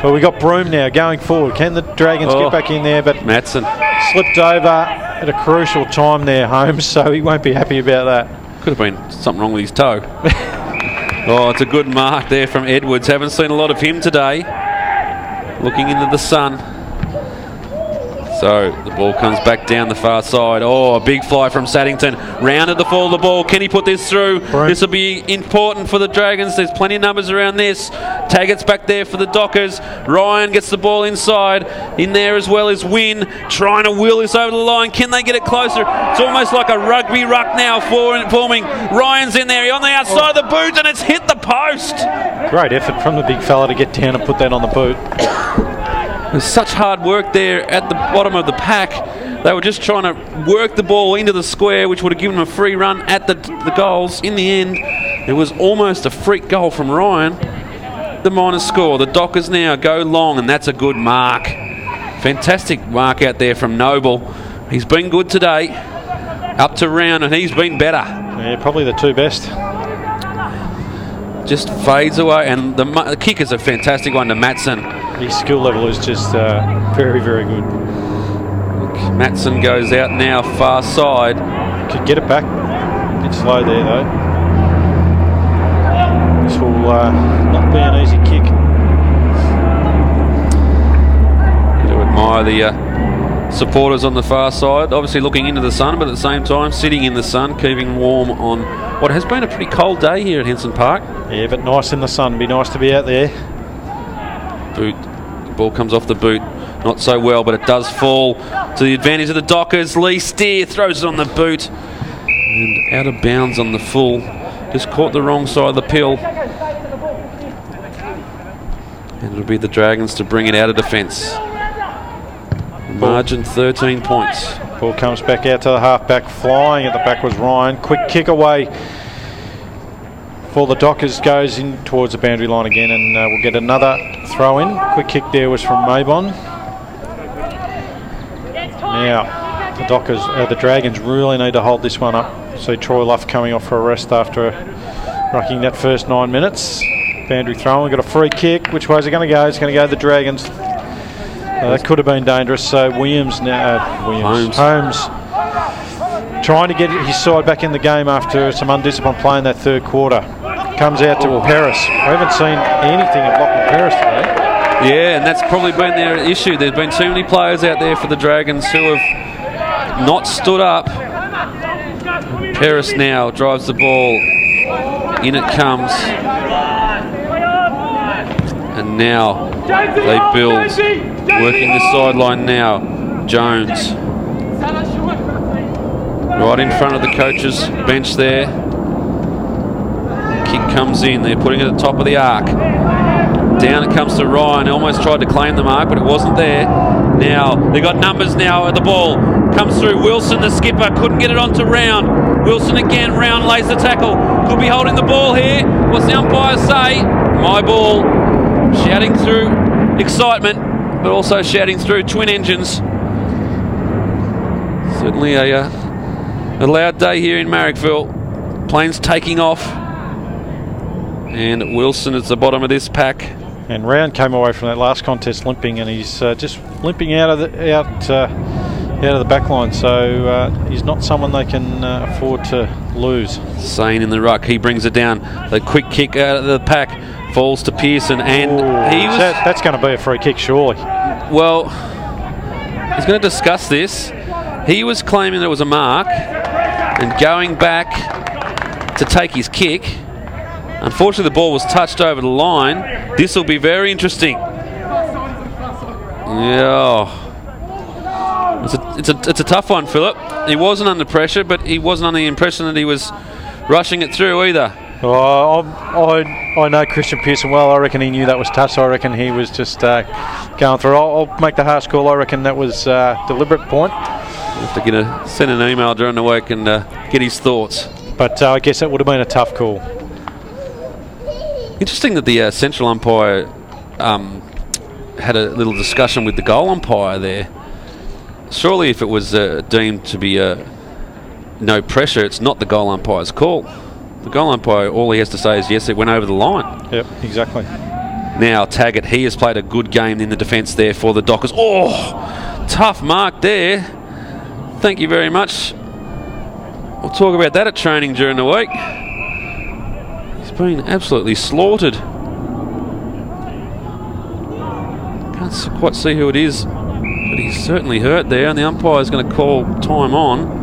Well, we got Broome now going forward. Can the Dragons get back in there? But Matson slipped over at a crucial time there, Holmes, so he won't be happy about that. Could have been something wrong with his toe. Oh, it's a good mark there from Edwards. Haven't seen a lot of him today. Looking into the sun. So the ball comes back down the far side. Oh, a big fly from Saddington. Rounded the fall of the ball. Can he put this through? This will be important for the Dragons. There's plenty of numbers around this. Taggart's back there for the Dockers. Ryan gets the ball inside. In there as well as Wynn, trying to wheel this over the line. Can they get it closer? It's almost like a rugby ruck now forming. Ryan's in there, on the outside of the boot, and it's hit the post. Great effort from the big fella to get down and put that on the boot. There's such hard work there at the bottom of the pack. They were just trying to work the ball into the square, which would have given them a free run at the goals. In the end, it was almost a freak goal from Ryan. The minus score. The Dockers now go long, and that's a good mark. Fantastic mark out there from Noble. He's been good today. Up to round, and he's been better. Yeah, probably the two best. Just fades away, and the kick is a fantastic one to Matson. His skill level is just very, very good. Matson goes out now, far side. Could get it back. A bit slow there, though. This will not be an easy kick. Got to admire the supporters on the far side, obviously looking into the sun, but at the same time sitting in the sun, keeping warm on what has been a pretty cold day here at Henson Park. Yeah, but nice in the sun. Be nice to be out there. Boot. The ball comes off the boot. Not so well, but it does fall to the advantage of the Dockers. Lee Steer throws it on the boot. And out of bounds on the full. Just caught the wrong side of the pill. And it'll be the Dragons to bring it out of defence. Margin 13 points. Ball comes back out to the half-back. Flying at the back was Ryan. Quick kick away for the Dockers, goes in towards the boundary line again, and we'll get another throw in. Quick kick there was from Mabon. Now the Dockers, the Dragons really need to hold this one up. See Troy Luff coming off for a rest after rucking that first 9 minutes. Boundary throw. We've got a free kick. Which way is it going to go? It's going to go to the Dragons. That could have been dangerous. So Holmes trying to get his side back in the game after some undisciplined play in that third quarter. Comes out to Paris. We haven't seen anything of Lachlan Paris today. Yeah, and that's probably been their issue. There's been too many players out there for the Dragons who have not stood up. Paris now drives the ball. In it comes. And now they build. Working the sideline now. Jones. Right in front of the coach's bench there. Kick comes in. They're putting it at the top of the arc. Down it comes to Ryan. Almost tried to claim the mark, but it wasn't there. Now, they've got numbers now at the ball. Comes through. Wilson, the skipper, couldn't get it onto Round. Wilson again. Round lays the tackle. Could be holding the ball here. What's the umpire say? My ball. Shouting through excitement, but also shouting through twin engines. Certainly a loud day here in Marrickville. Planes taking off. And Wilson is the bottom of this pack. And Round came away from that last contest limping, and he's just limping out of the back line. So he's not someone they can afford to lose. Sane in the ruck. He brings it down. The quick kick out of the pack falls to Pearson, and that's going to be a free kick, surely. Well, he's going to discuss this. He was claiming there was a mark and going back to take his kick. Unfortunately, the ball was touched over the line. This will be very interesting. Yeah, it's a tough one, Philip. He wasn't under pressure, but he wasn't under the impression that he was rushing it through either. I know Christian Pearson well. I reckon he knew that was touch. I reckon he was just going through. I'll make the harsh call. I reckon that was deliberate point. We'll have to send an email during the week and get his thoughts. But I guess that would have been a tough call. Interesting that the central umpire had a little discussion with the goal umpire there. Surely if it was deemed to be no pressure, it's not the goal umpire's call. The goal umpire, all he has to say is, yes, it went over the line. Yep, exactly. Now, Taggart, he has played a good game in the defence there for the Dockers. Oh, tough mark there. Thank you very much. We'll talk about that at training during the week. He's been absolutely slaughtered. Can't quite see who it is, but he's certainly hurt there, and the umpire's going to call time on.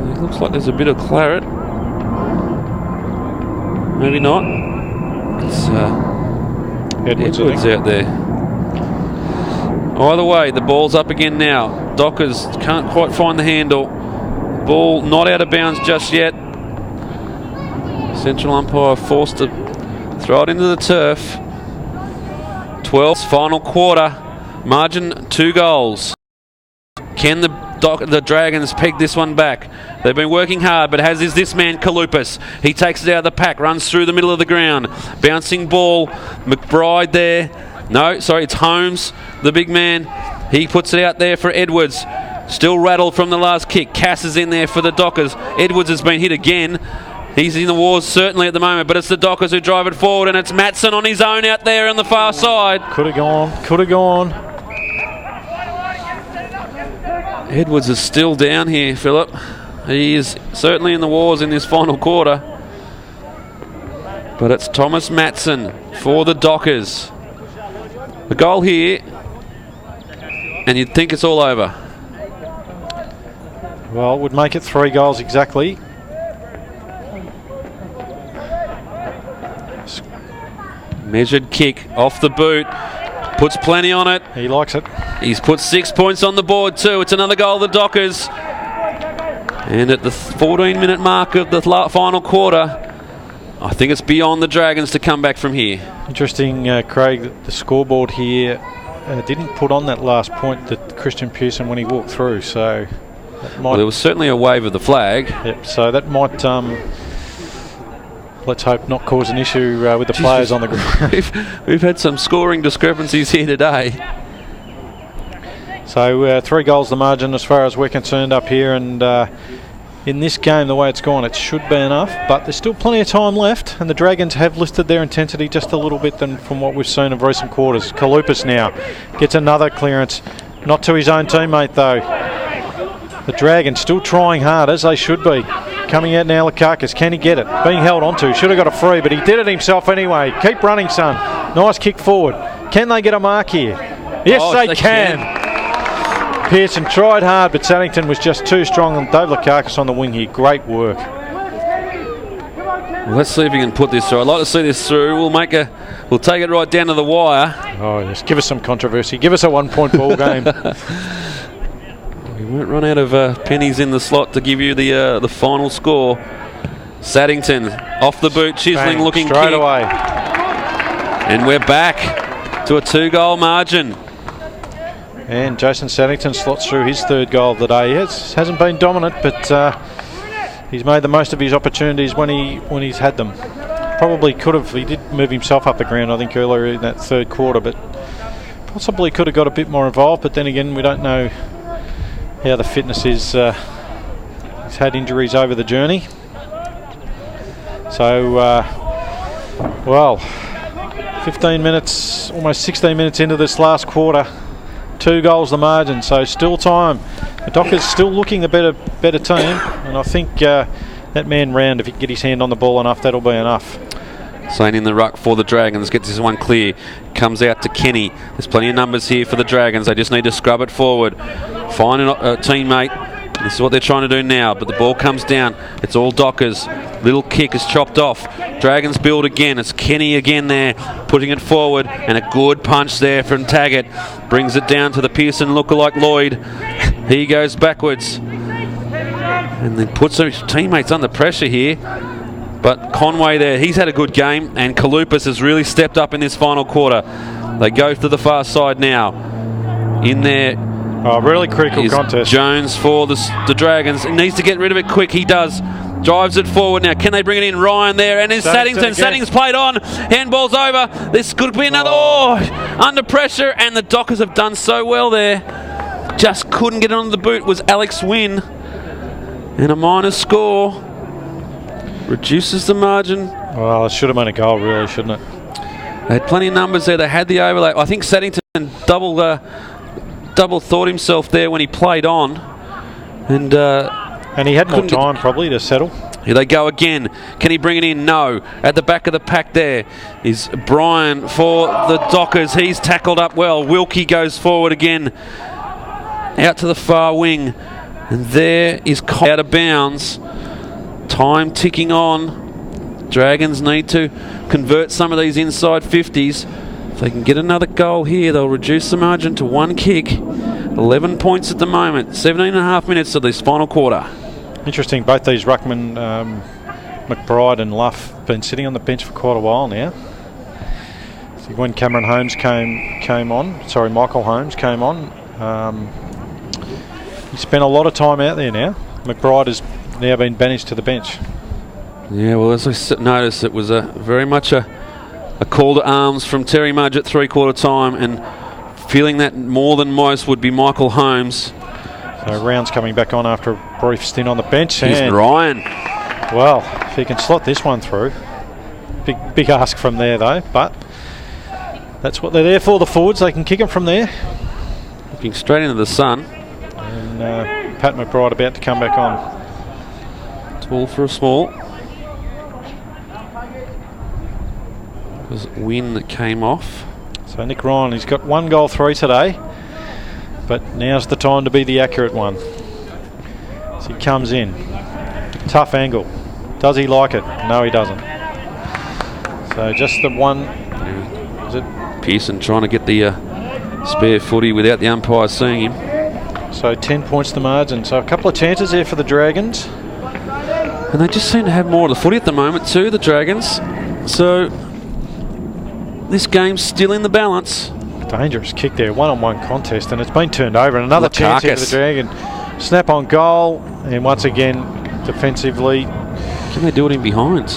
It looks like there's a bit of claret. Maybe not. It's Edwards out there. Either way, the ball's up again now. Dockers can't quite find the handle. Ball not out of bounds just yet. Central umpire forced to throw it into the turf. 12th final quarter. Margin 2 goals. Can the Dragons peg this one back? They've been working hard, but as is this man, Kalupas. He takes it out of the pack, runs through the middle of the ground. Bouncing ball. McBride there. No, sorry, it's Holmes, the big man. He puts it out there for Edwards. Still rattled from the last kick. Cass is in there for the Dockers. Edwards has been hit again. He's in the wars certainly at the moment, but it's the Dockers who drive it forward, and it's Matson on his own out there on the far side. Could have gone. Edwards is still down here, Philip. He is certainly in the wars in this final quarter. But it's Thomas Matson for the Dockers. A goal here, and you'd think it's all over. Well, it would make it 3 goals exactly. Measured kick off the boot. Puts plenty on it. He likes it. He's put 6 points on the board too. It's another goal, the Dockers. And at the 14-minute mark of the final quarter, I think it's beyond the Dragons to come back from here. Interesting, Craig, the scoreboard here didn't put on that last point that Christian Pearson when he walked through. So that might, well, there was certainly a wave of the flag. Yep, so that might, let's hope, not cause an issue with the players on the ground. We've had some scoring discrepancies here today. So 3 goals the margin as far as we're concerned up here, and in this game, the way it's gone, it should be enough, but there's still plenty of time left, and the Dragons have lifted their intensity just a little bit than from what we've seen of recent quarters. Kalupas now gets another clearance, not to his own teammate though. The Dragons still trying hard, as they should be. Coming out now, Lakakis, can he get it? Being held onto, should have got a free, but he did it himself anyway. Keep running, son. Nice kick forward. Can they get a mark here? Yes, they can. Pearson tried hard, but Saddington was just too strong, and Dave Lakakis on the wing here. Great work. Well, let's see if we can put this through. I'd like to see this through. We'll take it right down to the wire. Oh yes, give us some controversy. Give us a 1-point ball game. We won't run out of pennies in the slot to give you the final score. Saddington off the boot, chiseling looking straight kick. away. And we're back to a 2-goal margin. And Jason Saddington slots through his 3rd goal of the day. He hasn't been dominant, but he's made the most of his opportunities when he's had them. Probably could have. He did move himself up the ground, I think, earlier in that 3rd quarter, but possibly could have got a bit more involved. But then again, we don't know how the fitness is. He's had injuries over the journey. So, well, 15 minutes, almost 16 minutes into this last quarter. 2 goals the margin, so still time. The Dockers still looking the better team, and I think that man round, if he can get his hand on the ball enough, that'll be enough. Sane in the ruck for the Dragons, gets this one clear, comes out to Kenny. There's plenty of numbers here for the Dragons, they just need to scrub it forward. Find a teammate. This is what they're trying to do now, but the ball comes down. It's all Dockers. Little kick is chopped off. Dragons build again. It's Kenny again there, putting it forward, and a good punch there from Taggart. Brings it down to the Pearson lookalike Lloyd. He goes backwards. And then puts his teammates under pressure here. But Conway there, he's had a good game, and Kalupas has really stepped up in this final quarter. They go to the far side now. In there. Oh, really critical contest. Jones for the Dragons. He needs to get rid of it quick. He does. Drives it forward now. Can they bring it in? Ryan there. And it's Saddington. Saddington's played on. Handball's over. This could be another. Under pressure. And the Dockers have done so well there. Just couldn't get it on the boot. Was Alex Wynn. And a minor score. Reduces the margin. Well, it should have been a goal, really, shouldn't it? They had plenty of numbers there. They had the overlay. I think Saddington double thought himself there when he played on, and he had more time probably to settle. Here they go again. Can he bring it in? No. At the back of the pack there is Brian for the Dockers. He's tackled up well. Wilkie goes forward again out to the far wing, and there is out of bounds. Time ticking on. Dragons need to convert some of these inside 50s. If they can get another goal here, they'll reduce the margin to 1 kick. 11 points at the moment. 17.5 minutes of this final quarter. Interesting, both these ruckmen, McBride and Luff, have been sitting on the bench for quite a while now. So when Cameron Holmes came on, sorry, Michael Holmes came on, he spent a lot of time out there now. McBride has now been banished to the bench. Yeah, well, as I noticed, it was very much a call to arms from Terry Mudge at 3/4 time, and feeling that more than most would be Michael Holmes. So Round's coming back on after a brief stint on the bench. Here's Ryan. Well, if he can slot this one through. Big ask from there though, but that's what they're there for, the forwards. They can kick them from there. Looking straight into the sun. And Pat McBride about to come back on. Tall for a small. It was Wynn that came off. So Nick Ryan, he's got 1 goal 3 today, but now's the time to be the accurate one. So he comes in. Tough angle. Does he like it? No, he doesn't. So just the one. Is it Pearson trying to get the spare footy without the umpire seeing him. So 10 points the margin. So a couple of chances there for the Dragons. And they just seem to have more of the footy at the moment too, the Dragons. So this game's still in the balance. Dangerous kick there, 1-on-1 contest, and it's been turned over. And another chance here for the Dragon. Snap on goal, and once again, defensively. Can they do it in behind?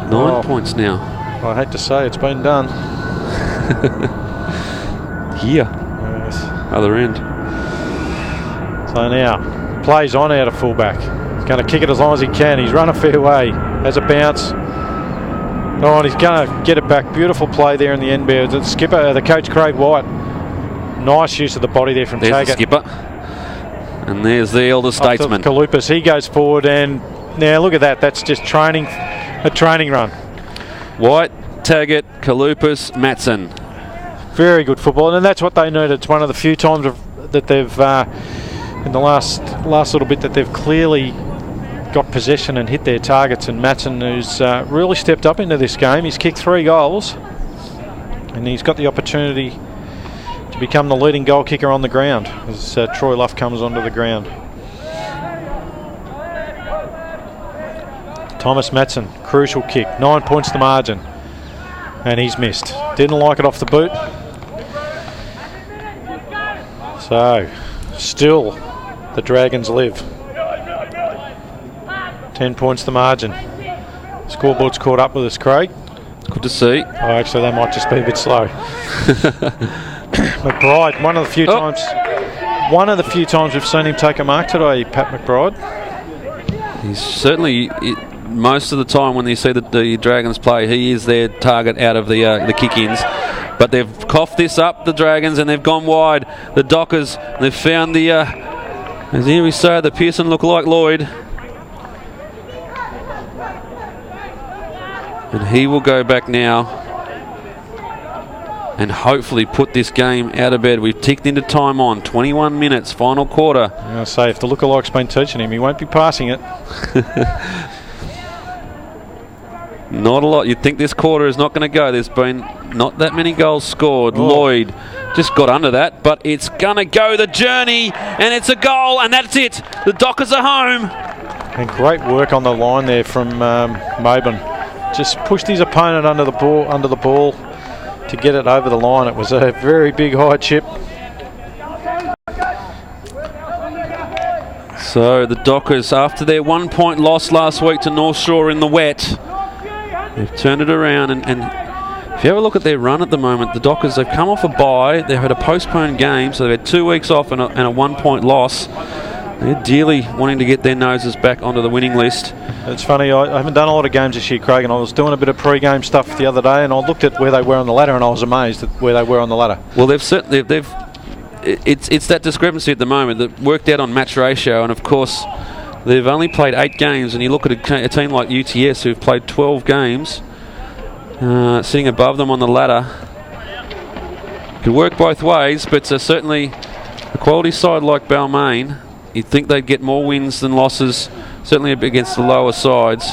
9 points now. I hate to say it's been done. Here. Yes. Other end. So now, plays on out of fullback. He's going to kick it as long as he can. He's run a fair way. Has a bounce. Oh, and he's going to get it back. Beautiful play there in the end. The skipper, the coach Craig White. Nice use of the body there from Taggart. There's the skipper. And there's the elder statesman. Kalupis, he goes forward, and now look at that. That's just training, a training run. White, Taggart, Kalupis, Matson. Very good football, and that's what they need. It's one of the few times that they've, in the last little bit, that they've clearly got possession and hit their targets. And Matson, who's really stepped up into this game, he's kicked 3 goals, and he's got the opportunity to become the leading goal kicker on the ground as Troy Luff comes onto the ground. Thomas Matson, crucial kick, 9 points the margin, and he's missed. Didn't like it off the boot. So, still, the Dragons live. 10 points the margin. Scoreboard's caught up with us, Craig. Good to see. Oh, actually, they might just be a bit slow. McBride, one of the few times we've seen him take a mark today, Pat McBride. He's certainly, most of the time when you see the Dragons play, he is their target out of the kick-ins. But they've coughed this up, the Dragons, and they've gone wide. The Dockers, they've found the, as here we say, the Pearson look-alike Lloyd. And he will go back now and hopefully put this game out of bed. We've ticked into time on 21 minutes, final quarter. I'm going to say, if the lookalike's been teaching him, he won't be passing it. Not a lot. You'd think this quarter is not going to go. There's been not that many goals scored. Oh. Lloyd just got under that, but it's going to go the journey, and it's a goal, and that's it. The Dockers are home. And great work on the line there from Maben. Just pushed his opponent under the ball to get it over the line. It was a very big high chip. So the Dockers, after their 1 point loss last week to North Shore in the wet, they've turned it around. And if you have a look at their run at the moment, the Dockers, they've come off a bye. They've had a postponed game, so they've had 2 weeks off and a 1 point loss. They're dearly wanting to get their noses back onto the winning list. It's funny, I haven't done a lot of games this year, Craig, and I was doing a bit of pre-game stuff the other day, and I looked at where they were on the ladder, and I was amazed at where they were on the ladder. Well, it's that discrepancy at the moment that worked out on match ratio, and of course they've only played 8 games, and you look at a team like UTS who've played 12 games, sitting above them on the ladder. Could work both ways, but certainly a quality side like Balmain, you'd think they'd get more wins than losses, certainly against the lower sides.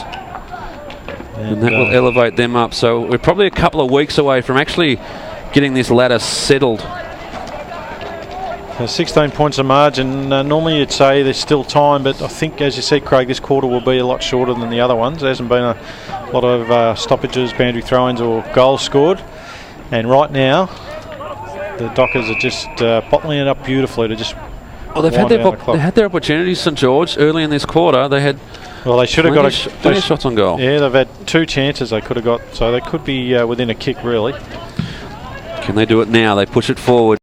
And that will elevate them up. So we're probably a couple of weeks away from actually getting this ladder settled. 16 points of margin. Normally you'd say there's still time, but I think, as you said, Craig, this quarter will be a lot shorter than the other ones. There hasn't been a lot of stoppages, boundary throw-ins or goals scored. And right now, the Dockers are just bottling it up beautifully to just they've had their opportunities, St George, early in this quarter. They had they should have got plenty of shots on goal. Yeah, they've had 2 chances they could have got, so they could be within a kick, really. Can they do it now? They push it forward.